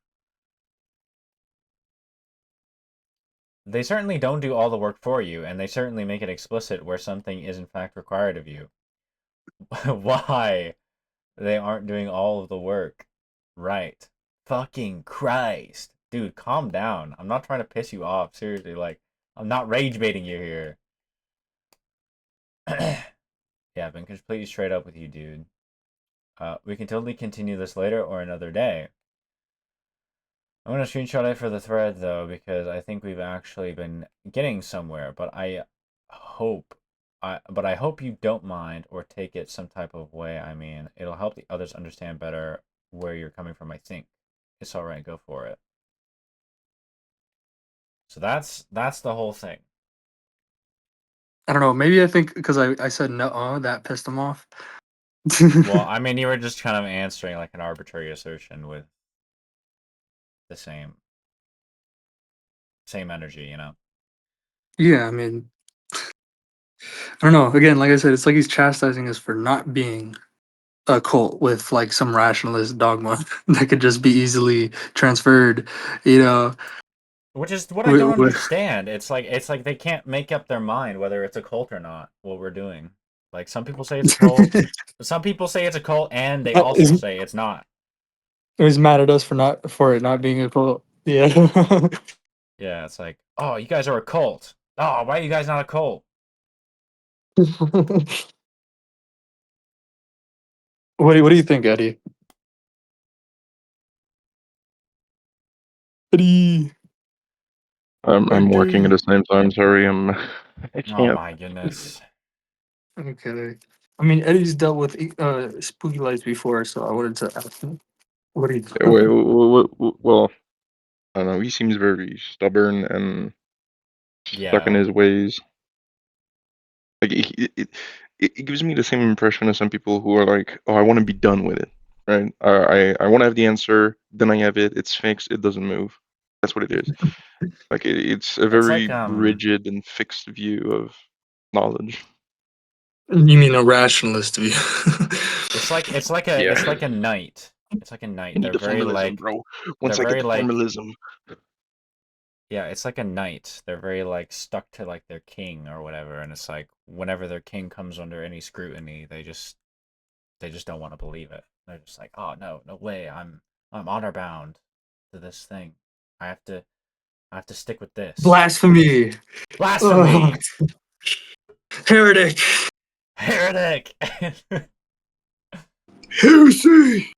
They certainly don't do all the work for you, and they certainly make it explicit where something is in fact required of you. Why? They aren't doing all of the work. Right. Fucking Christ. Dude, calm down. I'm not trying to piss you off. Seriously, like, I'm not rage baiting you here. Yeah, I've been completely straight up with you, dude. We can totally continue this later or another day. I'm gonna screenshot it for the thread though, because I think we've actually been getting somewhere, but I hope you don't mind or take it some type of way. I mean, it'll help the others understand better where you're coming from, I think. It's alright, go for it. So that's the whole thing. I don't know. Maybe I think because I said no, that pissed him off. Well, I mean, you were just kind of answering like an arbitrary assertion with the same energy, you know? Yeah, I mean, I don't know. Again, like I said, it's like he's chastising us for not being a cult with like some rationalist dogma that could just be easily transferred, you know. Which is what I don't With, understand. It's like they can't make up their mind whether it's a cult or not. What we're doing, like some people say it's a cult, some people say it's a cult, and they also is, say it's not. is mad at us for it not being a cult. Yeah. Yeah, it's like, oh, you guys are a cult. Oh, why are you guys not a cult? What do you think, Eddie? Eddie. I'm working at Eddie. the same time. Sorry, I Oh can't. my goodness. Okay. I mean, Eddie's dealt with spooky lights before, so I wanted to ask him. What do you think? Well, I don't know. He seems very stubborn and stuck in Yeah, his ways. Like it gives me the same impression as some people who are like, "Oh, I want to be done with it." Right? I want to have the answer. Then I have it. It's fixed. It doesn't move. That's what it is. Like it's a it's like very rigid and fixed view of knowledge. You mean a rationalist view? Yeah. it's like a knight. It's like a I knight. need the formalism, bro. They're Once I get very the like formalism, yeah, it's like a knight. They're very like stuck to like their king or whatever, and it's like whenever their king comes under any scrutiny, they just don't want to believe it. They're just like, oh no, no way, I'm honor bound to this thing. I have to I have to stick with this. Blasphemy! Ugh, Blasphemy! heretic! Heretic! Heresy!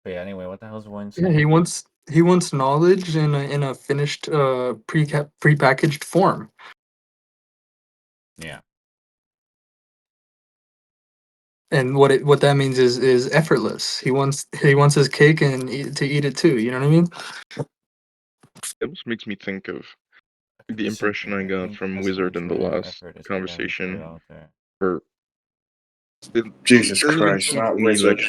But yeah, anyway, what the hell's one Yeah, saying? he wants knowledge in a finished prepackaged form. Yeah. And what that means is effortless. He wants his cake and to eat it too. You know what I mean? it almost makes me think of I could the be impression simply, I I got think from essence Wizard in the training with last effort is put every story conversation, out there. where it Jesus doesn't even Christ, seem not to me like wizard.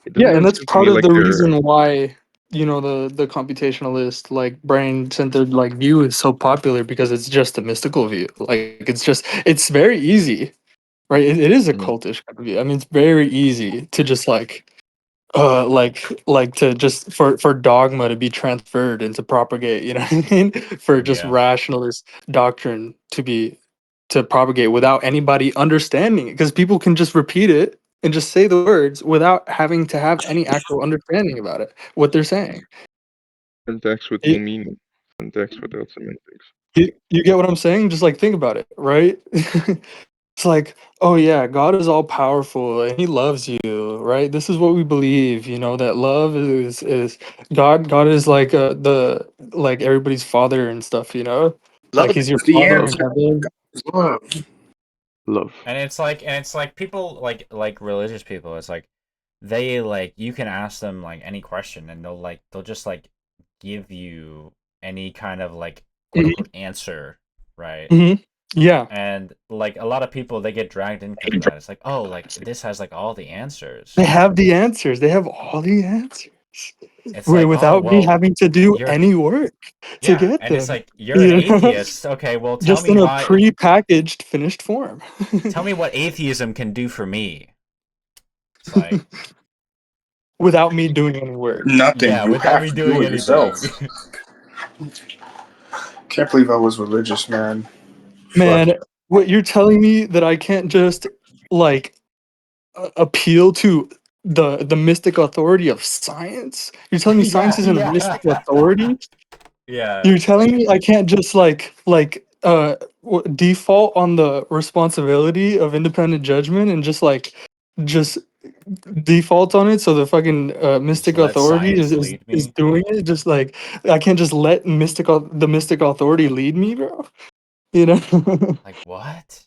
it doesn't Yeah, and even that's seem to part me of like the they're reason why the computationalist like brain centered like view is so popular because it's just a mystical view. Like it's very easy, right? It is a mm, cultish kind of view. I mean, it's very easy to just like to just for dogma to be transferred and to propagate, you know what I mean? For just Yeah. rationalist doctrine to propagate without anybody understanding it, because people can just repeat it and just say the words without having to have any actual understanding about it, what they're saying. syntax with no You, meaning, syntax without semantics. you get what I'm saying? Just like think about it, right? It's like, oh yeah, God is all powerful and he loves you, right? This is what we believe, that love is God is like the like everybody's father and stuff, Love like he's your is the father in Love, answer. heaven. Love. love. And it's like people like religious people, it's like they like you can ask them like any question and they'll just like give you any kind of like quote Hmm. unquote answer, right? Hmm. Yeah, And like a lot of people they get dragged in because of that. It's like, oh, like this has like all the they answers. have the answers. They have all the answers. It's like, oh Without me well, having to do you're any work to yeah, get and it's them. like you're an You know? atheist. Okay, well Just in a pre-packaged finished form. tell me what atheism can do for me. It's like, Without me doing any work. Nothing. yeah, You without have me to do doing it yourself. anything. Can't believe I was religious, man. Fuck. Man, what you're telling me that I can't just like appeal to the mystic authority of science? You're telling me science Yeah, isn't a mystic yeah. authority? Yeah, You're telling me I can't just default on the responsibility of independent judgment and just default on it, so the fucking just mystic let authority science lead is me. doing it, just like I can't just let the mystic authority lead me, bro. You know? Like what?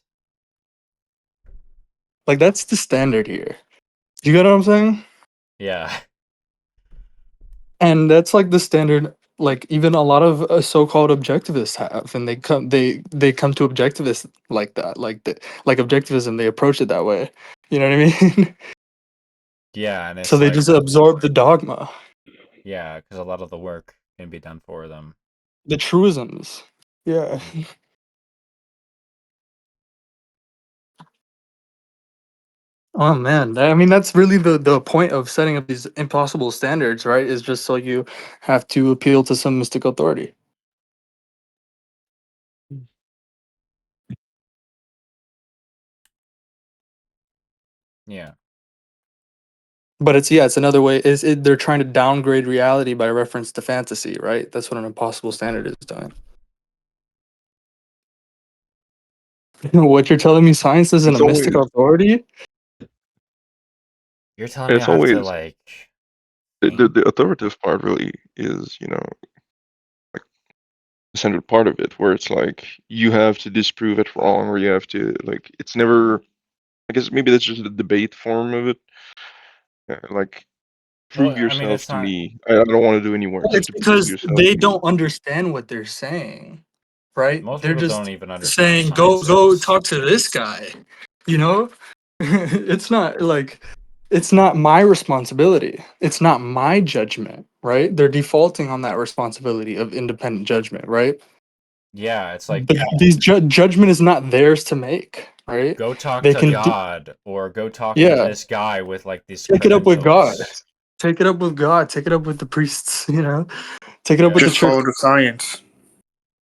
Like that's the standard here. You get what I'm saying? Yeah. And that's like the standard like even a lot of so-called objectivists have, and they come to objectivists like that, like objectivism, they approach it that way. You know what I mean? Yeah, and So it's they like just absorb the dogma, yeah, because a lot of the work can be done for them. the truisms. Yeah. Oh man, I mean that's really the point of setting up these impossible standards, right? Is just so you have to appeal to some mystic authority. Yeah. But it's another way. They're trying to downgrade reality by reference to fantasy, right? That's what an impossible standard is doing. What you're telling me, science isn't a It's always mystic authority? You're telling me it's I have to always like the authoritative part really is, you know, like the central part of it, where it's like you have to disprove it wrong, or you have to like it's never. I guess maybe that's just the debate form of it. Like prove well, I mean yourself it's to not me. I don't want to do any work. Well, it's Just to prove because yourself they to me. don't understand what they're saying, right? most They're people don't just even understand what saying, "Go, science go, is. talk to this guy." You know, it's not like it's not my responsibility. It's not my judgment, right? They're defaulting on that responsibility of independent judgment, right? Yeah, it's like But these judgment is not theirs to make, right? go talk They to can, God or go talk to yeah, this guy with like these take it up with God. credentials. Take it up with God. Take it up with the priests. You know, take it up with Yeah. the Just church. follow the science.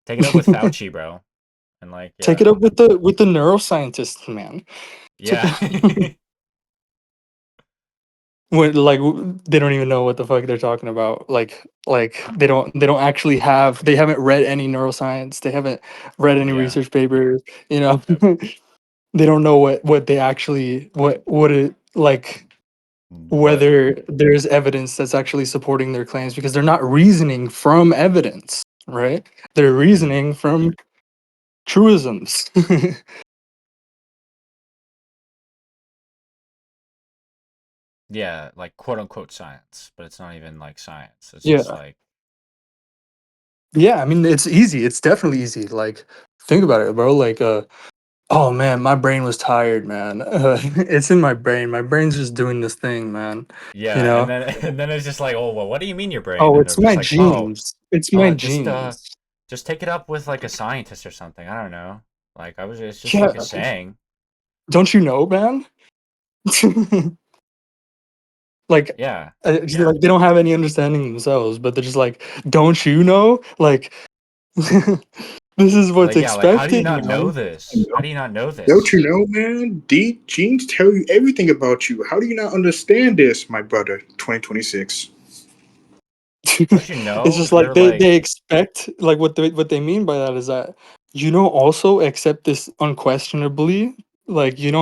Take it up with Fauci, bro. And like, Take yeah. it up with the neuroscientists, man. Yeah. When they don't even know what the fuck they're talking about. Like they don't actually they haven't read any neuroscience. They haven't read any Yeah. research papers. You know, Yep. they don't know what they actually what it like What whether there's evidence that's actually supporting their claims because they're not reasoning from evidence, right? They're reasoning from truisms. yeah, like quote unquote science, but it's not even like science. It's just Yeah. like Yeah, I mean it's easy. It's definitely easy. Like think about it, bro. Like oh man, my brain was tired, man. It's in my brain. My brain's just doing this thing, man. You yeah, and know? then and then it's just like, oh well, what do you mean your brain? Oh, And they're it's just my like, oh, genes. It's my just genes. just take it up with like a scientist or something. I don't know. Like I was it's just Yeah. like a saying. Don't you know, man? Like, Yeah. like they don't have any understanding themselves, but they're just like, don't you know? Like, this is what's Like yeah, like how do you expected, not know man. this? How do you not know Don't this? you know, man? Genes tell you everything about you. How do you not understand this, my brother? 2026. Don't you It's know just like you're they like expect like what they mean by that is that also accept this unquestionably. Like yeah.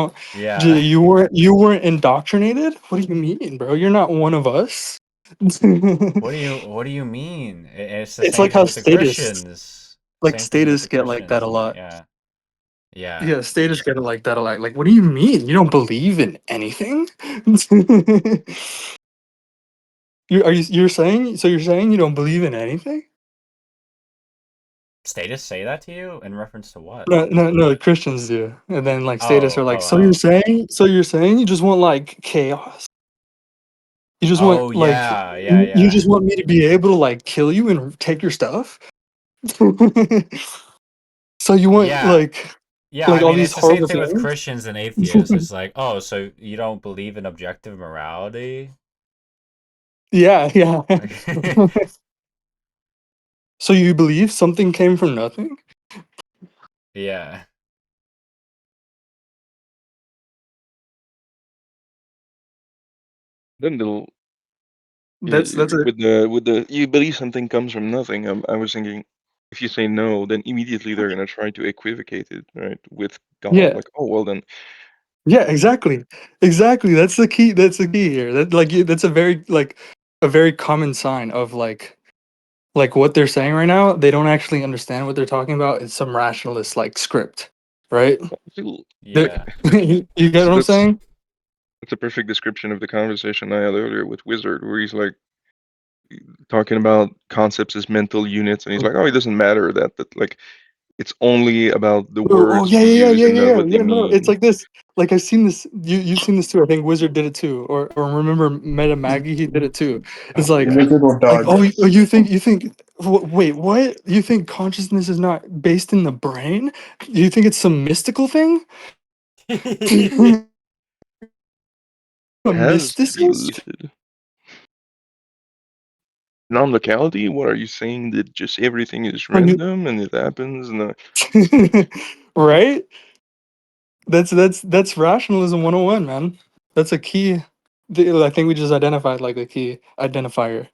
you weren't indoctrinated. What do you mean, bro? You're not one of us. What do you mean? It's the It's same like thing how with the Christians. Same thing with the statists get like that a Christians. Like, lot. yeah. Yeah. Yeah, statists get it like that a lot. Like, what do you mean? You don't believe in anything? You're saying you don't believe in anything? Statists say that to you in reference to what? No, Christians do. And then like statists Oh, are like, oh, oh. so you're saying you just want like chaos? You just want Oh, like yeah, yeah, you yeah. just want me to be able to like kill you and take your stuff? So you want Yeah. Yeah, I all mean, these it's the same horrible thing with things? Christians and atheists. It's like, oh, so you don't believe in objective morality? Yeah, yeah. Like, So you believe something came from nothing? yeah. Then they'll That's a with the you believe something comes from nothing. I was thinking, if you say no, then immediately they're gonna try to equivocate it, right, with God. yeah. Like, oh well, then Yeah, exactly. Exactly. That's the key. That's the key here. That's a very common sign of what they're saying right now. They don't actually understand what they're talking about. It's some rationalist like script, right? I feel They're- Yeah. you get what I'm that's saying? a perfect description of the conversation I had earlier with Wizard, where he's like talking about concepts as mental units, and he's like, oh, it doesn't matter that like it's only about the Oh words yeah, you yeah, yeah, use yeah, and yeah, what they yeah. No, it's mean. like this. Like I've seen this. You've seen this too. I think Wizard did it too, or remember Meta Maggie? He did it too. It's The like wizard or like dodge. you think wait, what? You think consciousness is not based in the brain? Do you think it's some mystical thing? A Has to be mysticist? listed. Non-locality? What are you saying? That just everything is Are you random and it happens? And right? That's rationalism 101, man. That's a key. I think we just identified like a key identifier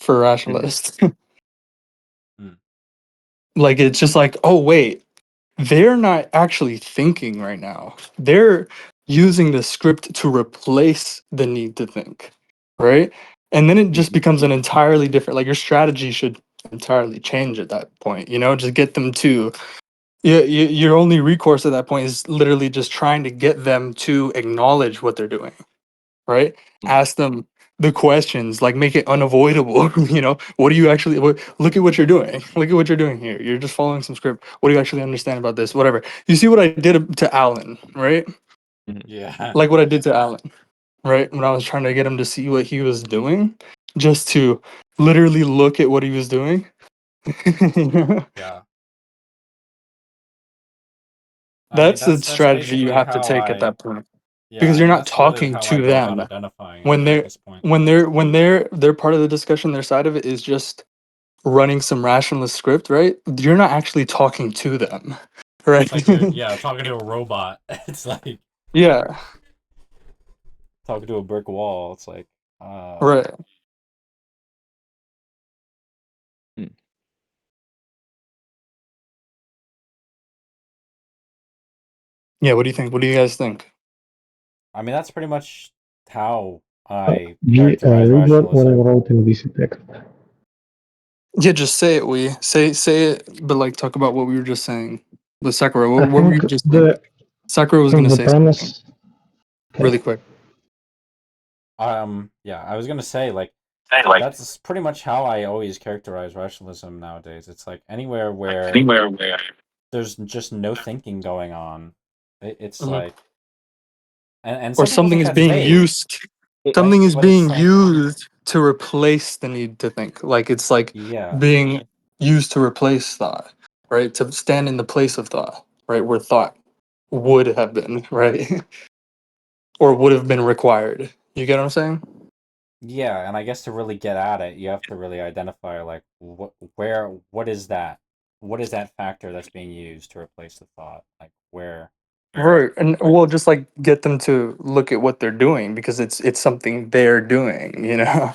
for rationalist. Hmm. Like it's just like, oh wait, they're not actually thinking right now. They're using the script to replace the need to think, right? And then it just becomes an entirely different. Like your strategy should entirely change at that point. You know, just get them to. Yeah, your only recourse at that point is literally just trying to get them to acknowledge what they're doing, right? Ask them the questions, like make it unavoidable. You know, what do you actually look at what you're doing? Look at what you're doing here. You're just following some script. What do you actually understand about this? Whatever. You see what I did to Alan, right? Yeah. Like what I did to Alan, right? When I was trying to get him to see what he was doing, just to literally look at what he was doing. You know? Yeah. I mean, That's the that's strategy you basically have to how take at I. that point. Yeah, Because I you're mean not that's literally talking how I to go about them identifying when at they're this point. when they're part of the discussion. Their side of it is just running some rationalist script, right? You're not actually talking to them, right? It's like you're talking to a robot. It's like Yeah, talking to a brick wall. It's like right. Yeah, what do you think? What do you guys think? I mean that's pretty much how I characterize Read what I rationalism. wrote in this text. Yeah, just say it. We say it, but like talk about what we were just saying. But Sakura, I what were you think just saying? Sakura was gonna the say something premise. Okay. really quick. Yeah, I was gonna say like that's pretty much how I always characterize rationalism nowadays. It's like anywhere where there's just no thinking going on. It's Mhm. like and Or some people something think is that's being vague, used. right? Something is But it's being like used to replace the need to think. Like it's like yeah. being used to replace thought, right? To stand in the place of thought, right? Where thought would have been, right? Or would have been required. You get what I'm saying? Yeah, and I guess to really get at it, you have to really identify like what is that? What is that factor that's being used to replace the thought? Like where Right. And well, just like get them to look at what they're doing because it's something they're doing, you know?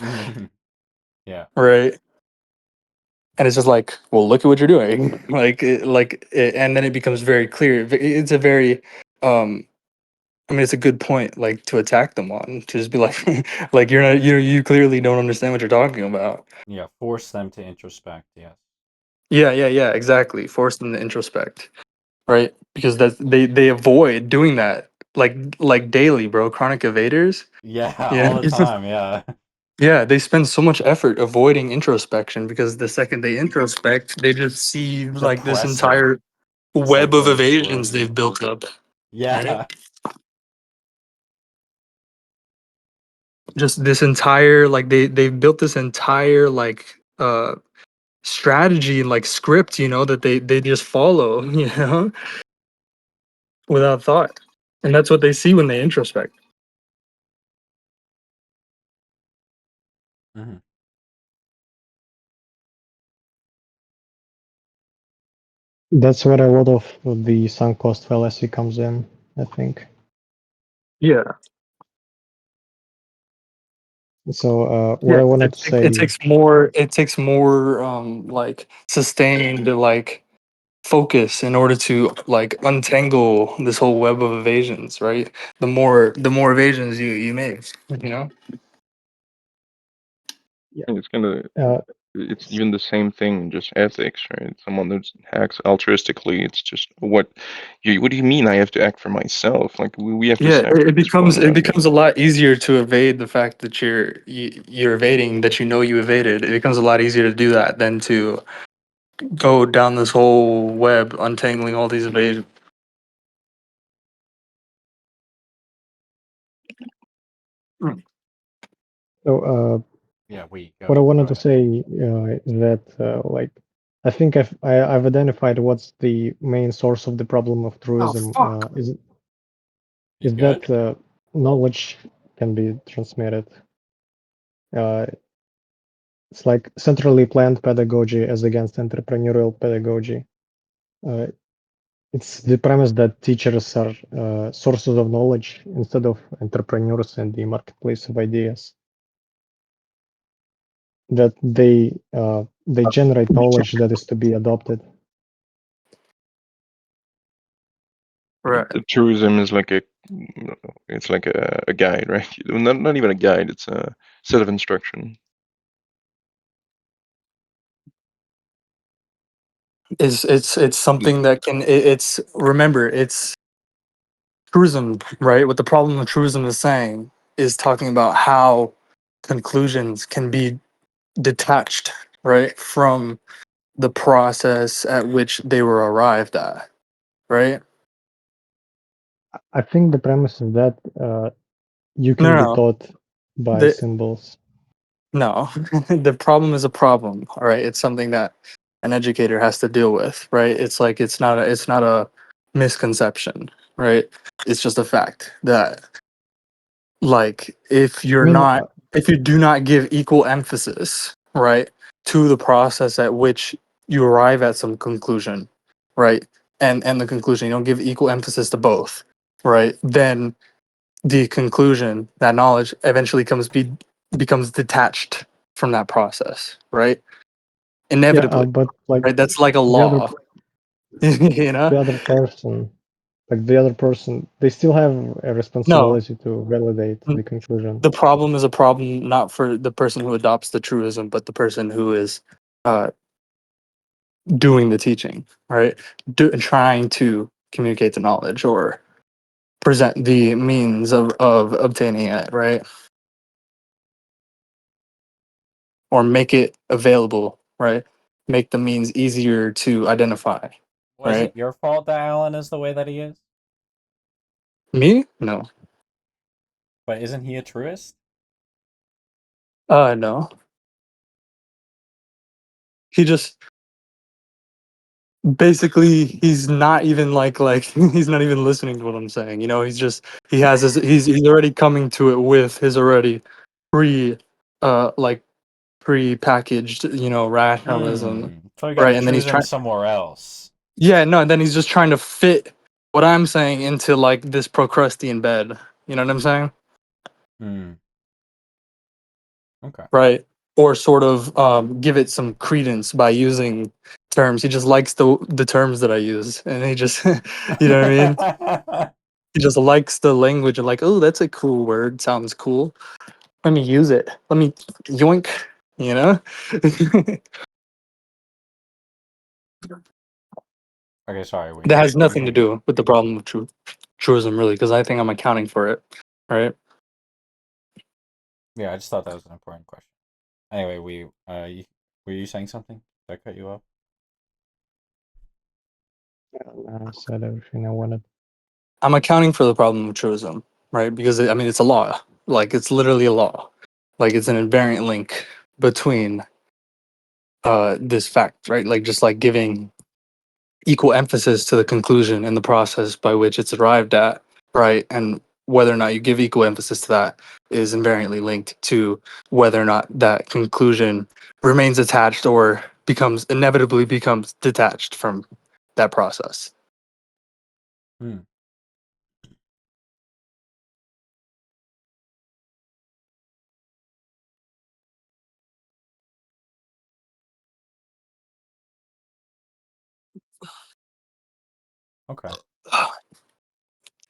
yeah. Right. And it's just like, well, look at what you're doing. And then it becomes very clear. It's a very I mean, it's a good point, like to attack them on, to just be like, like you're not, you clearly don't understand what you're talking about. Yeah, force them to introspect, yes. Yeah, yeah, yeah, exactly. Force them to introspect, right? Because they avoid doing that, like daily, bro. Chronic evaders. Yeah, Yeah, all the time, yeah. yeah. They spend so much effort avoiding introspection because the second they introspect, they just see like this Depressive. entire It's like web of so evasions discouraging. they've built up. Yeah. Just this entire like they've built this entire strategy and like script, that they just follow, without thought. And that's what they see when they introspect. hmm That's where a lot of the sunk cost fallacy comes in, I think. Yeah. So what Yeah, I 'cause wanted to it say, takes more like sustained like focus in order to like untangle this whole web of evasions, right? The more evasions you make, you know? yeah, it's gonna uh, it's even the same thing, just ethics, right? Someone that acts altruistically, it's just what do you mean I have to act for myself? Like we have to Yeah, it sacrifice for becomes one it another. becomes a lot easier to evade the fact that you're evading that you evaded. It becomes a lot easier to do that than to go down this whole web untangling all these evasions. So, Yeah, what I wanted to ahead. say is that, like, I think I've identified what's the main source of the problem of truism. Is You good? that knowledge can be transmitted. Uh, it's like centrally planned pedagogy as against entrepreneurial pedagogy. Uh, it's the premise that teachers are sources of knowledge instead of entrepreneurs in the marketplace of ideas. That they generate knowledge that is to be adopted. Right. The truism is like a guide, right? Not even a guide. It's a set of instruction. It's something that can it's remember it's truism, right? What the problem of truism is saying is talking about how conclusions can be detached, right, from the process at which they were arrived at, right? I think the premise is that you No, can be no, taught by the, symbols. no. The problem is a problem, all right? It's something that an educator has to deal with, right? It's like it's not a misconception, right? It's just a fact that like I mean, if you do not give equal emphasis, right, to the process at which you arrive at some conclusion, right, and the conclusion, you don't give equal emphasis to both, right, then the conclusion, that knowledge eventually becomes detached from that process, right, yeah, inevitably, but like right, that's like a the other law. You know, the other person, they still have a no, responsibility to validate the conclusion. the problem is a problem not for the person who adopts the truism, but the person who is uh, doing the teaching, right? Trying to communicate the knowledge or present the means of obtaining it, right? Or make it available, right? Make the means easier to identify, Was right? it your fault that Alan is the way that he is? Me? No. But isn't he a truist? No. He just basically he's not even like he's not even listening to what I'm saying. You know, he has his he's already coming to it with his already pre like pre-packaged, you know, rationalism, So he got right? the And then he's truism trying, somewhere else. yeah, no, and then he's just trying to fit what I'm saying into like this Procrustean bed. You know what I'm saying? Hmm. Okay. Right? Or sort of give it some credence by using terms. He just likes the terms that I use, and he just, you know what I mean? He just likes the language and like, oh, that's a cool word. Sounds cool. Let me use it. Let me yoink. You know? Okay, sorry. That has We nothing to do with the problem of truism, really, because I think I'm accounting for it, right? yeah, I just thought that was an important question. Anyway, were you saying something? Did I cut you off? I said everything I wanted. I'm accounting for the problem of truism, right? Because I mean, it's a law. Like it's literally a law. Like it's an invariant link between this fact, right? Like just like giving equal emphasis to the conclusion and the process by which it's arrived at, right? And whether or not you give equal emphasis to that is invariantly linked to whether or not that conclusion remains attached or inevitably becomes detached from that process. Hmm. Okay.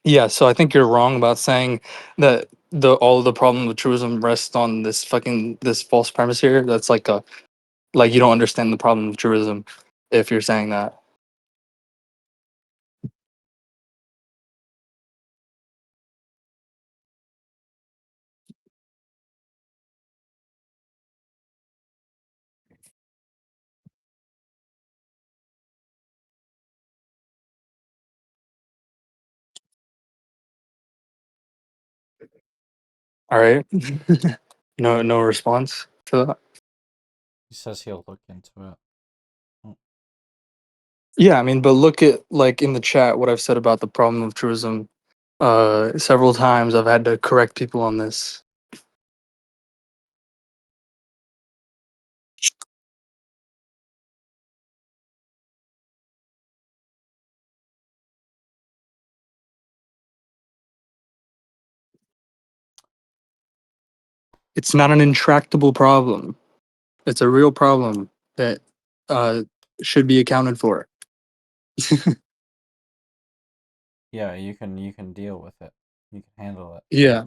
Yeah, so I think you're wrong about saying that the all of the problem with truism rests on this false premise here. That's like you don't understand the problem of truism if you're saying that. All right. No response to that. He says he'll look into it. Yeah, I mean, but look at like in the chat what I've said about the problem of truism. Several times I've had to correct people on this. It's not an intractable problem. It's a real problem that uh, should be accounted for. Yeah, you can deal with it. You can handle it. Yeah,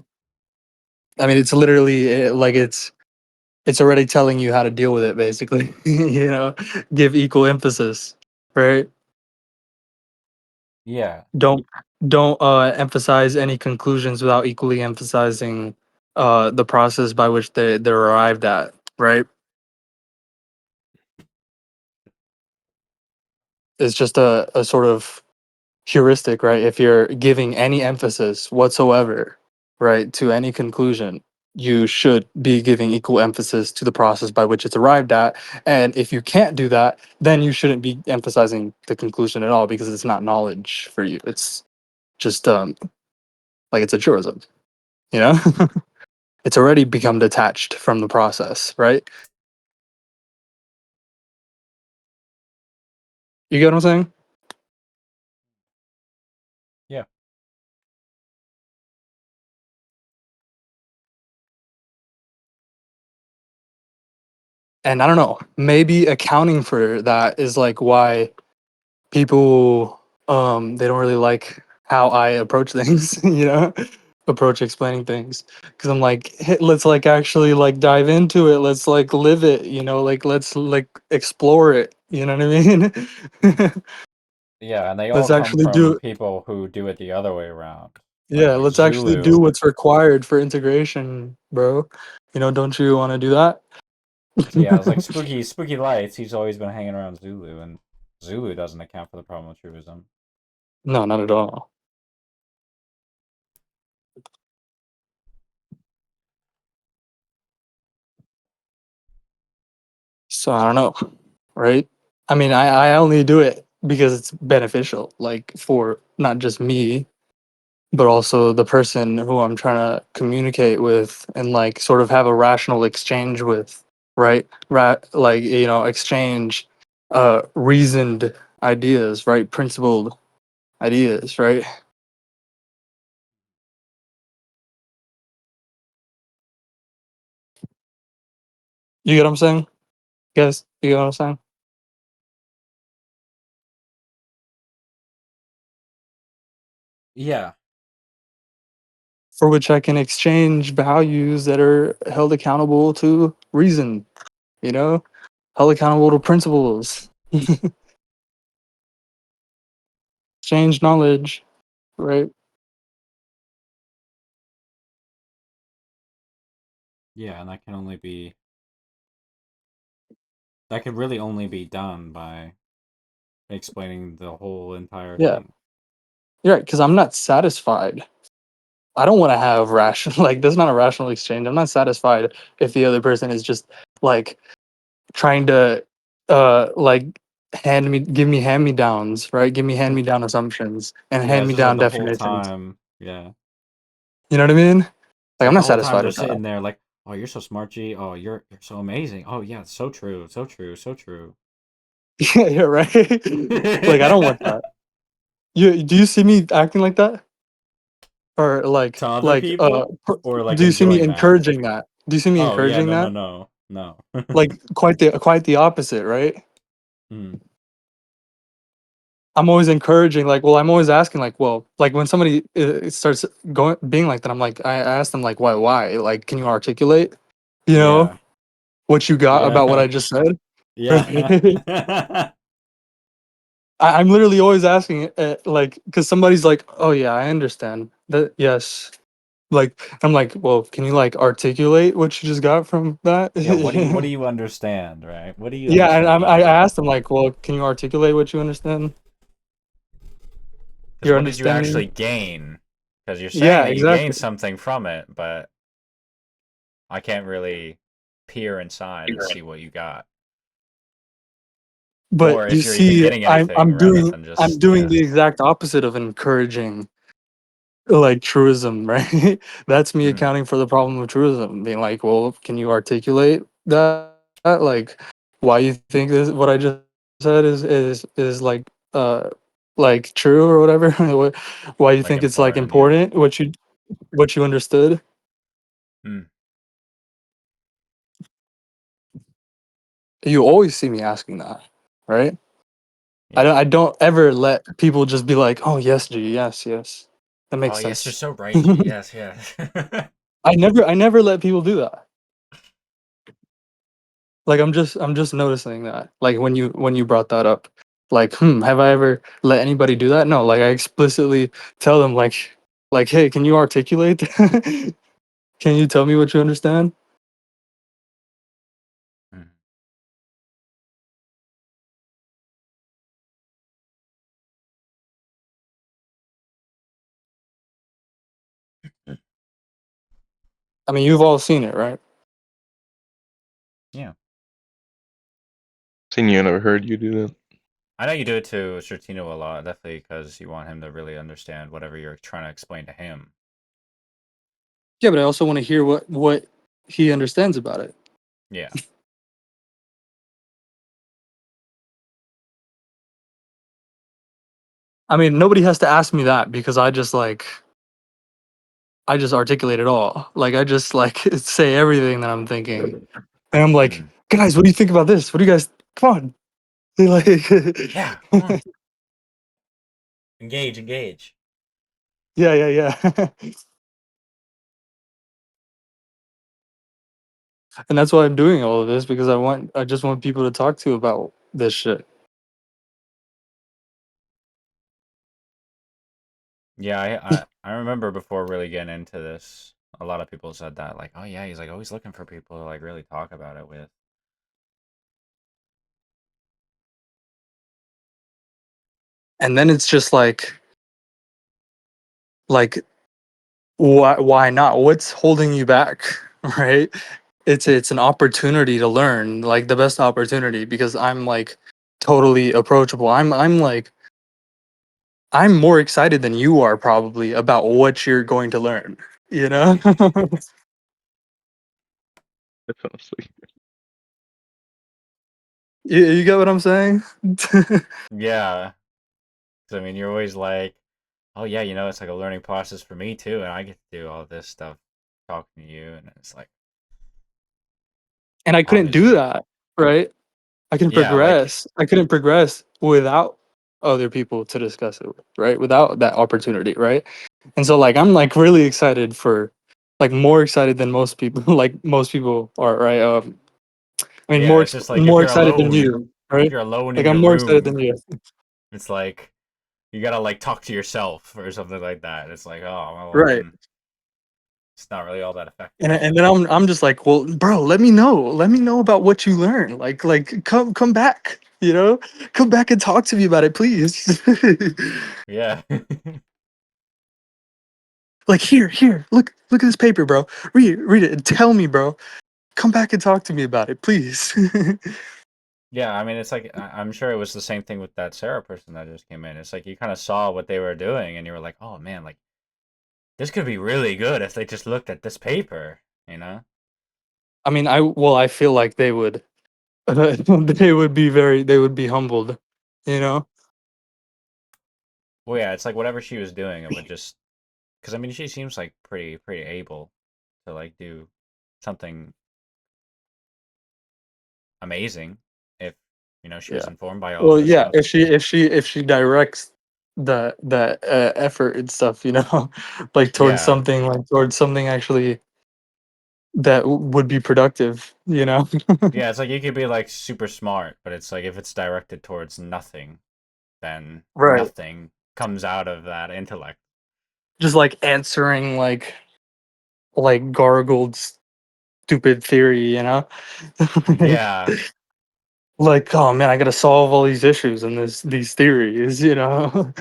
I mean, it's literally like it's already telling you how to deal with it, basically. You know, give equal emphasis, right? Yeah. Don't emphasize any conclusions without equally emphasizing the process by which they're arrived at, right? It's just a sort of heuristic, right? If you're giving any emphasis whatsoever, right, to any conclusion, you should be giving equal emphasis to the process by which it's arrived at. And if you can't do that, then you shouldn't be emphasizing the conclusion at all because it's not knowledge for you. It's just like it's a truism, you know? It's already become detached from the process, right? You get what I'm saying? Yeah. And I don't know, maybe accounting for that is like why people they don't really like how I approach things, you know, approach explaining things because I'm like, hey, let's like actually like dive into it, let's like live it, you know, like let's like explore it, you know what I mean? Yeah, and they all Let's come actually from do people who do it the other way around. yeah, Like let's actually do Zulu. what's required for integration, bro. You know, don't you want to do that? Yeah, it's like Spooky Lights, he's always been hanging around Zulu, and Zulu doesn't account for the problem with truism. No, not at all. So I don't know, right? I mean, I only do it because it's beneficial, like for not just me, but also the person who I'm trying to communicate with and like sort of have a rational exchange with, right? Like, you know, exchange reasoned ideas, right? Principled ideas, right? You get what I'm saying? Guys, you get what I'm saying? Yeah. For which I can exchange values that are held accountable to reason, you know, held accountable to principles, exchange knowledge, right? Yeah, and that can really only be done by explaining the whole entire Yeah, thing. you're right. Because I'm not satisfied. I don't want to have rational, like, that's not a rational exchange. I'm not satisfied if the other person is just like trying to, like, give me hand me downs, right? Give me hand me down assumptions and Yeah, hand it's me just like down the whole definitions. time. Yeah. You know what I mean? Like, I'm Like the not whole time satisfied they're with that. sitting there like, "Oh, you're so smart, G. Oh, you're so amazing. Oh, yeah, it's so true, so true, so true." Yeah, yeah, right. Like, I don't want that. You do you see me acting like that? Or To other people or like do you see me enjoying that? encouraging that? Do you see me Oh, yeah, encouraging no, no, that? no. No. Like quite the opposite, right? Hmm. I'm always encouraging, like, well, I'm always asking, like, well, like when somebody starts going being like that, I'm like, I ask them, like, why? Like, can you articulate, you know, Yeah. what you got about what Yeah. I just said? Right? Yeah. I'm literally always asking, like, because somebody's like, oh yeah, I understand that, yes. Like, I'm like, well, can you like articulate what you just got from that? Yeah, what do you understand, right? What do you Yeah, and understand out I of that? asked them like, well, can you articulate what you understand? Because Your what did you understanding? actually gain? Because you're saying Yeah, that you gained exactly. something from it, but I can't really peer inside and see what you got. But Or you if you're even see, getting anything rather than I'm just, doing yeah. the exact opposite of encouraging like truism, right? That's me Mm. accounting for the problem of truism, being like, well, can you articulate that? Like, why you think this? What I just said is like true or whatever. Why you Like think it's like important, yeah. important? What you understood? Mm. You always see me asking that, right? Yeah. I don't ever let people just be like, oh yes, G, yes, yes. That Oh makes yes, you're sense. so right, G. Yes, yes. I never let people do that. Like I'm just noticing that. Like when you brought that up. Like, have I ever let anybody do that? No, like I explicitly tell them like, hey, can you articulate? Can you tell me what you understand? Mm. I mean, you've all seen it, right? Yeah. Seen you, never heard you do that. I know you do it to Shortino a lot, definitely because you want him to really understand whatever you're trying to explain to him. Yeah, but I also want to hear what he understands about it. Yeah. I mean, nobody has to ask me that because I just articulate it all. Like I just like say everything that I'm thinking. And I'm like, Mm. guys, what do you think about this? What do you guys come on? Like Yeah, come on. Engage, engage. yeah. And that's why I'm doing all of this because I just want people to talk to about this shit. Yeah, I remember before really getting into this, a lot of people said that, like, oh yeah, he's like always looking for people to like really talk about it with. And then it's just like why not? What's holding you back? Right? It's an opportunity to learn, like the best opportunity because I'm like totally approachable. I'm like I'm more excited than you are probably about what you're going to learn, you know? Definitely. You get what I'm saying? Yeah. 'Cause, I mean, you're always like, oh yeah, it's like a learning process for me too, and I get to do all this stuff talking to you, and it's like, And I couldn't do obviously, that, right? I can yeah, like, progress. I couldn't progress without other people to discuss it with, right? Without that opportunity, right? And so like I'm like really excited for like more excited than most people like most people are, right? I mean yeah, it's just like more excited than you, if right? you're alone Like in I'm your more excited than room, you. it's like you gotta like talk to yourself or something like that. It's like, oh well, Right. then it's not really all that And effective. and then I'm just like, well, bro, let me know. Let me know about what you learn. Like come back, you know? Come back and talk to me about it, please. Yeah. Like here, look at this paper, bro. Read it and tell me, bro. Come back and talk to me about it, please. Yeah, I mean, it's like I'm sure it was the same thing with that Sarah person that just came in. It's like you kind of saw what they were doing, and you were like, "Oh man, like this could be really good if they just looked at this paper," you know? I mean, I feel like they would they would be humbled, you know? Well, yeah, it's like whatever she was doing, it would just because I mean, she seems like pretty able to like do something amazing if she was Yeah. informed by all Well, this yeah, stuff. if she directs the effort and stuff, like Yeah, towards something actually that would be productive, you know? yeah, it's like you could be like super smart, but it's like if it's directed towards nothing, then Right. nothing comes out of that intellect. Just like answering like gargled stupid theory, you know? Yeah, Like, oh man, I gotta solve all these issues and these theories, you know?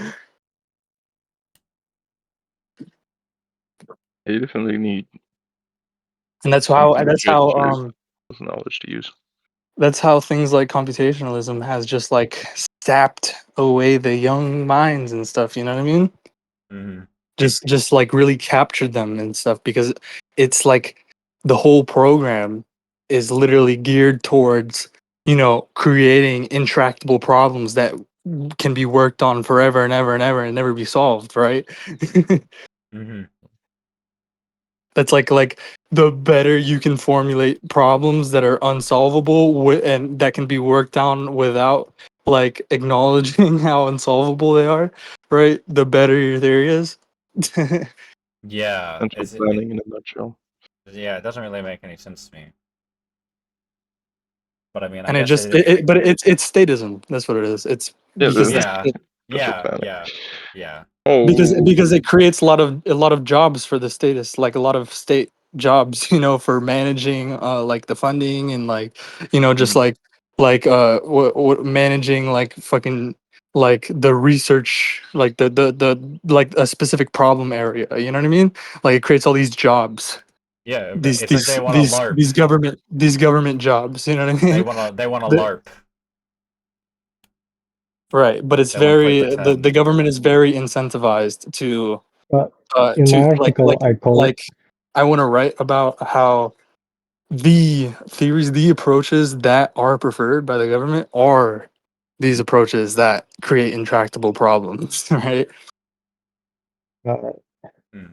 You definitely need And that's knowledge to use. That's how things like computationalism has just like sapped away the young minds and stuff, you know what I mean? Mm-hmm. Just like really captured them and stuff, because it's like the whole program is literally geared towards, creating intractable problems that can be worked on forever and ever and ever and never be solved, right? Mm-hmm. That's like the better you can formulate problems that are unsolvable and that can be worked on without like acknowledging how unsolvable they are, right? The better your theory is. Yeah, Central planning in a nutshell. Yeah, it doesn't really make any sense to me. But I mean, I And it guess just it but it's statism. That's what it is. It's because yeah, Central planning. yeah. Oh, because it creates a lot of jobs for the statists, like a lot of state jobs, for managing like the funding and like just what managing like fucking like the research, like the like a specific problem area, you know what I mean? Like it creates all these jobs, Yeah, it's like they want to LARP. these government jobs, you know what I mean? They want to The- LARP. right, but it's They want to play very the pretend. government is very incentivized to In my to article, I call like I want to write about how the theories, the approaches that are preferred by the government are these approaches that create intractable problems, right? uh, Hmm.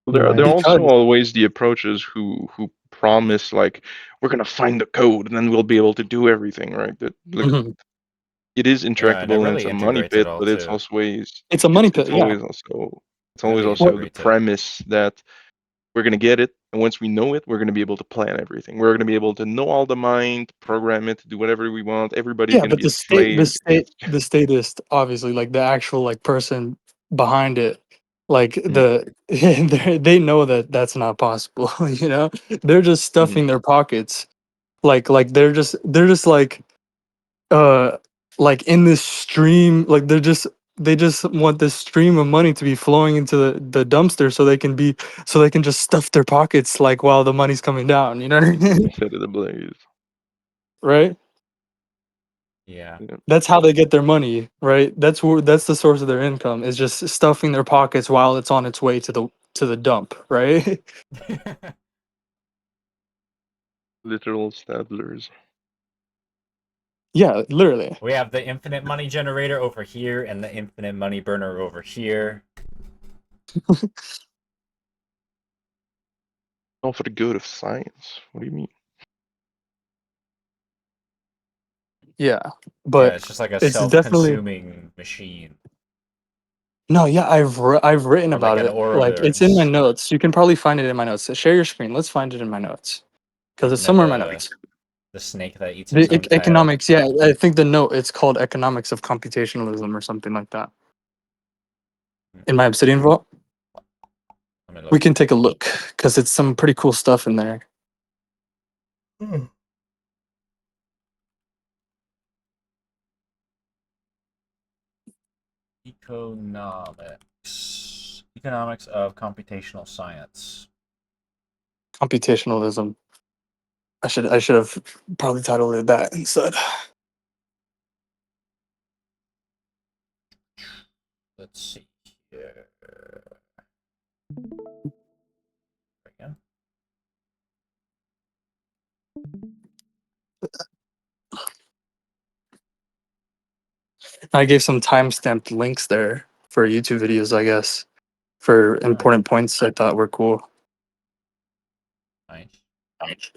there my are also Because always the approaches who promise like we're gonna find the code and then we'll be able to do everything, right? That like Mhm. it is Yeah, and it intractable and it's really a money integrates it pit, all but it's too. always it's a money pit, it's yeah. always also Really What the integrates it. premise that we're gonna get it, and once we know it, we're gonna be able to plan everything. We're gonna be able to know all the mind, program it, do whatever we want. Everybody's Yeah, gonna but be a slave. the statist, obviously, like the actual like person behind it, like they know that that's not possible. They're just Mhm. stuffing their pockets, like they're just uh like in this stream, like they just want this stream of money to be flowing into the dumpster so they can just stuff their pockets like while the money's coming down. You know what I mean? Set it ablaze. Right? Yeah. Yeah. That's how they get their money, right? That's the source of their income, is just stuffing their pockets while it's on its way to the dump, right? Literal stablers. Yeah, literally. We have the infinite money generator over here and the infinite money burner over here. All for the good of science. What do you mean? Yeah, Yeah, but it's just like a it's definitely self-consuming machine. no. Yeah, I've written Or like about an it. Like it's in my Ouroboros. notes. You can probably find it in my notes. Share your screen. Let's find it in my notes because it's Looking at somewhere in my notes. the snake that eats its The own tail. economics. Yeah, I think the note it's called Economics of Computationalism or something like that. In my Obsidian vault, Let me we look. can take a look because it's some pretty cool stuff in there. Economics of computational science. Computationalism. I should have probably titled it that instead. Let's see here. Again. I gave some time-stamped links there for YouTube videos, I guess, for important points I thought were cool. Nice.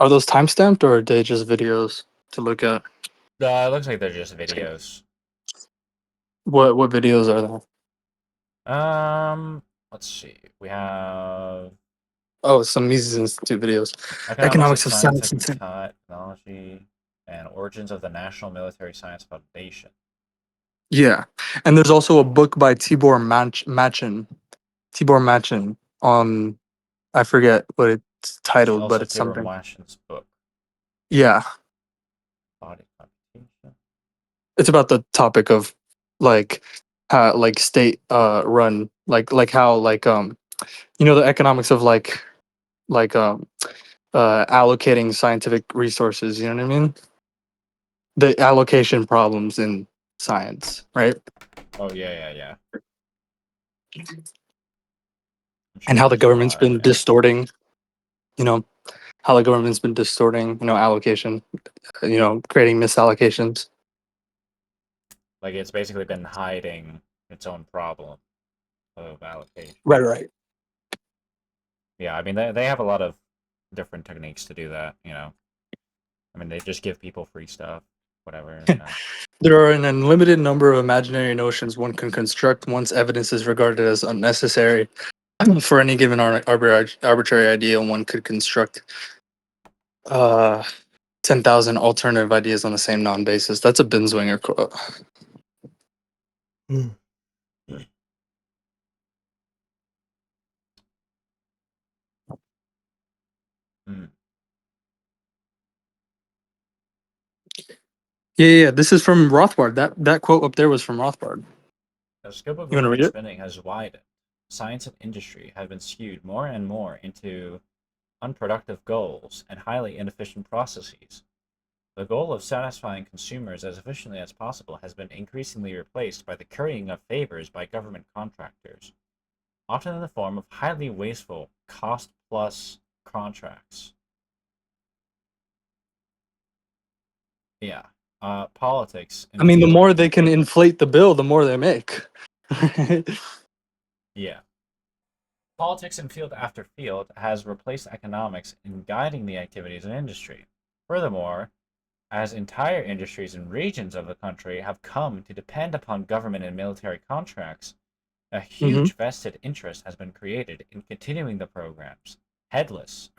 Are those time-stamped or are they just videos to look at? It looks like they're just videos. What videos are they? Let's see. We have Oh, some Mises Institute videos. economics of Economics of scientific Science and technology and origins of the National Military Science Foundation. yeah, and there's also a book by Tibor Machin on, I forget what it's titled, but Also, it's Tabor something. Machin's book, Yeah, Body Computation. it's about the topic of like state run, like how the economics of like allocating scientific resources, you know what I mean? The allocation problems in science, right? Oh yeah. I'm And sure how the there's a government's lot. been distorting, you know, how the government's been distorting, allocation, creating misallocations. Like it's basically been hiding its own problem of allocation. Right. Yeah, I mean they have a lot of different techniques to do that. I mean they just give people free stuff, whatever. There are an unlimited number of imaginary notions one can construct once evidence is regarded as unnecessary. For any given arbitrary idea, one could construct uh, 10,000 alternative ideas on the same non-basis. That's a Binswanger quote. Mm. Yeah. This is from Rothbard. That quote up there was from Rothbard. The scope of You want to read government it? spending has widened. Science and industry have been skewed more and more into unproductive goals and highly inefficient processes. The goal of satisfying consumers as efficiently as possible has been increasingly replaced by the currying of favors by government contractors, often in the form of highly wasteful cost-plus contracts. Yeah. Politics I and mean, the field. more they can inflate the bill, the more they make. Yeah. Politics in field after field has replaced economics in guiding the activities of industry. Furthermore, as entire industries and regions of the country have come to depend upon government and military contracts, a Hmm. huge vested interest has been created in continuing the programs, heedless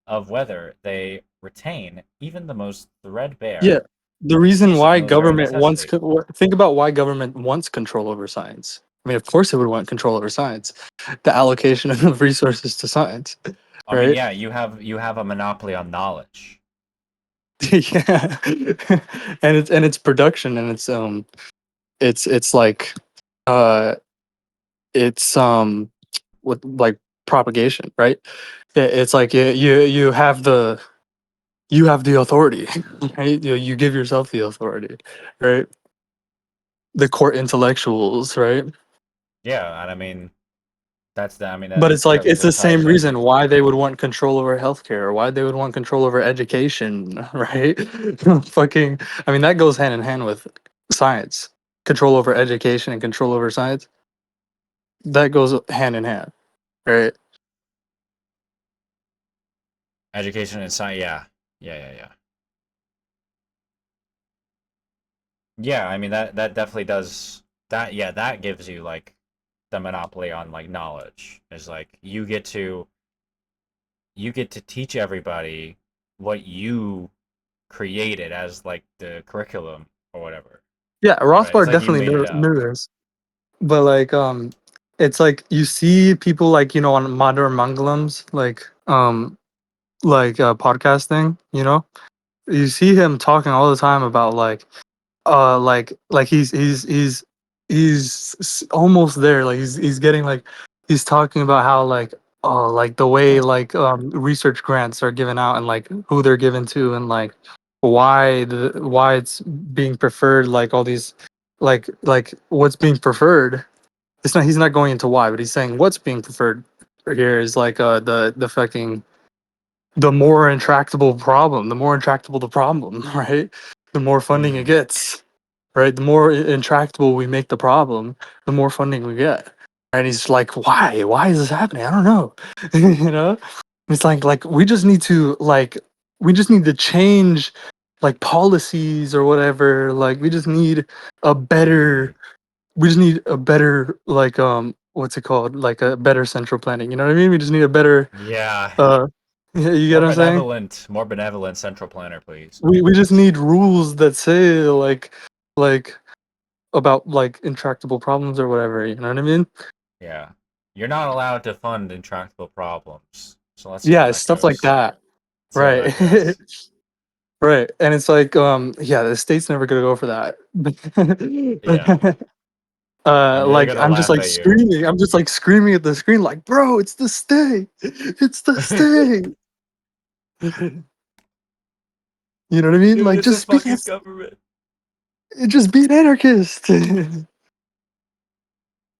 of whether they retain even the most threadbare Yeah. The reason basic why military government necessity. think about why government wants control over science. I mean, of course it would want control over science. The allocation of resources to science, I mean, right? yeah, you have a monopoly on knowledge. Yeah. And it's production, and it's like uh it's with like propagation, right? It's like you have the authority, right? You give yourself the authority, right? The court intellectuals, right? Yeah, and I mean But that it's like it's directly the same ties in. reason why they would want control over healthcare, or why they would want control over education, right? Fucking, I mean, that goes hand in hand with science. Control over education and control over science, that goes hand in hand, right? Education and science, yeah. Yeah, I mean that definitely does that. Yeah, that gives you like the monopoly on like knowledge. Is like you get to teach everybody what you created as like the curriculum or whatever, Yeah, right? It's Rothbard like you definitely made it knew, up. knew this. But like it's like you see people like on Madhur Mangalam's podcasting, you see him talking all the time about he's almost there, like he's getting like he's talking about how like the way research grants are given out, and like who they're given to, and like why it's being preferred, like all these like what's being preferred. It's not, he's not going into why, but he's saying what's being preferred here is like the fucking the more intractable problem, the more intractable the problem, right? The more funding it Mm. gets, right? The more intractable we make the problem, the more funding we get. And he's like, why? Why is this happening? I don't know. you know? It's like we just need to change like policies or whatever. Like we just need a better what's it called? Like a better central planning. You know what I mean? We just need a better Yeah, uh you get what I'm saying? more benevolent central planner, please. We just need rules that say like about like intractable problems or whatever, you know what I mean? Yeah, you're not allowed to fund intractable problems. So let's see how Yeah, that stuff like goes. that. See how Right. that goes. Right, and it's like, yeah, the state's never gonna go for that. Yeah. And they're Like gonna I'm just laugh like at you. screaming. I'm just like screaming at the screen, like, bro, it's the state. It's the state. You know what I mean? Dude, Like it's the just be fucking government. just be an anarchist.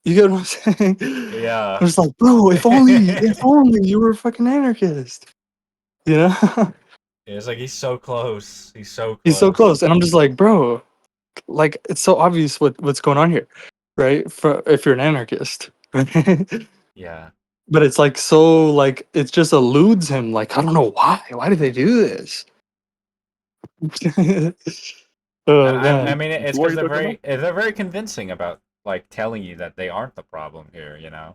You get what I'm saying? Yeah. I'm just like, bro, if only you were a fucking anarchist. You know? It's like he's so close. He's so He's so close. close. And I'm just like, bro, like it's so obvious what's going on here, right? For if you're an anarchist. Yeah. But it's like so like it just eludes him. Like, I don't know why. Why did they do this? Oh I man. mean, it's Who are because you talking about? they're very convincing about like telling you that they aren't the problem here. Yeah.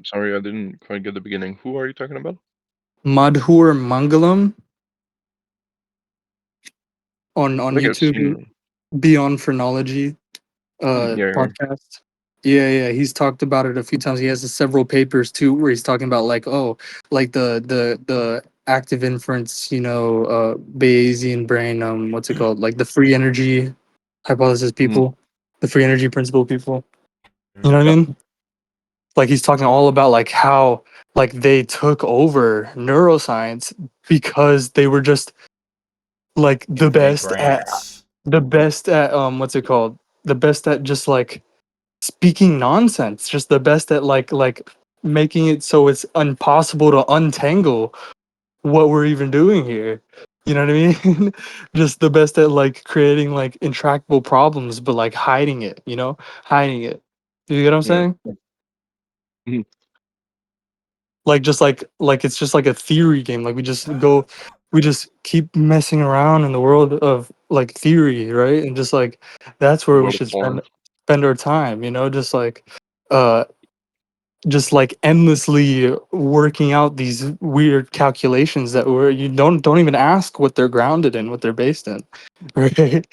Sorry, I didn't quite get the beginning. Who are you talking about? Madhur Mangalam I on think I've YouTube, seen. Beyond Phrenology Yeah, yeah. podcast. Yeah, he's talked about it a few times. He has several papers too where he's talking about like, oh, like the active inference, Bayesian brain, what's it called? Like the free energy hypothesis Mhm. people, the free energy principle people. You Mhm. know what I Yep. mean? Like he's talking all about like how like they took over neuroscience because they were just like Getting big grants. the best at what's it called? The best at just like speaking nonsense, just the best at like making it so it's impossible to untangle what we're even doing here. You know what I mean? Just the best at like creating like intractable problems but like hiding it, hiding it. You get what I'm Yeah. saying? Mhm. Like just like it's just like a theory game. Like we just keep messing around in the world of like theory, right? And just like that's where we World of should Porn. spend our time, uh just like endlessly working out these weird calculations that were you don't even ask what they're grounded in, what they're based in, right?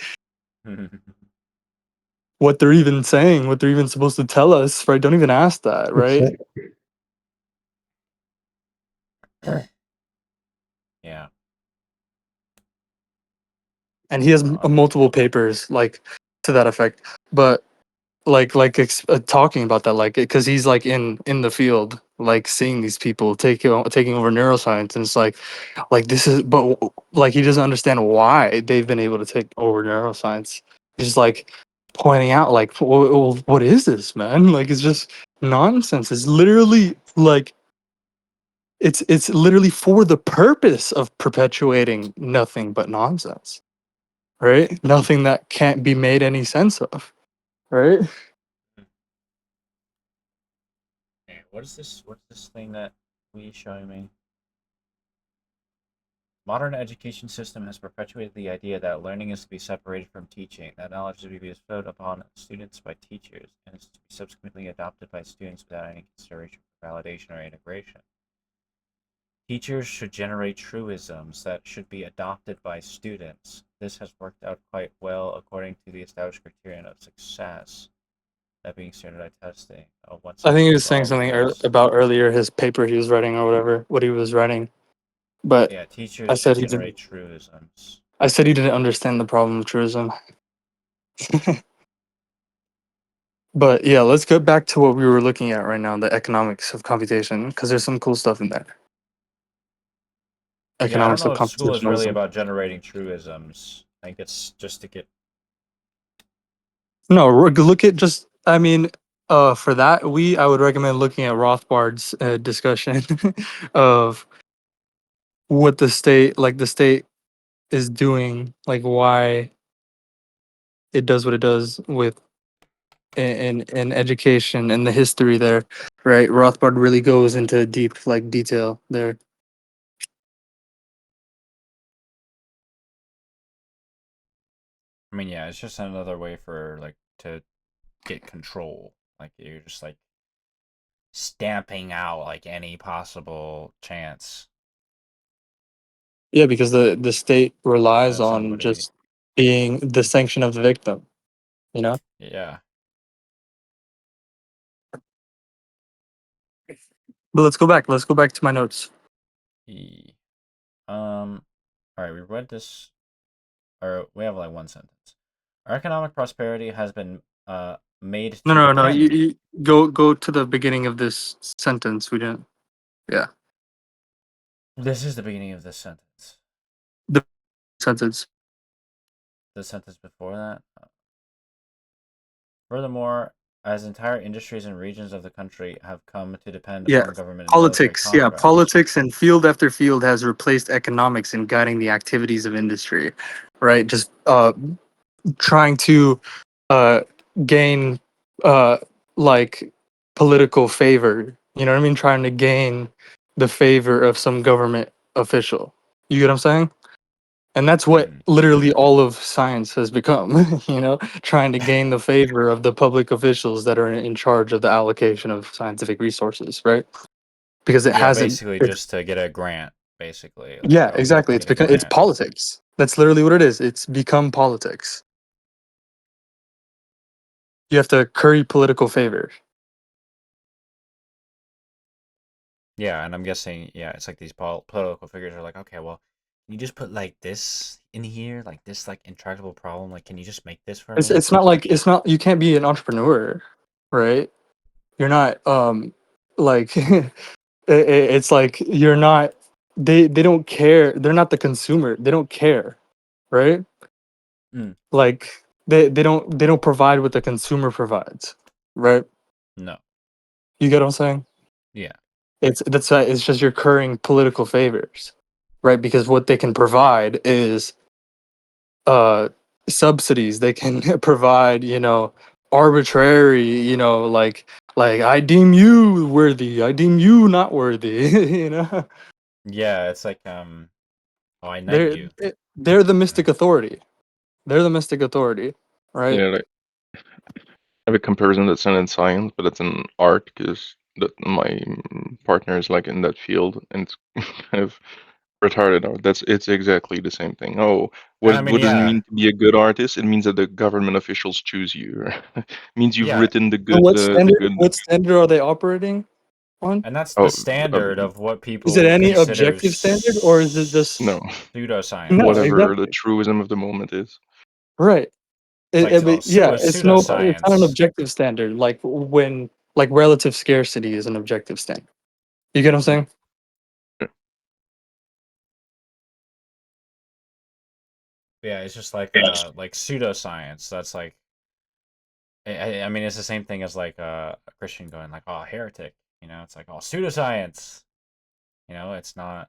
What they're even saying, what they're even supposed to tell us, right? Don't even ask that, It's right? Yeah. And he has God. multiple papers like to that effect, but talking about that, like because he's like in the field, like seeing these people taking over neuroscience, and it's like this is, but like he doesn't understand why they've been able to take over neuroscience. He's just like pointing out like, what is this, man? Like it's just nonsense. It's literally like it's literally for the purpose of perpetuating nothing but nonsense, right? Nothing that can't be made any sense of, right? Okay, what's this thing that we showing me? Modern education system has perpetuated the idea that learning is to be separated from teaching, that knowledge is to be bestowed upon students by teachers, and is to be subsequently adopted by students without any consideration for validation or integration. Teachers should generate truisms that should be adopted by students. This has worked out quite well according to the established criterion of success, that being standardized testing. Once I this think he is was saying solved, something yes. about earlier his paper he was writing or whatever, what he was writing. But Yeah, I teachers should said he didn't. generate truisms. I said he didn't understand the problem of truism. But yeah, let's get back to what we were looking at right now, the economics of computation, because there's some cool stuff in there. Yeah, I don't Economics know of if school is really computationalism. about generating truisms. I think it's just to get. No, look at just. I mean, for that I would recommend looking at Rothbard's discussion of what the state is doing, like why it does what it does with in education and the history there, right? Rothbard really goes into deep like detail there. I mean, yeah, it's just another way for like to get control. Like you're just like stamping out like any possible chance Yeah, because the state relies that on somebody. just being the sanction of the victim, you know. Yeah. But let's go back. Let's go back to my notes. E- All right, we read this, or we have like one sentence. Our economic prosperity has been made to No. depend. You go to the beginning of this sentence. We didn't. Yeah, This is the beginning of this sentence. the sentence. The sentence before that. Furthermore, as entire industries and regions of the country have come to depend Yeah, upon government and military politics. Yeah, contracts. politics and field after field has replaced economics in guiding the activities of industry, right? Just trying to uh gain uh like political favor. You know what I mean? Trying to gain the favor of some government official. You get what I'm saying? And that's what Mhm. literally all of science has become, you know, trying to gain the favor of the public officials that are in charge of the allocation of scientific resources, right? Because it Yeah, hasn't basically it's just to get a grant, basically. Like, yeah, oh, you have exactly. to It's get a because it's grant. politics. That's literally what it is. It's become politics. You have to curry political favor. Yeah, and I'm guessing, yeah, it's like these political figures are like, okay, well, can you just put like this in here, like this like intractable problem? Like, can you just make this for me? It's not like it's not you can't be an entrepreneur, right? You're not like it's like you're not they don't care. They're not the consumer. They don't care, right? Mm. Like they don't provide what the consumer provides, right? No. You get what I'm saying? Yeah. It's just you're currying political favors, right? Because what they can provide is uh subsidies. They can provide, you know, arbitrary, you know, like I deem you worthy, I deem you not worthy, you know. Yeah, it's like, oh, I knight They're you. they're the mystic authority. They're the mystic authority, right? Yeah, like I have a comparison that's not in science, but it's in art because that my partner is like in that field, and it's kind of retarded art. It's exactly the same thing. Oh, And I mean, what does it yeah, mean to be a good artist? It means that the government officials choose you. It means you've yeah, written And the good. what standard are they operating on? and that's the Oh, standard um, of what Is it people any consider objective standard or is it just no, no, pseudoscience. whatever the exactly. truism of the moment is. Right. It's like, oh, Yeah, it's not an pseudoscience. objective standard like when like relative scarcity is an objective standard. You get what I'm Yeah. saying? Yeah, it's just like pseudoscience. That's like, I mean, it's the same thing as like a Christian going like, oh, heretic. You know, it's like, oh, pseudoscience. You know, it's not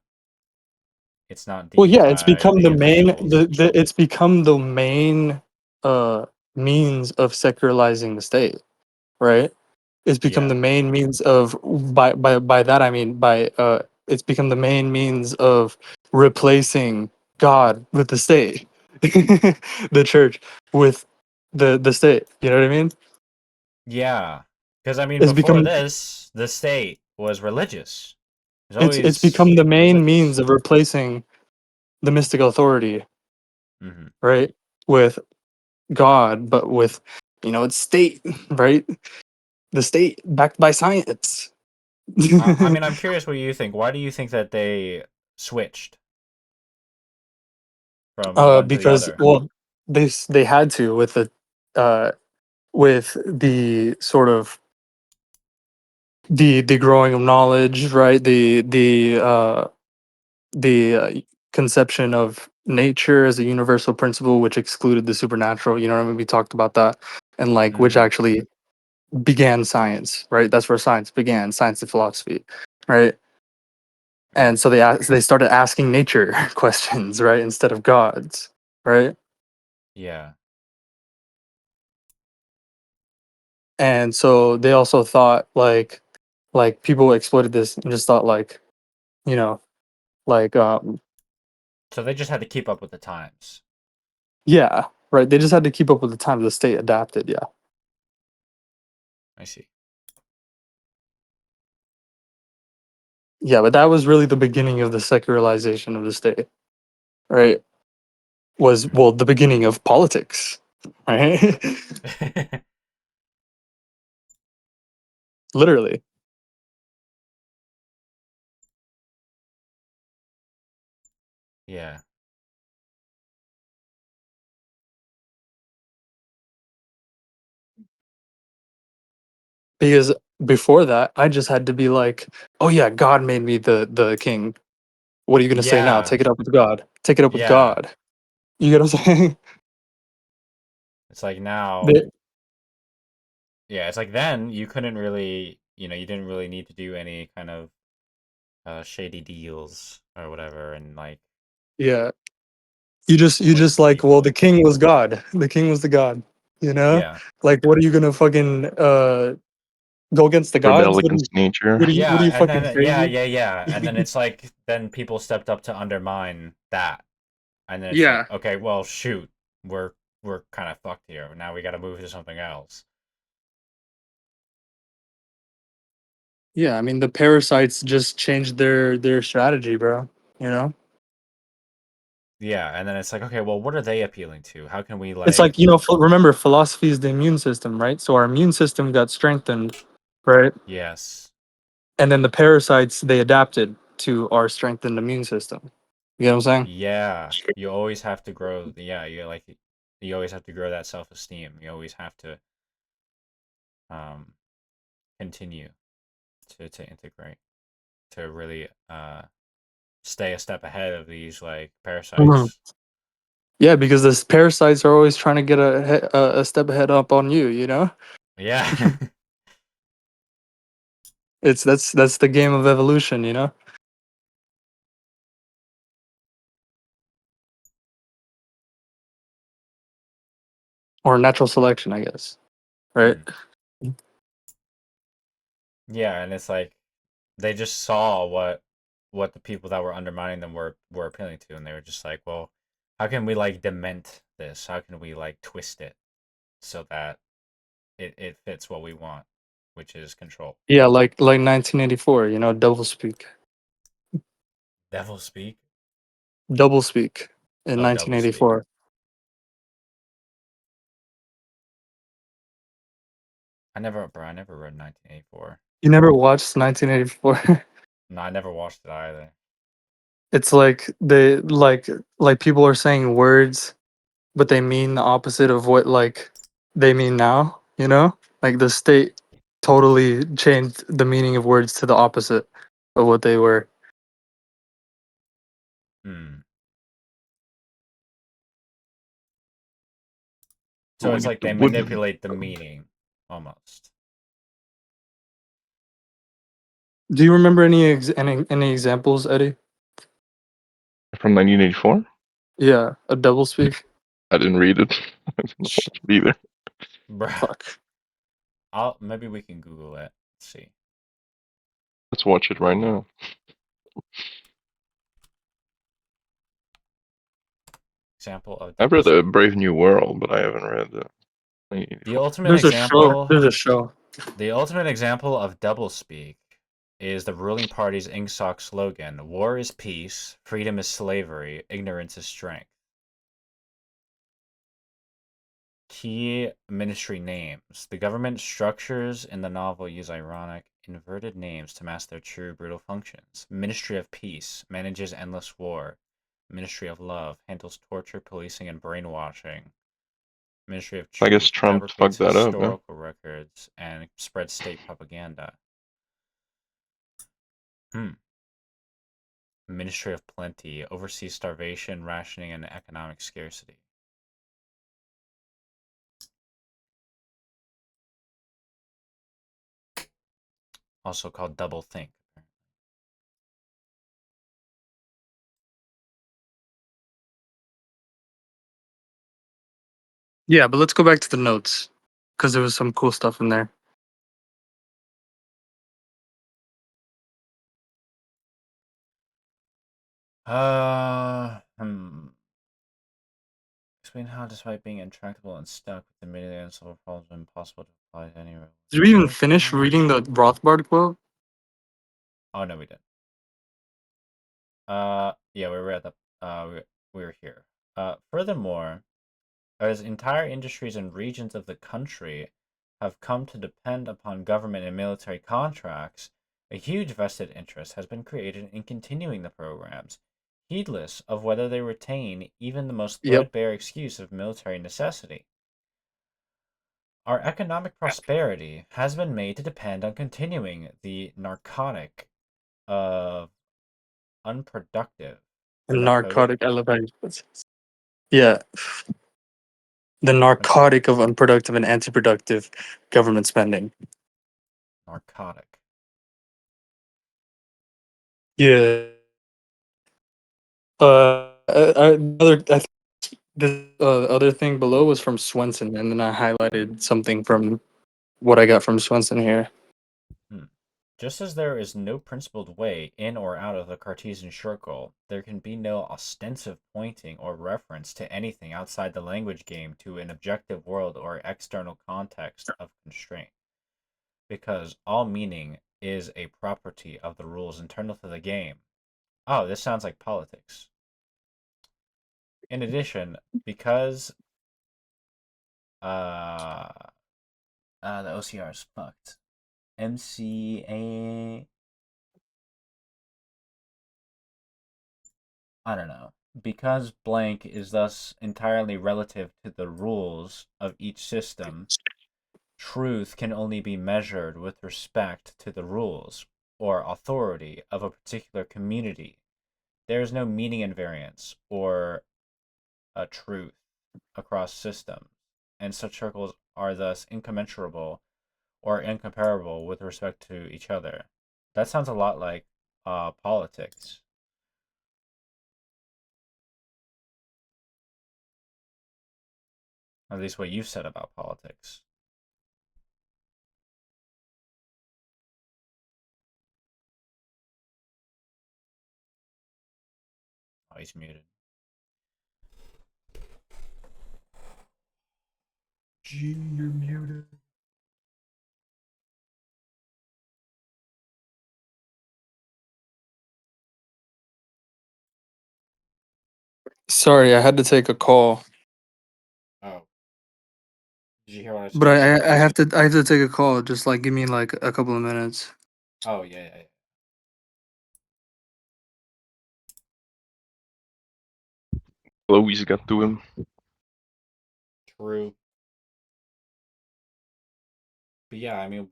Well, deemed yeah, it's by become the the main officials. it's become the main uh means of secularizing the state, right? It's become Yeah. the main means of by that I mean by it's become the main means of replacing God with the state. The church with the state. You know what I mean? Yeah. Because I mean, It's before become this, the state was religious. It was it's become always the main means religious. of replacing the mystical authority, Hmm. right? With God, but with you know, it's state, right? The state backed by science. I mean, I'm curious what you think. Why do you think that they switched from one to the Because other? well, they had to uh with the sort of the growing of knowledge, right? The conception of nature as a universal principle, which excluded the supernatural. You know what I mean? We talked about that, and like which Hmm. actually began science, right? That's where science began, science and philosophy, right? And so they started asking nature questions, right, instead of gods, right? Yeah. And so they also thought like people exploited this and just thought like you know like So they just had to keep up with the times. yeah, right. They just had to keep up with the times. The state adapted, yeah, I see. yeah. But that was really the beginning of the secularization of the state, right? Was well the beginning of politics, right? Literally. Yeah. Because before that, I just had to be like, "Oh yeah, God made me the king. What are you gonna say now? Yeah. Take it up with God. Take it up with Yeah. God." You get what I'm saying? It's like now, They- yeah, it's like then you couldn't really, you didn't really need to do any kind of shady deals or whatever, and like yeah. You just coerce like, well, the people. king was God. The king was the God. You know? Yeah. Like, what are you gonna fucking go against the Rebel gods? What are you against nature. what are Yeah, you and fucking then yeah, crazy? yeah, yeah, and then it's like then people stepped up to undermine that, and then it's like, Yeah. okay, well, shoot, we're we're kind of fucked here. Now we got to move to something else. Yeah, I mean the parasites just changed their strategy, bro. You know? Yeah, and then it's like, okay, well, what are they appealing to? How can we It's like, like, remember philosophy is the immune system, right? So our immune system got strengthened, right? yes, And then the parasites they adapted to our strengthened immune system. You get what I'm saying? yeah, you always have to grow. Yeah, you always have to grow that self-esteem. You always have to um continue to integrate to really stay a step ahead of these like Mhm. parasites. Yeah, because the parasites are always trying to get a step ahead up on you. You know, Yeah. that's the game of evolution. You know, or natural selection, I guess. Right? Hmm. Yeah, and it's like they just saw what the people that were undermining them were appealing to, and they were just like, well, how can we like dement this? How can we like twist it so that it fits what we want, which is control. Yeah, like 1984. You know, double speak, Devil speak? double speak in Oh, double speak. 1984. I never read 1984. You never watched 1984? No, I never watched it either. It's like they like people are saying words but they mean the opposite of what like they mean now, you know? Like the state totally changed the meaning of words to the opposite of what they were. Hmm. So Calling it's it like the they woodland manipulate the meaning almost. Do you remember any examples, Eddie? from 1984. Yeah, a double speak. I didn't read it. I didn't Sh- watch it either. Bruh. Fuck. Maybe we can Google it. Let's see. Let's watch it right now. Example of I've double read A speak. Brave New World, but I haven't read The 1984. ultimate There's a show. example There's a show. The ultimate example of doublespeak is the ruling party's INGSOC slogan: "War is peace, freedom is slavery, ignorance is strength." Key ministry names. The government structures in the novel use ironic, inverted names to mask their true brutal functions. Ministry of Peace manages endless war. Ministry of Love handles torture, policing, and brainwashing. Ministry of I guess Truth Trump fabricates fucked that up, huh? historical records and spreads state propaganda. Hmm. Ministry of Plenty oversees starvation, rationing, and economic scarcity. Also called double think. Yeah, but let's go back to the notes because there was some cool stuff in there. Hmm. Explain how, despite being intractable and stuck with the many unsolved problems, impossible to apply to any. Did we even finish reading the Rothbard quote? Oh no, we didn't. Yeah, we were at the. We were here. Furthermore, as entire industries and regions of the country have come to depend upon government and military contracts, a huge vested interest has been created in continuing the programs. heedless of whether they retain even the most Yep. threadbare excuse of military necessity. Our economic prosperity has been made to depend on continuing the narcotic of unproductive. The Is that coded? narcotic elevation. Yeah. The narcotic of unproductive and anti-productive government spending. Narcotic. Yeah. The other thing below was from Swenson, and then I highlighted something from what I got from Swenson here. Just as there is no principled way in or out of the Cartesian circle, there can be no ostensive pointing or reference to anything outside the language game to an objective world or external context of constraint, because all meaning is a property of the rules internal to the game. Oh, this sounds like politics. In addition, because the OCR is fucked. MCA, I don't know. Because blank is thus entirely relative to the rules of each system, truth can only be measured with respect to the rules or authority of a particular community. There is no meaning invariance or a truth across systems, and such circles are thus incommensurable or incomparable with respect to each other. That sounds a lot like politics. At least what you've said about politics. Oh, he's muted. G, you're muted. Sorry, I had to take a call. Oh. Did you hear what I said? But I have to take a call. Just like give me like a couple of minutes. Oh, yeah. Louise got to him. True. But yeah, I mean,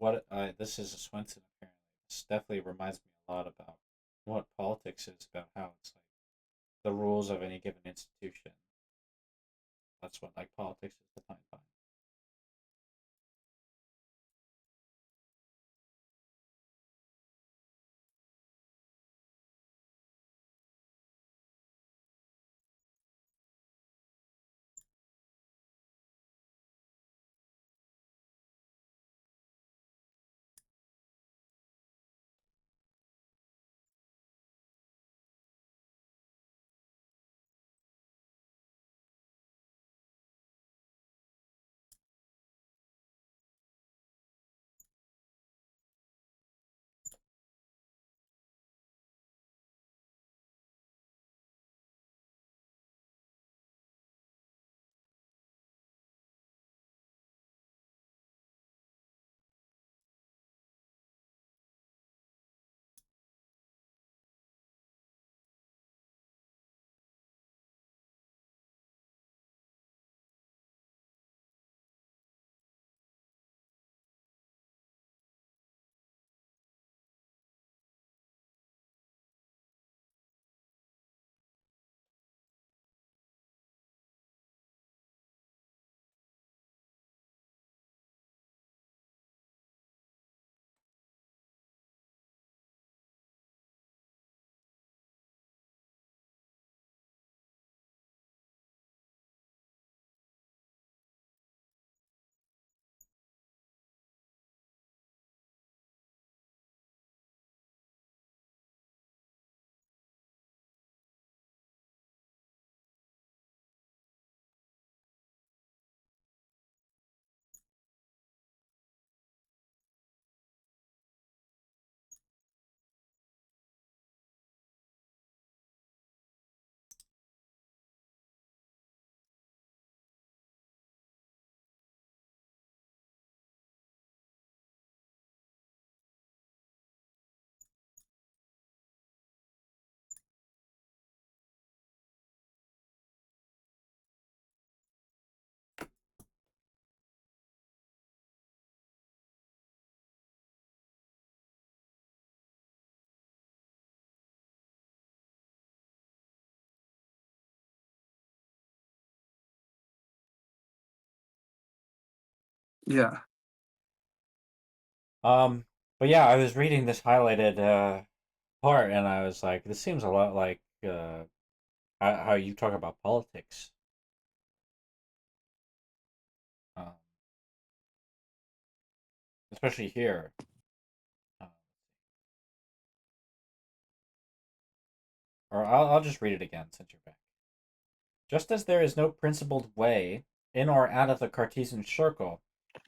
this is a Swenson apparently. This definitely reminds me a lot about what politics is about. How it's like the rules of any given institution. That's what like politics is defined by. Yeah. But yeah, I was reading this highlighted part, and I was like, this seems a lot like how you talk about politics. Um, especially here. Uh, or I'll just read it again since you're back. Just as there is no principled way in or out of the Cartesian circle,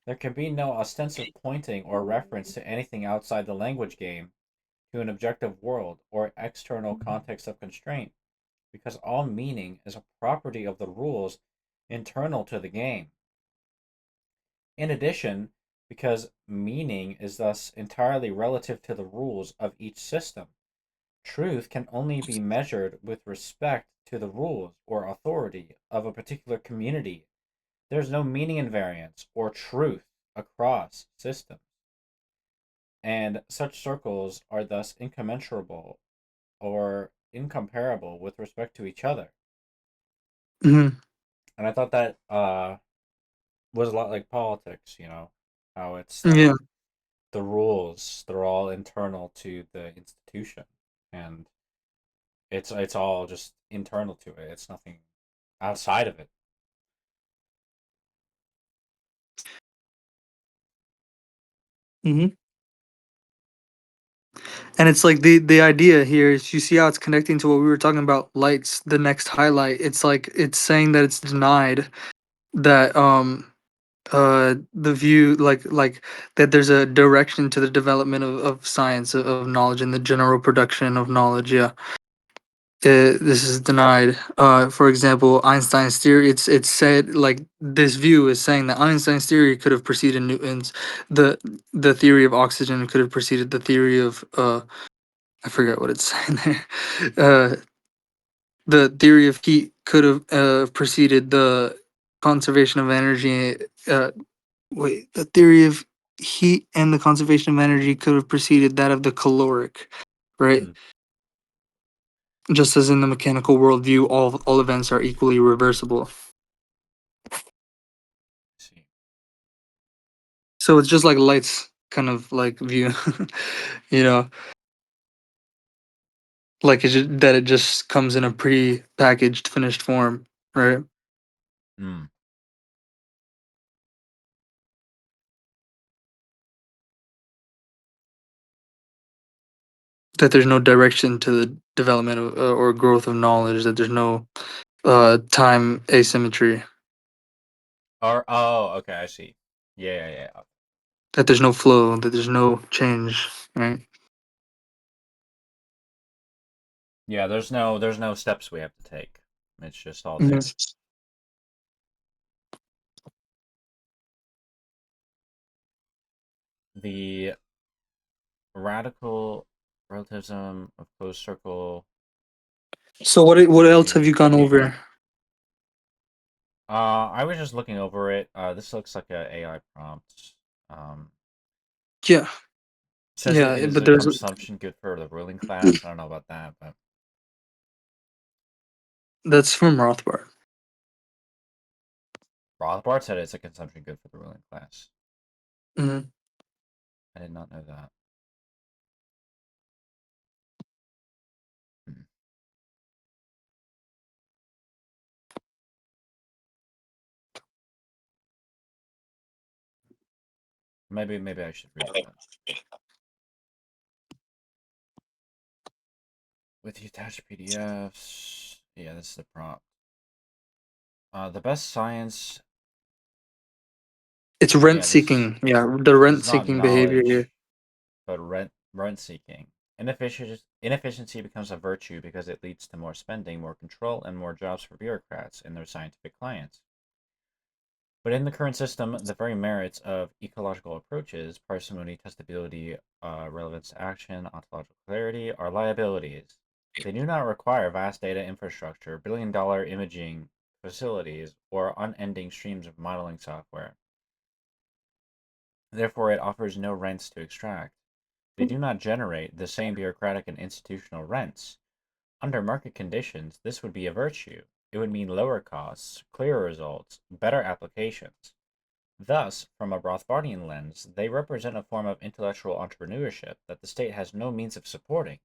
there can be no ostensive pointing or reference to anything outside the language game, to an objective world or external context of constraint, because all meaning is a property of the rules internal to the game. In addition, because meaning is thus entirely relative to the rules of each system, truth can only be measured with respect to the rules or authority of a particular community. There's no meaning invariance or truth across systems, and such circles are thus incommensurable or incomparable with respect to each other. Hmm. And I thought that was a lot like politics, how it's like Yeah. the rules, they're all internal to the institution, and it's all just internal to it. It's nothing outside of it. Hmm. And it's like the idea here is, you see how it's connecting to what we were talking about, lights, the next highlight. It's like it's saying that it's denied that the view, like that there's a direction to the development of science, of knowledge, and the general production of knowledge. Yeah. This is denied. For example, Einstein's theory. It's said, like, this view is saying that Einstein's theory could have preceded Newton's. The theory of oxygen could have preceded the theory of I forget what it's saying there. The theory of heat could have preceded the conservation of energy. Wait, the theory of heat and the conservation of energy could have preceded that of the caloric, right? Hmm. Just as in the mechanical worldview, all events are equally reversible. See. So it's just like light's kind of like view, you know, like that it just comes in a pre-packaged, finished form, right? Mm. That there's no direction to the development of, or growth of knowledge. That there's no time asymmetry. Or okay, I see. Yeah. That there's no flow. That there's no change, right? Yeah, there's no steps we have to take. It's just all Mhm. there. The radical relativism of closed circle So what else have theory. you gone over? I was just looking over it. This looks like a AI prompt. Um, Yeah, says it yeah, is but a there's consumption good for the ruling class. I don't know about that, but that's from Rothbard. Rothbard said it's a consumption good for the ruling class. Hmm. I did not know that. Hmm. Maybe I should read it then. With the attached PDFs. Yeah, this is the prompt. The best science. It's rent Yeah, this seeking. Yeah, the rent is not seeking behavior here. knowledge, but rent seeking. Inefficiency becomes a virtue because it leads to more spending, more control, and more jobs for bureaucrats and their scientific clients. But in the current system, the very merits of ecological approaches, parsimony, testability, relevance to action, ontological clarity, are liabilities. They do not require vast data infrastructure, billion-dollar imaging facilities, or unending streams of modeling software. Therefore, it offers no rents to extract. They do not generate the same bureaucratic and institutional rents. Under market conditions, this would be a virtue. It would mean lower costs, clearer results, better applications. Thus, from a Rothbardian lens, they represent a form of intellectual entrepreneurship that the state has no means of supporting,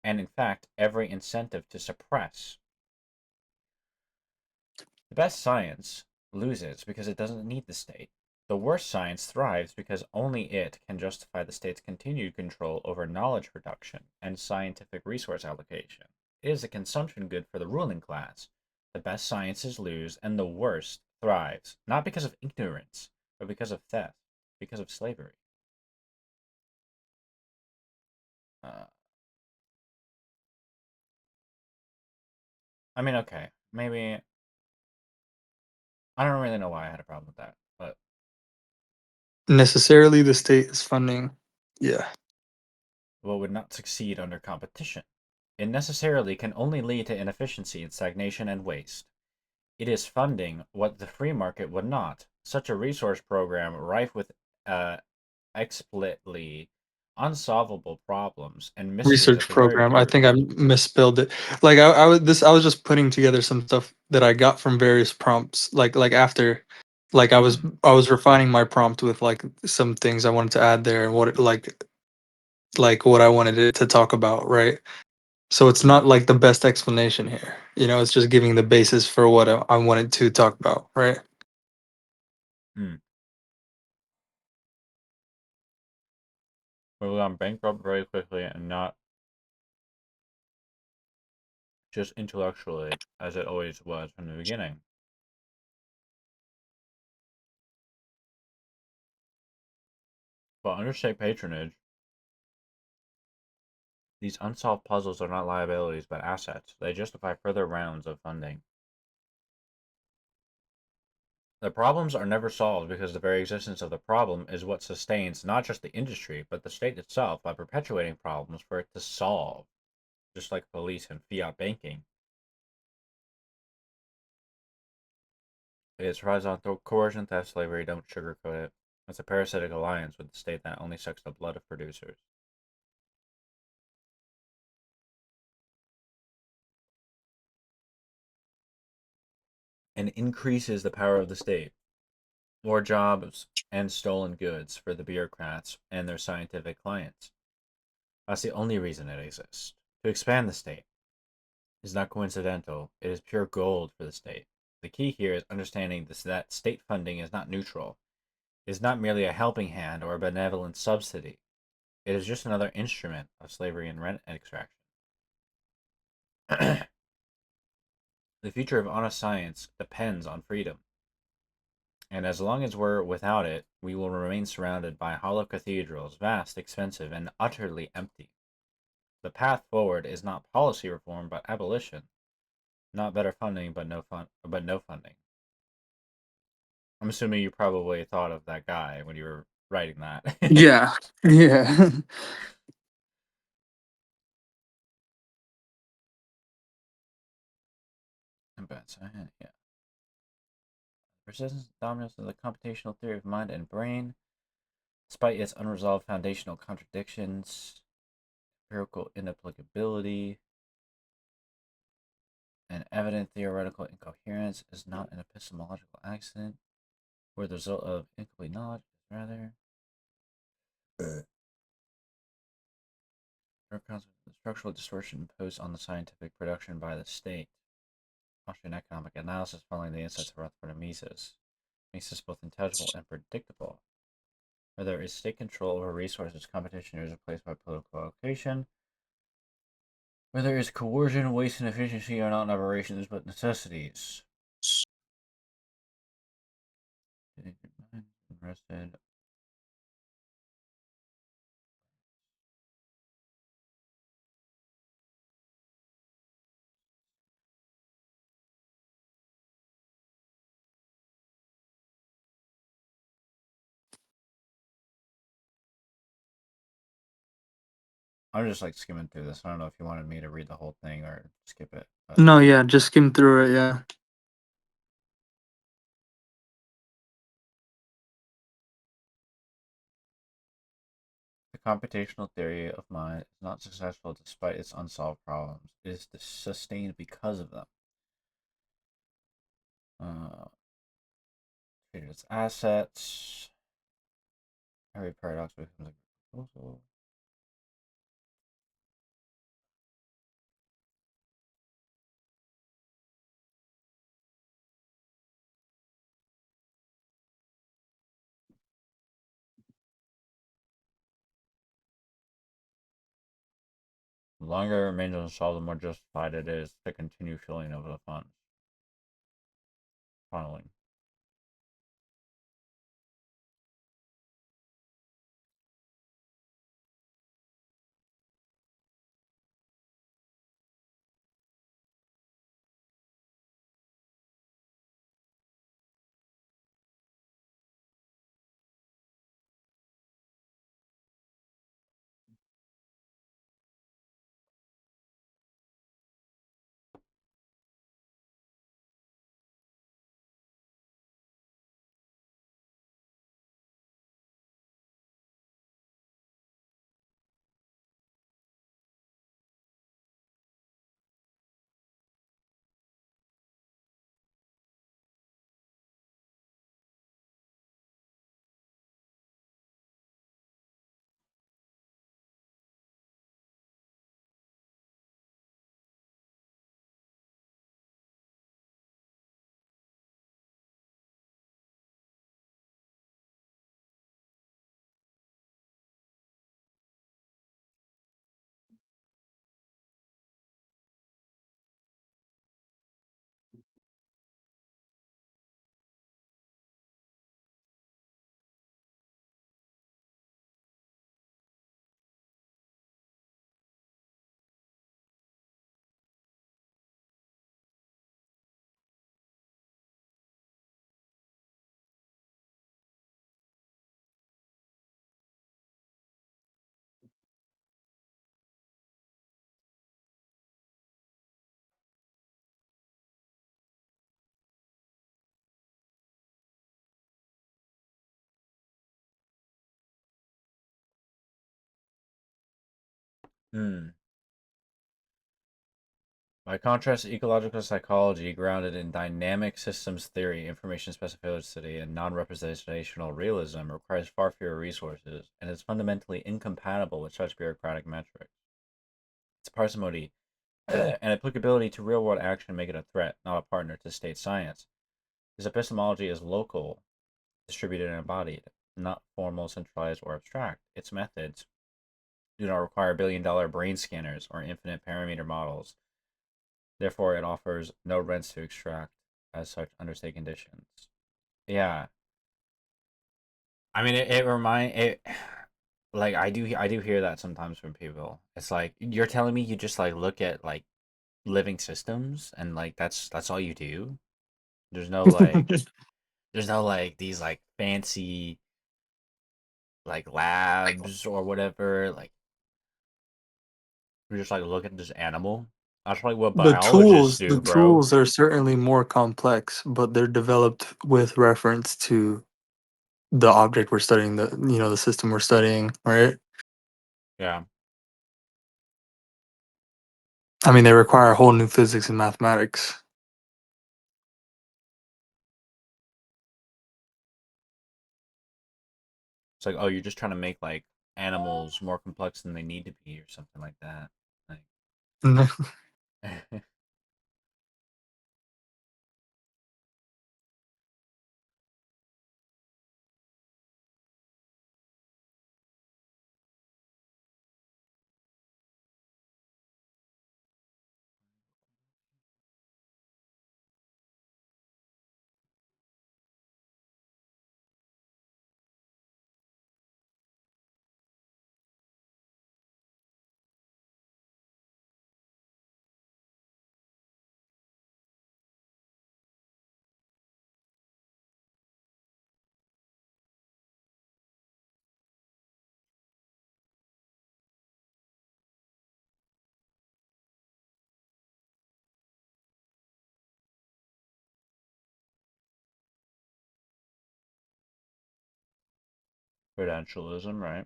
and in fact, every incentive to suppress. The best science loses because it doesn't need the state. The worst science thrives because only it can justify the state's continued control over knowledge production and scientific resource allocation. It is a consumption good for the ruling class. The best sciences lose and the worst thrives, not because of ignorance, but because of theft, because of slavery. I mean, okay, maybe I don't really know why I had a problem with that, but Necessarily, the state is funding. Yeah. what would not succeed under competition. It necessarily can only lead to inefficiency and stagnation and waste. It is funding what the free market would not. Such a resource program rife with explicitly unsolvable problems and mysteries at Research the very program. I core. think I misspelled it. Like I was just putting together some stuff that I got from various prompts. Like after, like I was refining my prompt with like some things I wanted to add there and what like what I wanted it to talk about, right? So it's not like the best explanation here. You know, it's just giving the basis for what I wanted to talk about, right? We've gone bankrupt very quickly and not just intellectually, as it always was from the beginning. But under state patronage, these unsolved puzzles are not liabilities but assets. They justify further rounds of funding. The problems are never solved because the very existence of the problem is what sustains not just the industry, but the state itself by perpetuating problems for it to solve, just like police and fiat banking. It thrives on coercion, theft, slavery, don't sugarcoat it. It's a parasitic alliance with the state that only sucks the blood of producers. And increases the power of the state. More jobs and stolen goods for the bureaucrats and their scientific clients. That's the only reason it exists. To expand the state is not coincidental, it is pure gold for the state. The key here is understanding this, that state funding is not neutral. It is not merely a helping hand or a benevolent subsidy. It is just another instrument of slavery and rent extraction. The future of honest science depends on freedom. And as long as we're without it, we will remain surrounded by hollow cathedrals, vast, expensive, and utterly empty. The path forward is not policy reform, but abolition. Not better funding, but no funding. I'm assuming you probably thought of that guy when you were writing that. Yeah. Yeah. But yeah. Persistence and dominance of the computational theory of mind and brain, despite its unresolved foundational contradictions, empirical inapplicability, and evident theoretical incoherence, is not an epistemological accident, where the result of incomplete knowledge is rather the structural distortion imposed on the scientific production by the state. Austrian economic analysis following the insights of Rothbard and Mises makes this both intelligible and predictable. Where there is state control over resources, competition is replaced by political allocation. Where there is coercion, waste, and efficiency are not aberrations but necessities. Rested. I'm just like skimming through this. I don't know if you wanted me to read the whole thing or skip it. But No, yeah, just skim through it, yeah. the computational theory of mind is not successful despite its unsolved problems. It is sustained because of them. treated as assets. Every paradox becomes a proposal. The longer it remains unsolved, the more justified it is to continue filling over the funds. Funneling. By contrast, ecological psychology, grounded in dynamic systems theory, information specificity, and non-representational realism, requires far fewer resources and is fundamentally incompatible with such bureaucratic metrics. Its parsimony and applicability to real-world action make it a threat, not a partner to state science. Its epistemology is local, distributed and embodied, not formal, centralized, or abstract. Its methods do not require billion-dollar brain scanners or infinite parameter models. Therefore, it offers no rents to extract as such under state conditions. Yeah, I mean, like I do hear that sometimes from people. It's like you're telling me you just like look at like living systems and like that's all you do. There's no like there's no like these like fancy like labs or whatever. Like we just like look at this animal. That's like what biologists The do, bro. tools are certainly more complex, but they're developed with reference to the object we're studying, the system we're studying, right? Yeah. I mean, they require a whole new physics and mathematics. It's like, oh, you're just trying to make like animals more complex than they need to be, or something like that. Like, credentialism, right?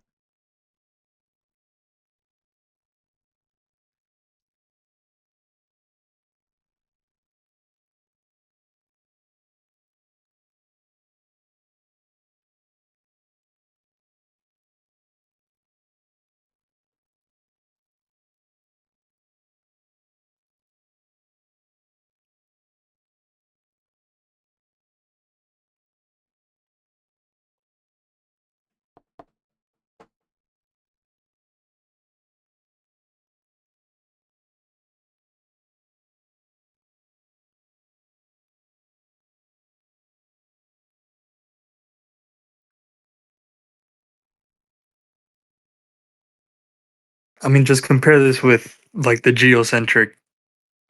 I mean, just compare this with like the geocentric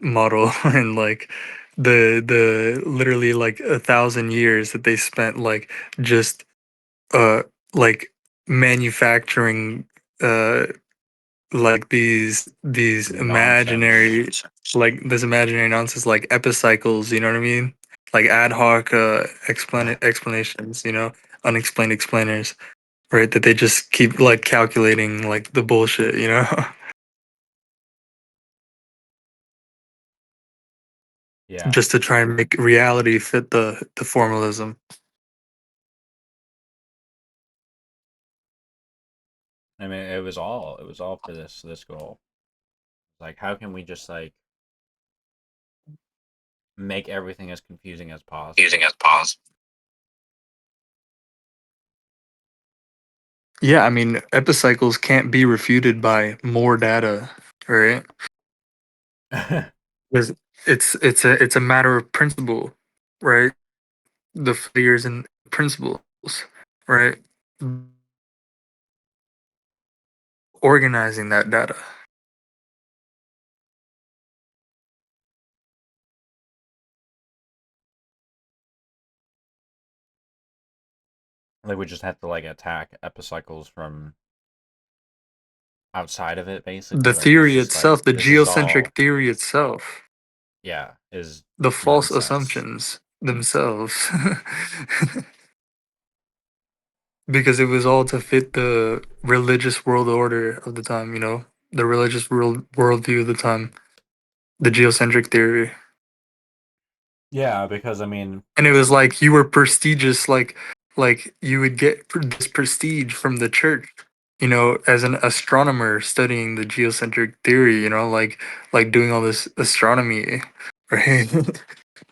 model and like the literally like 1,000 years that they spent like just uh like manufacturing uh like these imaginary Nonsense. like this imaginary nonsense like epicycles, you know what I mean? Like ad hoc explanations, you know, unexplained explainers, right? That they just keep like calculating like the bullshit, you know? Yeah. Just to try and make reality fit the formalism. I mean, it was all for this goal. Like, how can we just like make everything as confusing as possible? Yeah, I mean, epicycles can't be refuted by more data, right? Because it's a matter of principle, right? The figures and principles, right? Organizing that data. Like, we just have to like attack epicycles from outside of it, basically. The Like, it's theory just like itself, the this is all, geocentric theory itself, yeah, is the false nonsense. assumptions themselves. Because it was all to fit the religious world order of the time, you know, the religious worldview of the time, the geocentric theory. Yeah, because I mean, And it was like you were prestigious, like you would get this prestige from the church, you know, as an astronomer studying the geocentric theory, you know, like doing all this astronomy, right?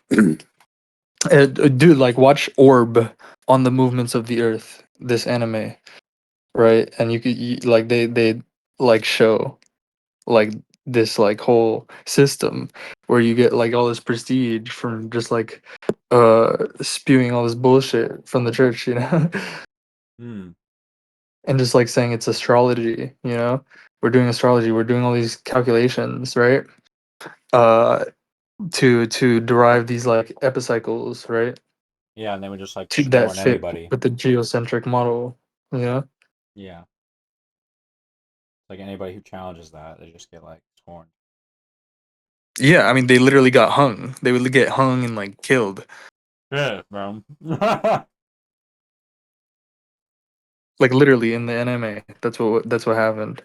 Dude, like watch Orb on the movements of the Earth, this anime, right? And like they like show like this like whole system where you get like all this prestige from just like spewing all this bullshit from the church, you know. hmm. And just like saying it's astrology, you know, we're doing astrology, we're doing all these calculations, right? uh to derive these like epicycles, right? Yeah, and they would just like That scorn fit anybody. with the geocentric model, you know. Yeah, like anybody who challenges that, they just get like scorned. Yeah, I mean they literally got hung, they would get hung and like killed, Yeah, bro. like literally in the anime. That's what happened.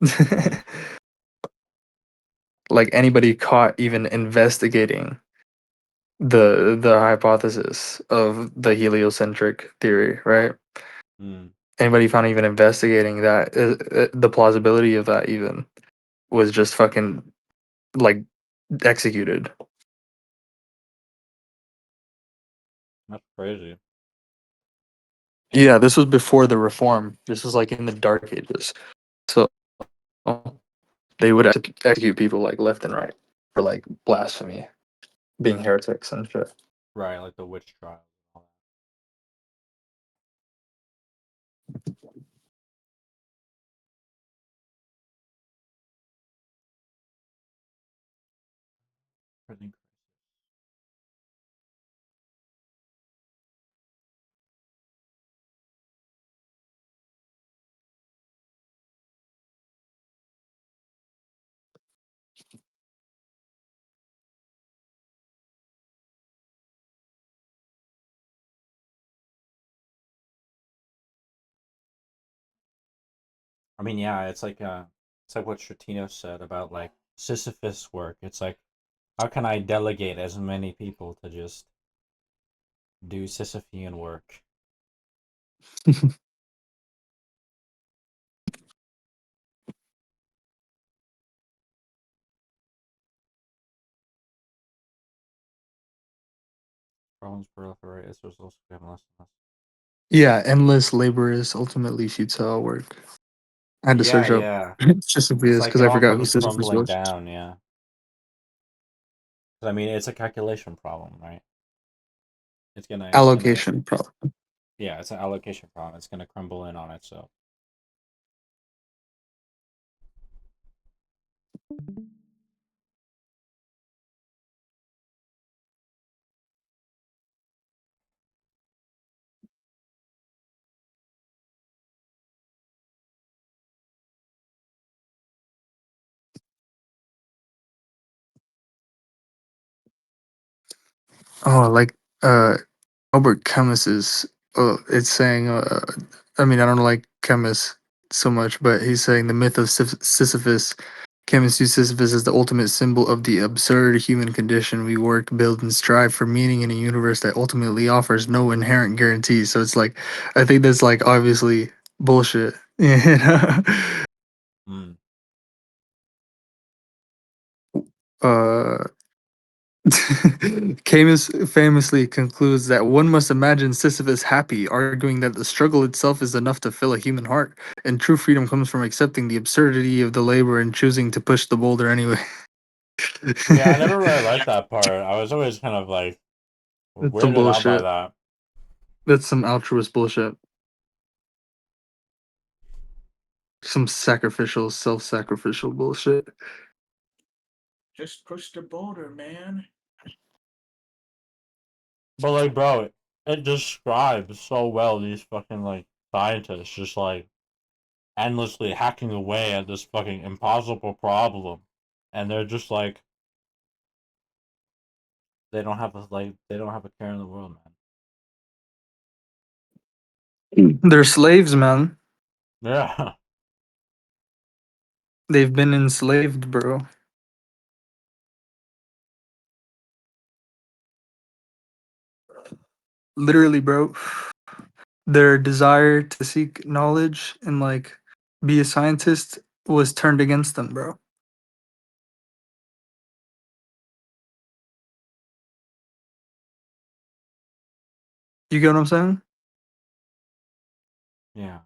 Hmm. Like anybody caught even investigating the hypothesis of the heliocentric theory, right? Hmm. Anybody found even investigating that, the plausibility of that even was just fucking like executed. That's crazy. Yeah, this was before the reform. This was like in the dark ages. So they would execute people like left and right for like blasphemy, being heretics and shit. Right, like the witch trial. And all that. Pretty I mean, yeah, it's like what Stratino said about like Sisyphus work. It's like, how can I delegate as many people to just do Sisyphean work? Problems proliferate as results become less and less. Yeah, endless labor is ultimately futile work. I had to Yeah, search up yeah. It's Sisyphus like because it I all forgot who comes Sisyphus crumbling was. down, yeah. 'Cause, I mean, it's a calculation problem, right? It's gonna, Allocation problem. yeah, it's an allocation problem. It's gonna crumble in on itself. Oh, like Albert Camus is. It's saying. I mean, I don't like Camus so much, but he's saying the myth of Sisyphus. Camus used Sisyphus as the ultimate symbol of the absurd human condition. We work, build, and strive for meaning in a universe that ultimately offers no inherent guarantees. So it's like, I think that's like obviously bullshit. You know? Mm. uh Camus famously concludes that one must imagine Sisyphus happy, arguing that the struggle itself is enough to fill a human heart, and true freedom comes from accepting the absurdity of the labor and choosing to push the boulder anyway. Yeah, I never really liked that part. I was always kind of like That's some weirded out by bullshit. that. That's some altruist bullshit. Some sacrificial, self-sacrificial bullshit. Just push the boulder, man. But like, bro, it describes so well these fucking like scientists just like endlessly hacking away at this fucking impossible problem, and they're just like they don't have a care in the world, man. They're slaves, man. Yeah. They've been enslaved, bro. Literally, bro. Their desire to seek knowledge and like be a scientist was turned against them, bro. You get what I'm saying? Yeah.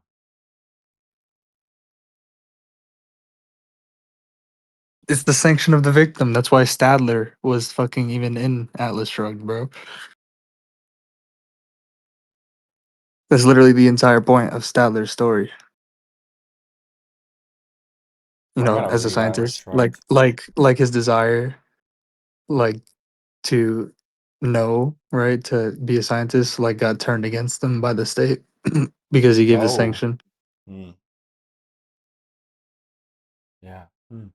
It's the sanction of the victim. That's why Stadler was fucking even in Atlas Shrugged, bro. That's literally the entire point of Stadler's story. You I know, gotta as a read Atlas scientist, like Shrugged. like his desire, like to know, right, to be a scientist, like got turned against him by the state because he gave the Oh. sanction. Hmm. Yeah. Hmm.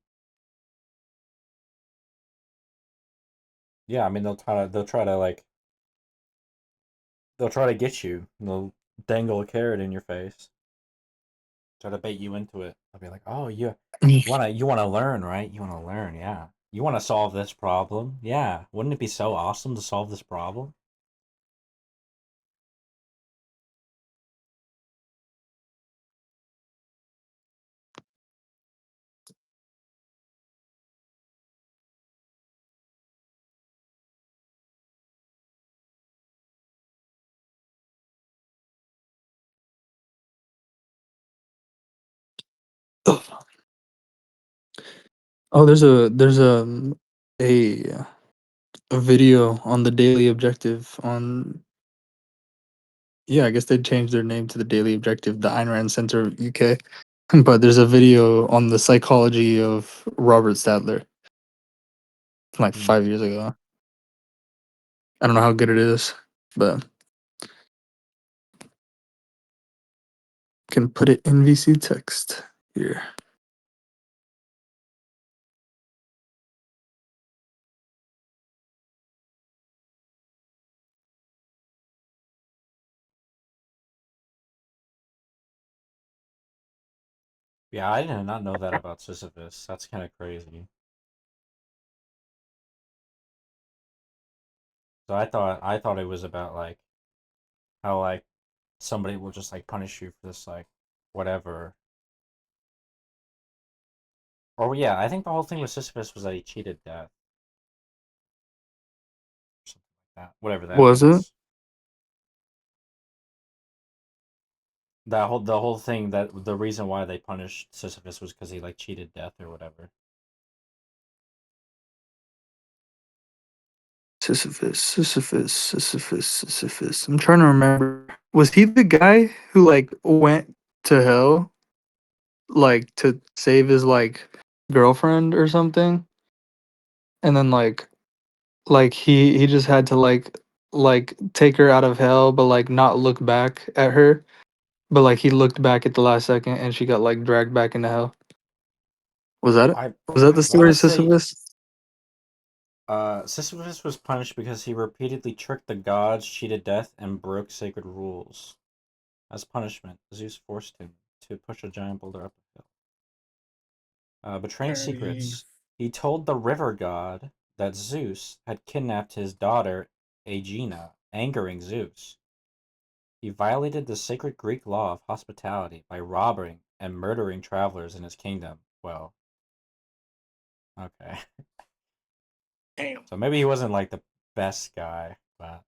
Yeah, I mean they'll try to get you. They'll dangle a carrot in your face. Try to bait you into it. They'll be like, "Oh, you wanna learn, right? You wanna learn, yeah. You wanna solve this problem, yeah. Wouldn't it be so awesome to solve this problem?" Oh, a a video on the Daily Objective on, yeah, I guess they changed their name to the Daily Objective, the Ayn Rand Center of UK. But there's a video on the psychology of Robert Stadler from like Hmm. 5 years ago. I don't know how good it is, but can put it in VC text here. Yeah, I did not know that about Sisyphus. That's kind of crazy. So I thought it was about like how like somebody will just like punish you for this like whatever. Or yeah, I think the whole thing with Sisyphus was that he cheated death. Something like that. Whatever that Was it? means. The whole thing that the reason why they punished Sisyphus was because he like cheated death or whatever. Sisyphus. I'm trying to remember. Was he the guy who like went to hell like to save his like girlfriend or something? And then like he just had to like take her out of hell but like not look back at her. But like he looked back at the last second and she got like dragged back into hell. Was that it? I Was that the I story want of to say Sisyphus? Sisyphus was punished because he repeatedly tricked the gods, cheated death, and broke sacred rules. As punishment, Zeus forced him to push a giant boulder up a hill. Betraying secrets, he told the river god that Zeus had kidnapped his daughter Aegina, angering Zeus. He violated the sacred Greek law of hospitality by robbing and murdering travelers in his kingdom. Well, okay. Damn. So maybe he wasn't like the best guy, but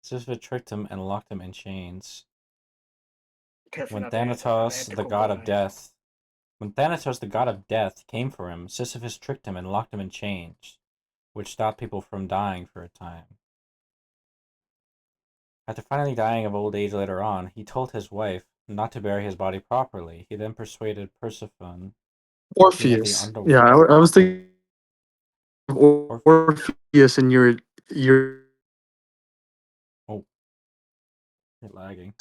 Sisyphus tricked him and locked him in chains. Careful When not to answer Thanatos, the unethical god of lines. death, when Thanatos, the god of death, came for him, Sisyphus tricked him and locked him in chains, which stopped people from dying for a time. After finally dying of old age later on, he told his wife not to bury his body properly. He then persuaded Persephone, queen of the Orpheus. Yeah, underworld. I was thinking of Orpheus and your Oh, you're lagging.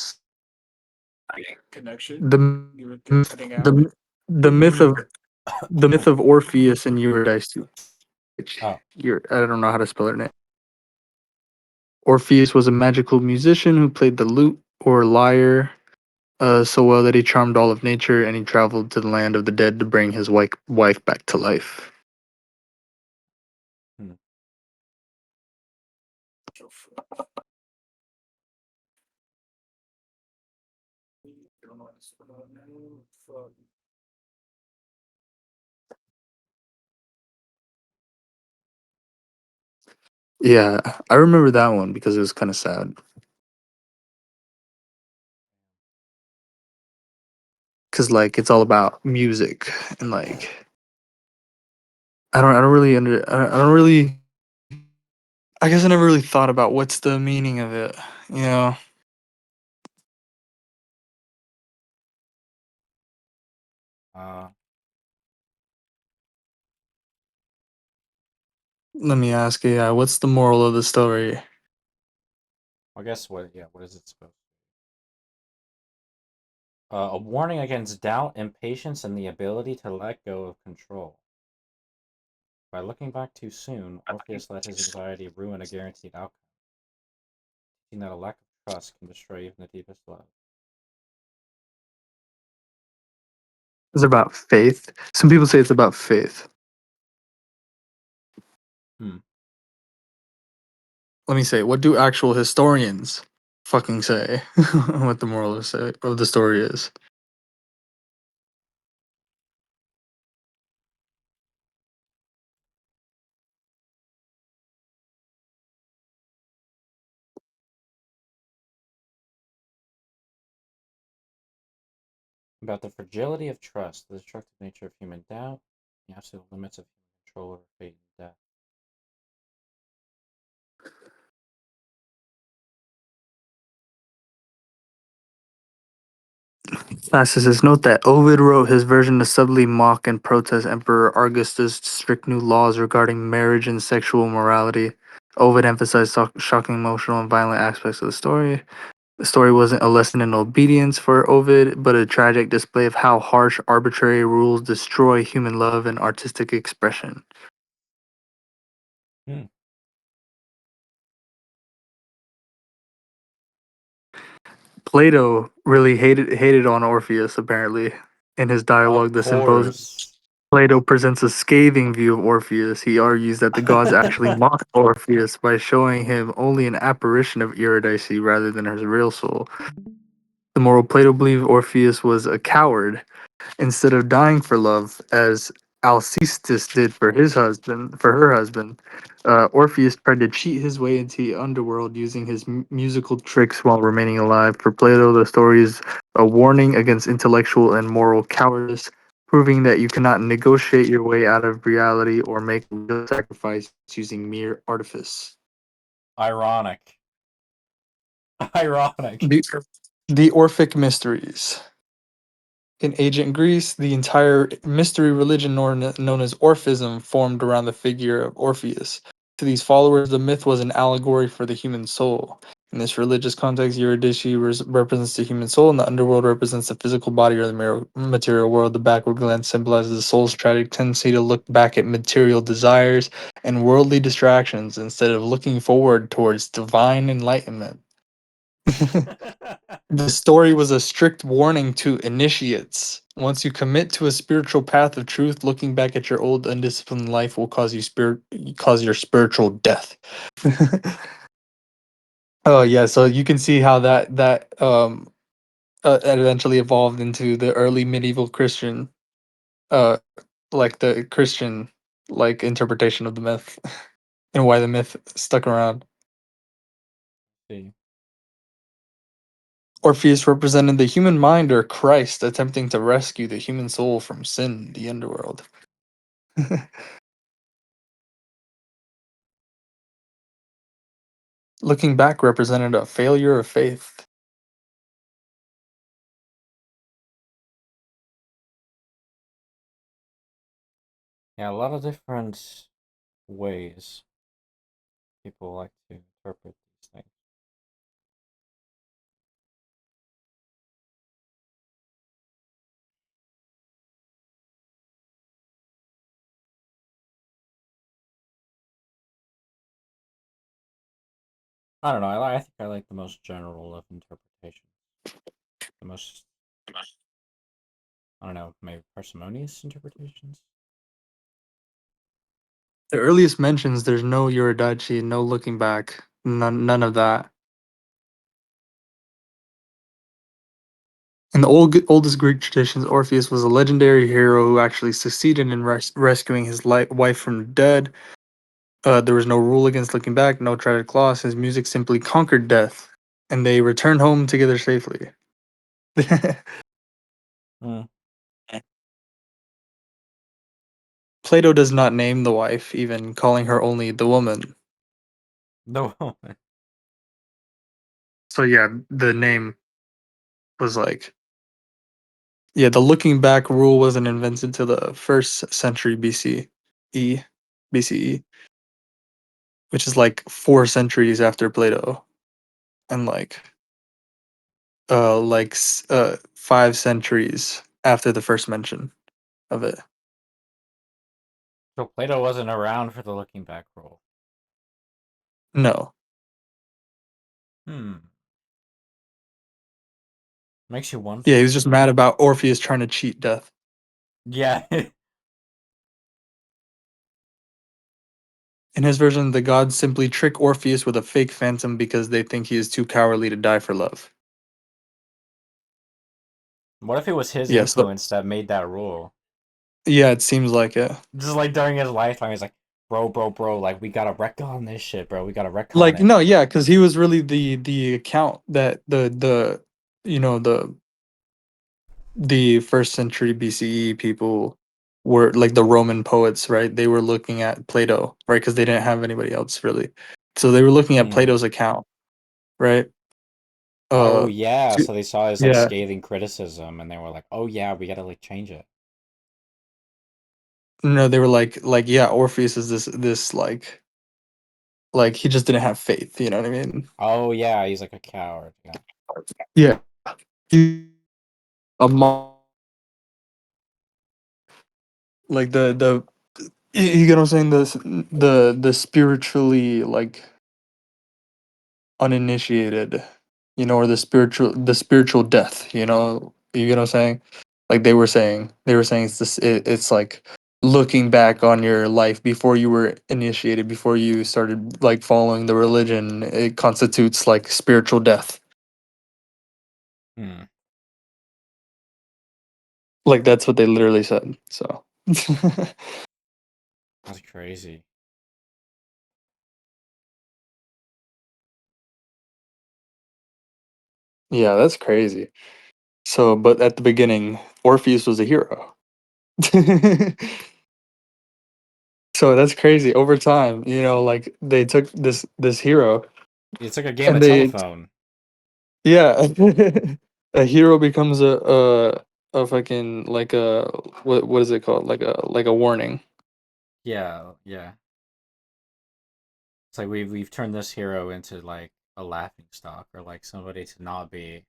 Connection. the You were cutting out. the myth of Orpheus and Eurydice. Oh, I don't know how to spell her name. Orpheus was a magical musician who played the lute or lyre so well that he charmed all of nature, and he traveled to the land of the dead to bring his wife back to life. hmm. Yeah, I remember that one because it was kind of sad. Cause like it's all about music and like I don't really I guess I never really thought about what's the meaning of it. You know, Uh, let me ask you, yeah, what's the moral of the story? I guess what? Yeah, what is it supposed? A warning against doubt, impatience, and the ability to let go of control. By looking back too soon, Orpheus let his anxiety ruin a guaranteed outcome, teaching that a lack of trust can destroy even the deepest love. Is it about faith? Some people say it's about faith. Hmm. Let me say, what do actual historians fucking say? What the moral of the story is? About the fragility of trust, the destructive nature of human doubt, the absolute limits of human control over fate and death. Classicists note that Ovid wrote his version to subtly mock and protest Emperor Augustus' strict new laws regarding marriage and sexual morality. Ovid emphasized shocking emotional and violent aspects of the story. The story wasn't a lesson in obedience for Ovid, but a tragic display of how harsh, arbitrary rules destroy human love and artistic expression. Hmm. Plato really hated on Orpheus, apparently. In his Of dialogue, The Symposium, course. Plato presents a scathing view of Orpheus. He argues that the gods actually mocked Orpheus by showing him only an apparition of Eurydice rather than his real soul. The moral Plato believed Orpheus was a coward. Instead of dying for love, as Alcestis did for her husband, Orpheus tried to cheat his way into the underworld using his musical tricks while remaining alive. For Plato, the story is a warning against intellectual and moral cowardice, proving that you cannot negotiate your way out of reality or make real sacrifice using mere artifice. Ironic. Ironic. The, the Orphic Mysteries. In ancient Greece, the entire mystery religion known as Orphism formed around the figure of Orpheus. To these followers, the myth was an allegory for the human soul. In this religious context, Eurydice represents the human soul, and the underworld represents the physical body or the material world. The backward glance symbolizes the soul's tragic tendency to look back at material desires and worldly distractions instead of looking forward towards divine enlightenment. The story was a strict warning to initiates. Once you commit to a spiritual path of truth, looking back at your old undisciplined life will cause your spiritual death. Oh yeah, so you can see how that eventually evolved into the early medieval Christian, uh, like the Christian like interpretation of the myth, and why the myth stuck around. See. Orpheus represented the human mind or Christ attempting to rescue the human soul from sin, the underworld. Looking back represented a failure of faith. Yeah, a lot of different ways people like to interpret these things. I don't know. I think I like the most general of interpretations. The most, I don't know, maybe parsimonious interpretations. The earliest mentions there's no Eurydice, no looking back, none of that. In the oldest Greek traditions, Orpheus was a legendary hero who actually succeeded in rescuing his wife from the dead. There was no rule against looking back, no tragic loss. His music simply conquered death, and they returned home together safely. Mm. Plato does not name the wife, even calling her only the woman. No. So yeah, the name was like, yeah, the looking back rule wasn't invented till the first century BCE, which is like 4 centuries after Plato, and like 5 centuries after the first mention of it. So Plato wasn't around for the looking back rule. No, Makes you wonder. yeah, he was just mad about Orpheus trying to cheat death. Yeah. In his version, the gods simply trick Orpheus with a fake phantom because they think he is too cowardly to die for love. What if it was his Yeah, so influence that made that rule? yeah, it seems like it. Just like during his lifetime, he's like, bro, like we gotta retcon this shit, bro. We gotta retcon Like it. no, yeah, because he was really the account that the you know the first century BCE people were like the Roman poets, right? They were looking at Plato, right? Because they didn't have anybody else really, so they were looking at Hmm. Plato's account, right? Oh yeah, To- so they saw his like yeah, scathing criticism, and they were like, "Oh yeah, we gotta like change it." no, they were like yeah, Orpheus is this like he just didn't have faith, you know what I mean? Oh yeah, he's like a coward. Yeah. Yeah, he, a like you get what I'm saying, the spiritually like uninitiated, or the spiritual death, you get what I'm saying, like they were saying it's like looking back on your life before you were initiated, before you started like following the religion, it constitutes like spiritual death. Hmm. Like that's what they literally said, so That's crazy. yeah, that's crazy. So but at the beginning Orpheus was a hero. So that's crazy. Over time, like they took this hero It's like a game and of they, telephone. yeah, a hero becomes a fucking like a what is it called? Like a warning. Yeah, yeah. It's like we've turned this hero into like a laughing stock or like somebody to not be.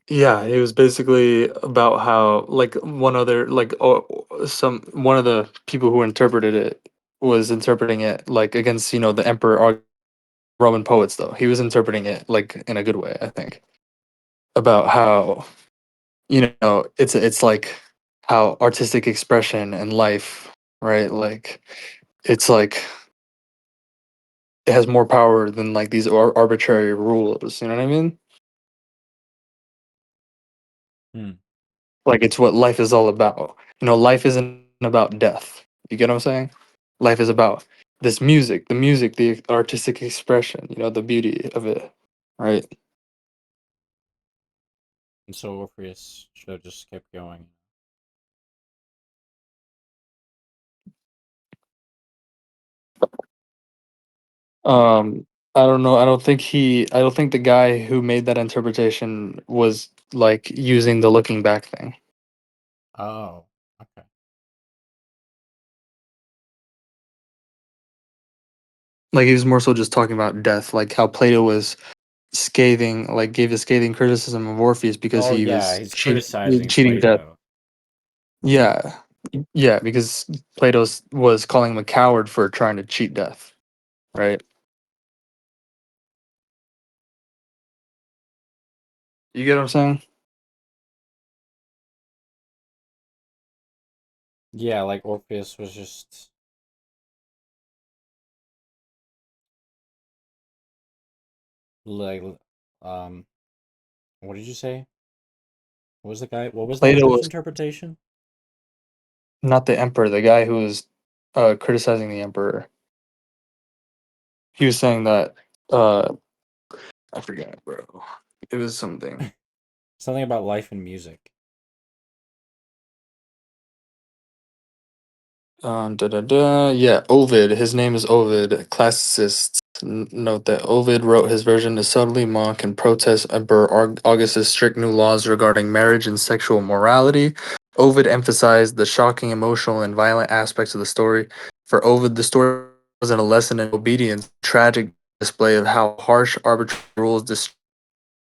Yeah, it was basically about how like one other like one of the people who interpreted it was interpreting it like against the emperor Roman poets though. He was interpreting it like in a good way, I think. About how it's like how artistic expression and life, right? Like it's like it has more power than like these arbitrary rules, you know what I mean? Hmm. Like it's what life is all about. Life isn't about death. You get what I'm saying? Life is about this music, the artistic expression, the beauty of it, right? And so Orpheus should have just kept going. I don't know. I don't think the guy who made that interpretation was like using the looking back thing. Oh, okay. Like he was more so just talking about death, like how Plato was scathing, like gave a scathing criticism of Orpheus because Oh he yeah, was he's criticizing cheating death. Plato. Yeah. Yeah, because Plato was calling him a coward for trying to cheat death, right? You get what I'm saying? Yeah, like Orpheus was just like what did you say? What was the guy? What was the Plato emperor's was interpretation? not the emperor, the guy who was criticizing the emperor. He was saying that uh I forgot, bro. It was something. Something about life and music. Yeah, Ovid. His name is Ovid. Classicists note that Ovid wrote his version to subtly mock and protest Emperor Augustus' strict new laws regarding marriage and sexual morality. Ovid emphasized the shocking, emotional, and violent aspects of the story. For Ovid, the story wasn't a lesson in obedience, a tragic display of how harsh, arbitrary rules destroy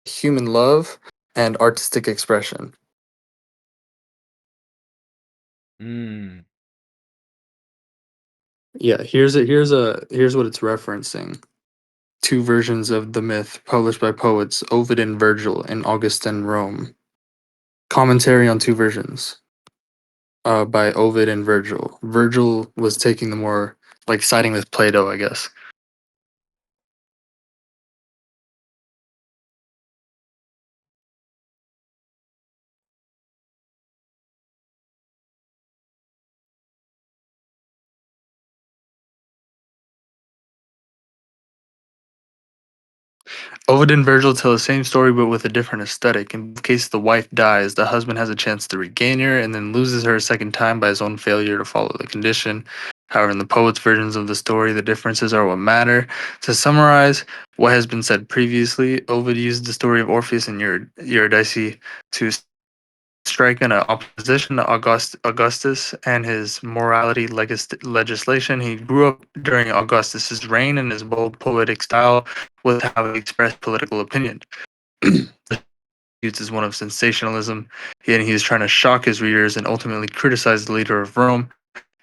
human love and artistic expression. Mm. Yeah, here's what it's referencing. Two versions of the myth published by poets Ovid and Virgil in Augustan Rome. Commentary on two versions by Ovid and Virgil. Virgil was taking the more like siding with Plato, I guess. Ovid and Virgil tell the same story but with a different aesthetic. In both cases, the wife dies, the husband has a chance to regain her, and then loses her a second time by his own failure to follow the condition. However, in the poets' versions of the story, the differences are what matter. To summarize what has been said previously, Ovid used the story of Orpheus and Eurydice to strike an opposition to Augustus and his morality legislation. He grew up during Augustus's reign, and his bold poetic style was how he expressed political opinion. Used as one of sensationalism, and he was trying to shock his readers and ultimately criticize the leader of Rome.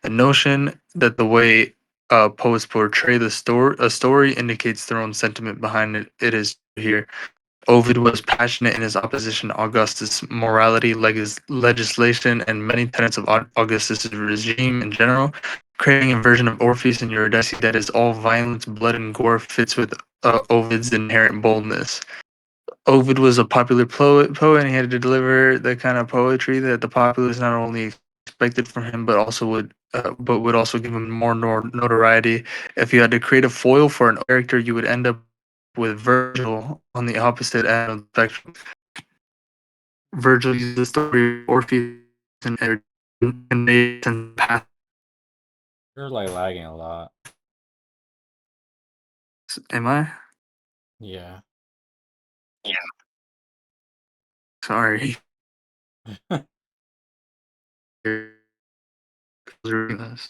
The notion that the way poets portray a story indicates their own sentiment behind it is here. Ovid was passionate in his opposition to Augustus' morality legislation and many tenets of Augustus' regime in general. Creating a version of Orpheus and Eurydice that is all violence, blood, and gore fits with Ovid's inherent boldness. Ovid was a popular poet, and he had to deliver the kind of poetry that the populace not only expected from him, but would also give him more notoriety. If you had to create a foil for an character, you would end up with Virgil on the opposite end of the spectrum. Virgil uses the story of Orpheus and convey a path. You're like lagging a lot. Am I? Yeah. Sorry. reading this.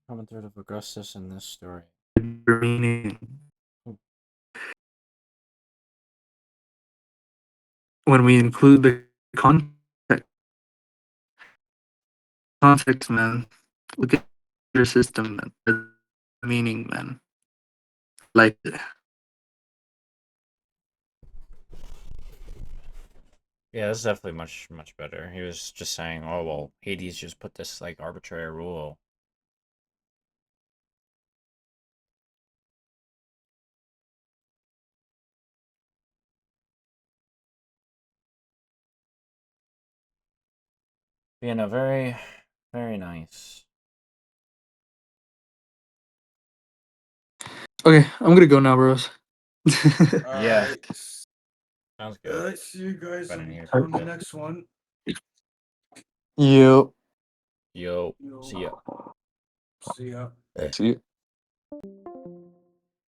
Common thread of Augustus in this story. Meaning. When we include the context, man, look at your system, man. The meaning, man. Like, Yeah, this is definitely much better. He was just saying, oh well, Hades just put this like arbitrary rule. You know, very nice. okay, I'm gonna go now, bros. Yeah. Alright. Sounds good. Alright, see you guys Been in on here for a the bit. next one. Yo. Yo, see ya. See ya. See you.